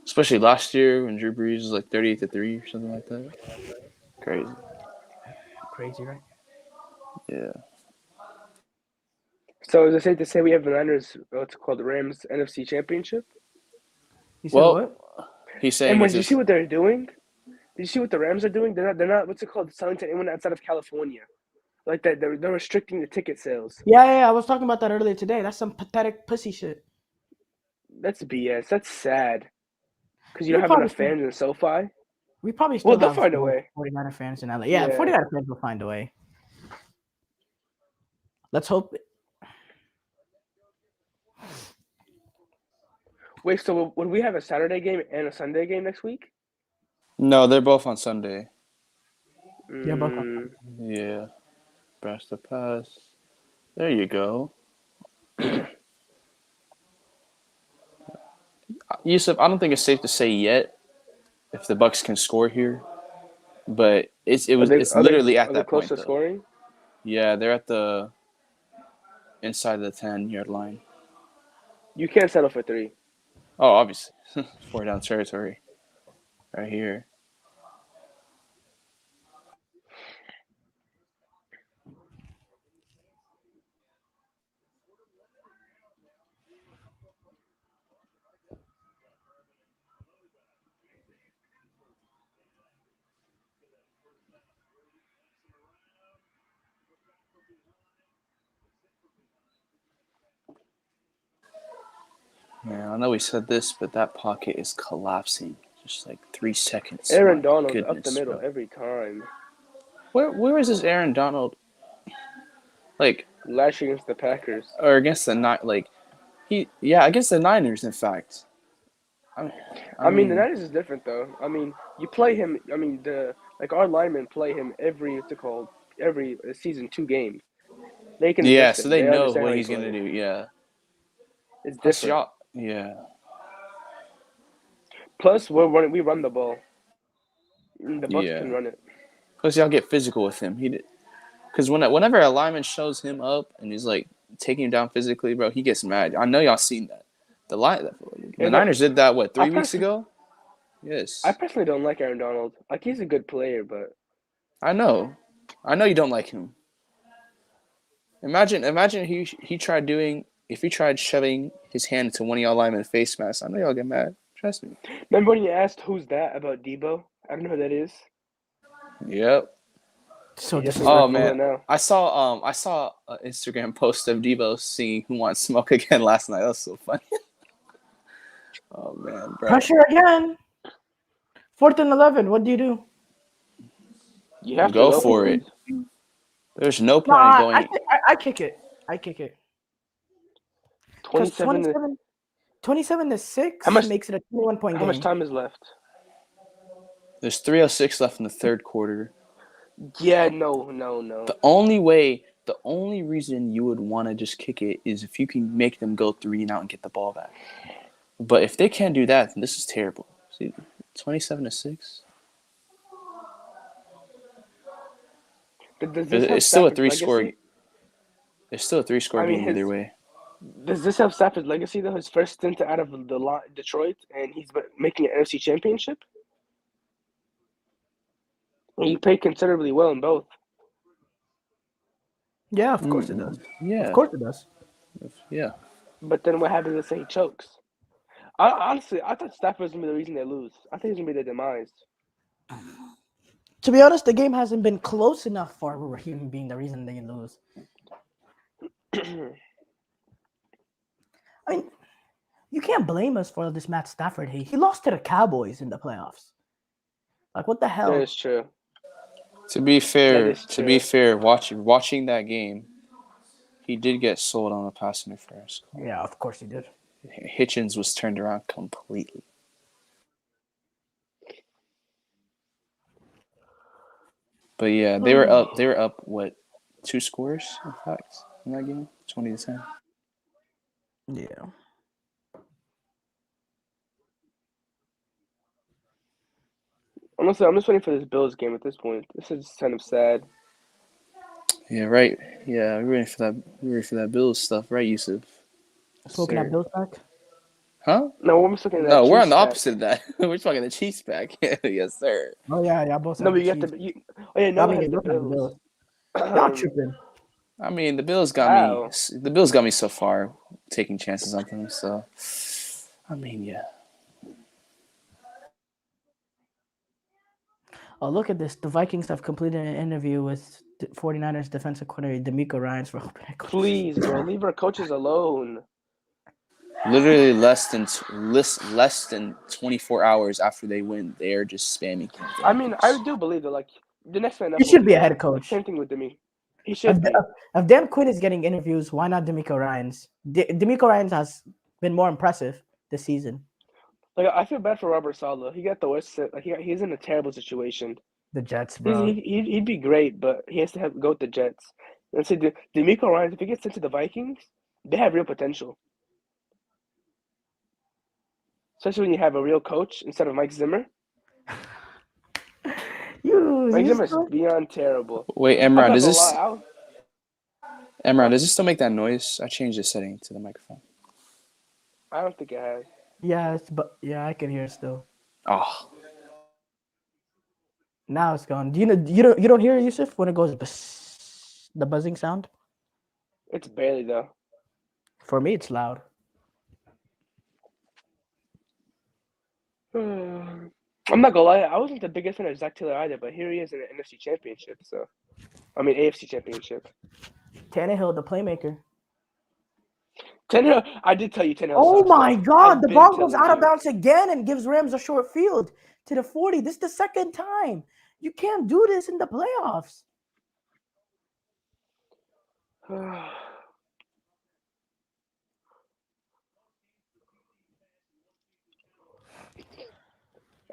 Especially last year when Drew Brees was like 38-3 or something like that. Crazy. Crazy, right? Yeah. So is it safe to say we have the Niners, what's it called, the Rams NFC Championship? You said Well, what? he's saying And when it's did you just, see what they're doing? Did you see what the Rams are doing? They're not what's it called, selling to anyone outside of California. Like that, they're restricting the ticket sales. Yeah. I was talking about that earlier today. That's some pathetic pussy shit. That's BS. That's sad. Because you We don't have probably enough still, fans in SoFi. we probably Well, still they'll have find a more way. 49er fans in LA. Yeah, Yeah. 49er fans will find a way. Let's hope. Wait, so would we have a Saturday game and a Sunday game next week? no, they're both on Sunday. Yeah, both on Mm, Yeah. Pass the pass. There you go. Yusuf, I don't think it's safe to say yet if the Bucks can score here, but it's literally at are they that close point to though. scoring? Yeah, they're at the inside the 10-yard line. You can't settle for 3. Oh, obviously, 4 down territory, right here. Yeah, I know we said this, but that pocket is collapsing. Just like 3 seconds. Aaron My Donald up the goodness, middle bro. every time. Where is this Aaron Donald? Like, Last year against the Packers. or against the against the Niners, in fact. I mean, the Niners is different though. I mean, you play him. I mean, our linemen play him every every season 2 games. They can yeah, adjust so him. they They know understand what how you he's gonna play. do. Yeah. It's Plus, different. y'all, yeah. Plus, we run the ball. The Bucks Yeah. can run it. Plus, y'all get physical with him. Because whenever a lineman shows him up and he's like taking him down physically, bro, he gets mad. I know y'all seen that. The And Niners did that 3 I weeks personally, ago. Yes, I personally don't like Aaron Donald. Like he's a good player, but I know. I know you don't like him. Imagine he tried doing if he tried shoving his hand into one of y'all linemen's face mask. I know y'all get mad. Trust me. remember when you asked who's that about Debo? I don't know who that is. Yep. So Yes, disrespectful. Oh we're man, now. I saw an Instagram post of Debo singing "Who Wants Smoke" again last night. That was so funny. Oh man, bro. Pressure again. 4th and 11. What do you do? You have to Go go for it. There's no point in Nah, going. I kick it. I kick it. Because 27. 27 to 6 How much? makes it a 21-point How game. much time is left? There's 3:06 left in the third quarter. Yeah, no. The only reason you would want to just kick it is if you can make them go 3 and out and get the ball back. But if they can't do that, then this is terrible. See, 27 to 6. Does this help It's still a Stafford's 3-score. legacy? It's still a 3-score I mean, game either way. Does this help Stafford's legacy though? His first stint out of Detroit, and he's making an NFC Championship. And he played considerably well in both. Yeah, of course it does. Yeah. Of course it does. Yeah. But then what happens? Let's say he chokes. Honestly, I thought Stafford was gonna be the reason they lose. I think it's gonna be their demise. To be honest, the game hasn't been close enough for him being the reason they lose. I mean, You can't blame us for this Matt Stafford hate. He lost to the Cowboys in the playoffs. Like what the That hell? is true. To be fair, is true. watching that game, he did get sold on a pass interference. Yeah, of course he did. Hitchens was turned around completely. But yeah, they were up. They were up. What? 2 scores, in fact, in that game, 20-10. Yeah. Honestly, I'm just waiting for this Bills game at this point. This is kind of sad. Yeah, right. Yeah, we're ready for that. We're ready for that Bills stuff, right, Yusuf? Smoking Sir. that Bills back. Huh? No, we're just looking at that. No, we're on Chiefs the back. opposite of that. We're talking the Chiefs back. Yes, sir. Oh yeah, y'all both No, have but the you got Chiefs. the. Oh yeah, I Noah mean, has you the both have the Bills. Bills. Y'all tripping. I mean, the Bills got How? me. The Bills got me so far, taking chances on them. So, I mean, yeah. Oh, look at this. The Vikings have completed an interview with 49ers defensive coordinator D'Amico Ryans for opening. Please, bro, leave our coaches alone. Literally less than 24 hours after they win, they are just spamming him. I mean, I do believe that like the next man up He will should be a him. head Like, coach. same thing with Demi. He should be. If Dan Quinn is getting interviews, why not D'Amico Ryans? D'Amico Ryans has been more impressive this season. Like I feel bad for Robert Saleh. He got the worst. Like he's in a terrible situation. The Jets, bro. He'd be great, but he has to go with the Jets. And see, D'Amico Ryans, if he gets into the Vikings, they have real potential. Especially when you have a real coach instead of Mike Zimmer. Mike Zimmer's beyond terrible. Wait, I'm Emron, not does gonna this? lie. Emron, does this still make that noise? I changed the setting to the microphone. I don't think it has. Yeah, I can hear it still. Oh, Now it's gone. Do you don't hear it, Yusuf, when it goes the buzzing sound? It's barely though. For me, it's loud. I'm not gonna lie. I wasn't the biggest fan of Zach Taylor either, but here he is in the NFC Championship. So, I mean AFC Championship. Tannehill, the playmaker. Tannehill, I did tell you Tannehill. Oh sucks, my though. God! I've The been ball goes telling out of you. bounds again and gives Rams a short field to the 40. This is the second time. You can't do this in the playoffs.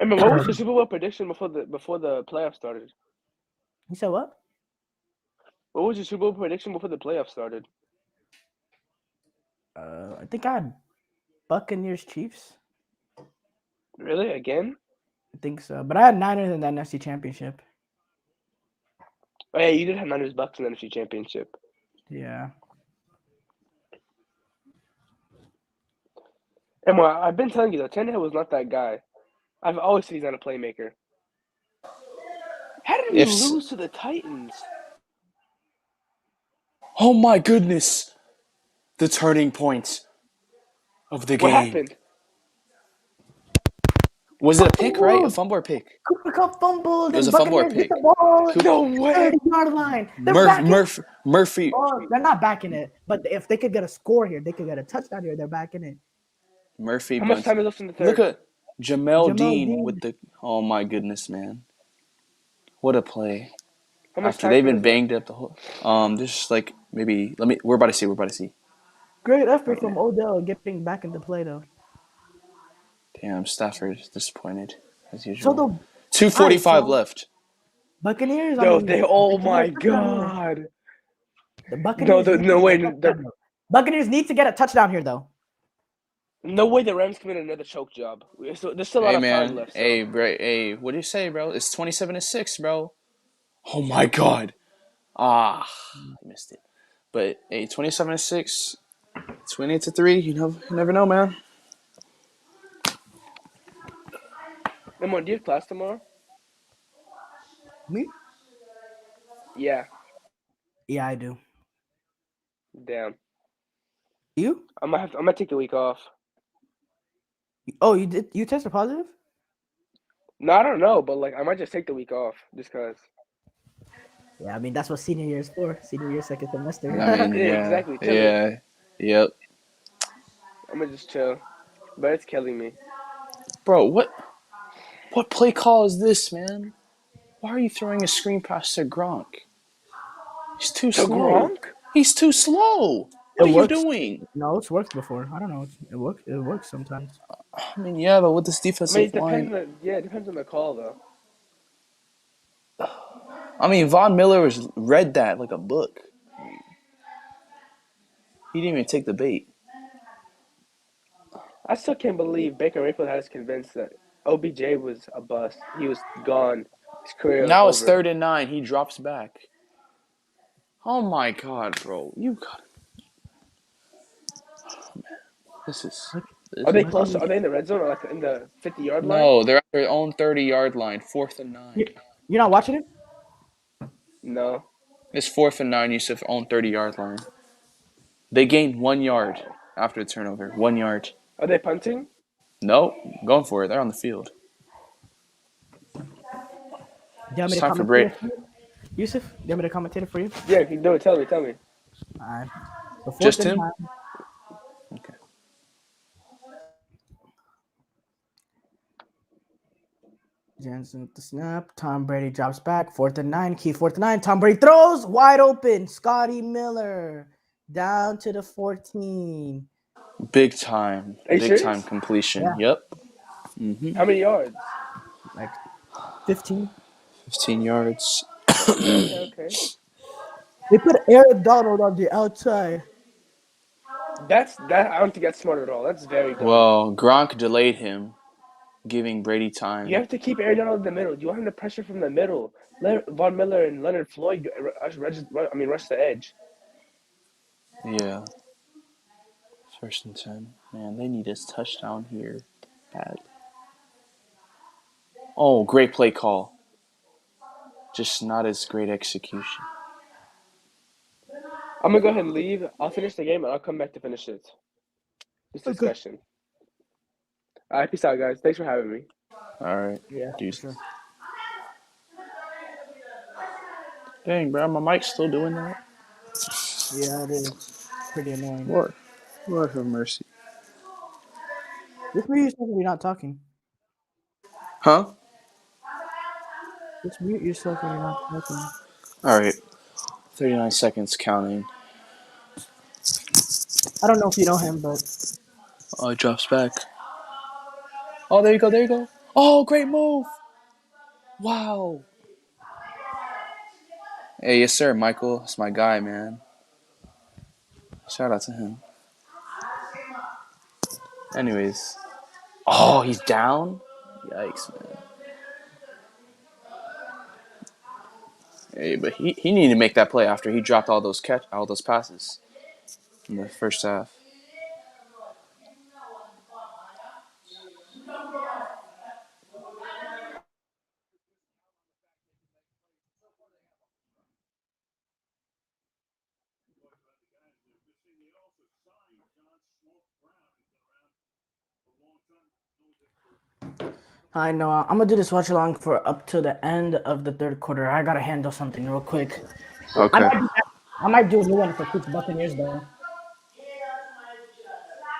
I mean, what was your Super Bowl prediction before the playoffs started? You said what? What was your Super Bowl prediction before the playoffs started? I think I had Buccaneers Chiefs. Really? Again? I think so. But I had Niners in the NFC Championship. Oh yeah, you did have Niners Bucks in the NFC Championship. Yeah. And well, I've been telling you though, Tannehill was not that guy. I've always said he's not a playmaker. How did we lose to the Titans? Oh my goodness! The turning point of the game. What happened? Was it a pick, right? A fumble or pick? Cooper Cup fumbled. It was And a fumble or Buccaneers pick. get the ball. No way. 30-yard line. They're Murphy. Oh, they're not backing it. But if they could get a score here, they could get a touchdown here. They're backing it. Murphy. How much time is left in the third? Look at Jamel Dean Dean. with the. Oh my goodness, man! What a play! How much After time they've been is banged up the whole. Just like maybe let me. We're about to see. Great effort from Odell getting back into play though. Damn, Stafford's disappointed as So usual. the 2:45 left. Buccaneers. No, they oh can my get a touchdown here. god. The Buccaneers. No way. Buccaneers need to get a touchdown here though. No way the Rams commit another choke job. There's still a lot Hey of time man, left. So. hey bro, hey, what do you say, bro? It's 27-6, bro. Oh my god. I missed it. But hey, 27-6, 28-3. You never know, man. Emma, do you have class tomorrow? Me? Yeah. Yeah, I do. Damn. You? I'm gonna take the week off. Oh, you did? You tested positive? No, I don't know, but like I might just take the week off just cause. Yeah, I mean that's what senior year is for. Senior year, second semester. I mean, Yeah, yeah, exactly. yeah, yep. I'm gonna just chill. but it's killing me. Bro, what play call is this, man? Why are you throwing a screen pass to Gronk? He's too To slow. Gronk? He's too slow. It What are you works. doing? No, it's worked before. I don't know. It works. It works sometimes. I mean, yeah, but with this I mean, defensive it depends line, on it depends on the call though. I mean, Von Miller was read that like a book. He didn't even take the bait. I still can't believe Baker Mayfield had us convinced that OBJ was a bust. He was gone. His career was Now it's over. 3rd and 9. He drops back. Oh my god, bro! You got this is Look, this Are they is look at close? not. Are you. they in the red zone or like in the 50-yard line? No, they're at their own 30-yard line. 4th and 9. You're not watching it? No. It's 4th and 9. Yusuf own 30-yard line. They gained 1 yard Wow. after the turnover. 1 yard. Are they punting? Nope, going for it. They're on the field. Do you want me It's to time for commentate break. it for you, Yusuf? Do you want me to commentate it for you? Yeah, you can do it. Tell me. Tell me. All right. The fourth Just and him? nine. Okay. Jensen with the snap. Tom Brady drops back. 4th and 9. Key 4th and 9. Tom Brady throws wide open. Scotty Miller down to the 14. Big time. Are you Big time serious? completion. Yeah, Yep. Mm-hmm. How many yards? like 15. 15 yards. Okay. They put Aaron Donald on the outside. That. I don't think that's smart at all. That's very dumb. Well, Gronk delayed him, giving Brady You time. have to keep Aaron Donald in the middle. You want him to pressure from the middle. Let Von Miller and Leonard Floyd rush the edge. Yeah. 1st and 10. Man, they need his touchdown here. Bad. Oh, great play call. Just not as great execution. I'm gonna go ahead and leave. I'll finish the game and I'll come back to finish it. This Okay. discussion. All right, peace out, guys. Thanks for having me. All right. Yeah, for Deuces. sure. Dang, bro, my mic's still doing that? Yeah, it is pretty annoying. Lord. Lord have mercy. Just mute yourself when you're not talking. Huh? Just mute yourself when you're not talking. All right. 39 seconds counting. I don't know if you know him, but Oh, it drops back. Oh, there you go. There you go. Oh, great move. Wow. Hey, yes, sir, Michael. That's my guy, man. Shout out to him. Anyways. Oh, he's down? Yikes, man. Hey, but he needed to make that play after he dropped all those passes in the first half. I know. I'm gonna do this watch along for up to the end of the third quarter. I gotta handle something real quick. Okay. I might do a new one for Chiefs Buccaneers though.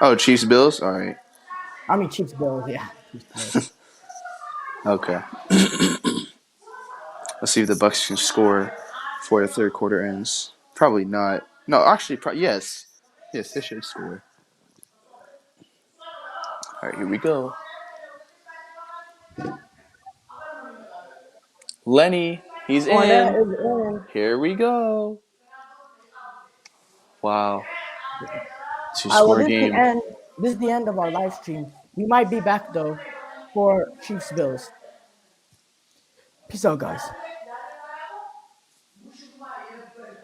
Oh, Chiefs Bills? All right. I mean Chiefs Bills, yeah. Chiefs Bills. Okay. Let's see if the Bucks can score before the third quarter ends. Probably not. No, actually, yes. Yes, they should score. All right, here we go. Lenny, he's Fournette in. is in. Here we go. Wow. All right, well, Two-score game. this is the end of our live stream. We might be back though for Chiefs Bills. Peace out, guys.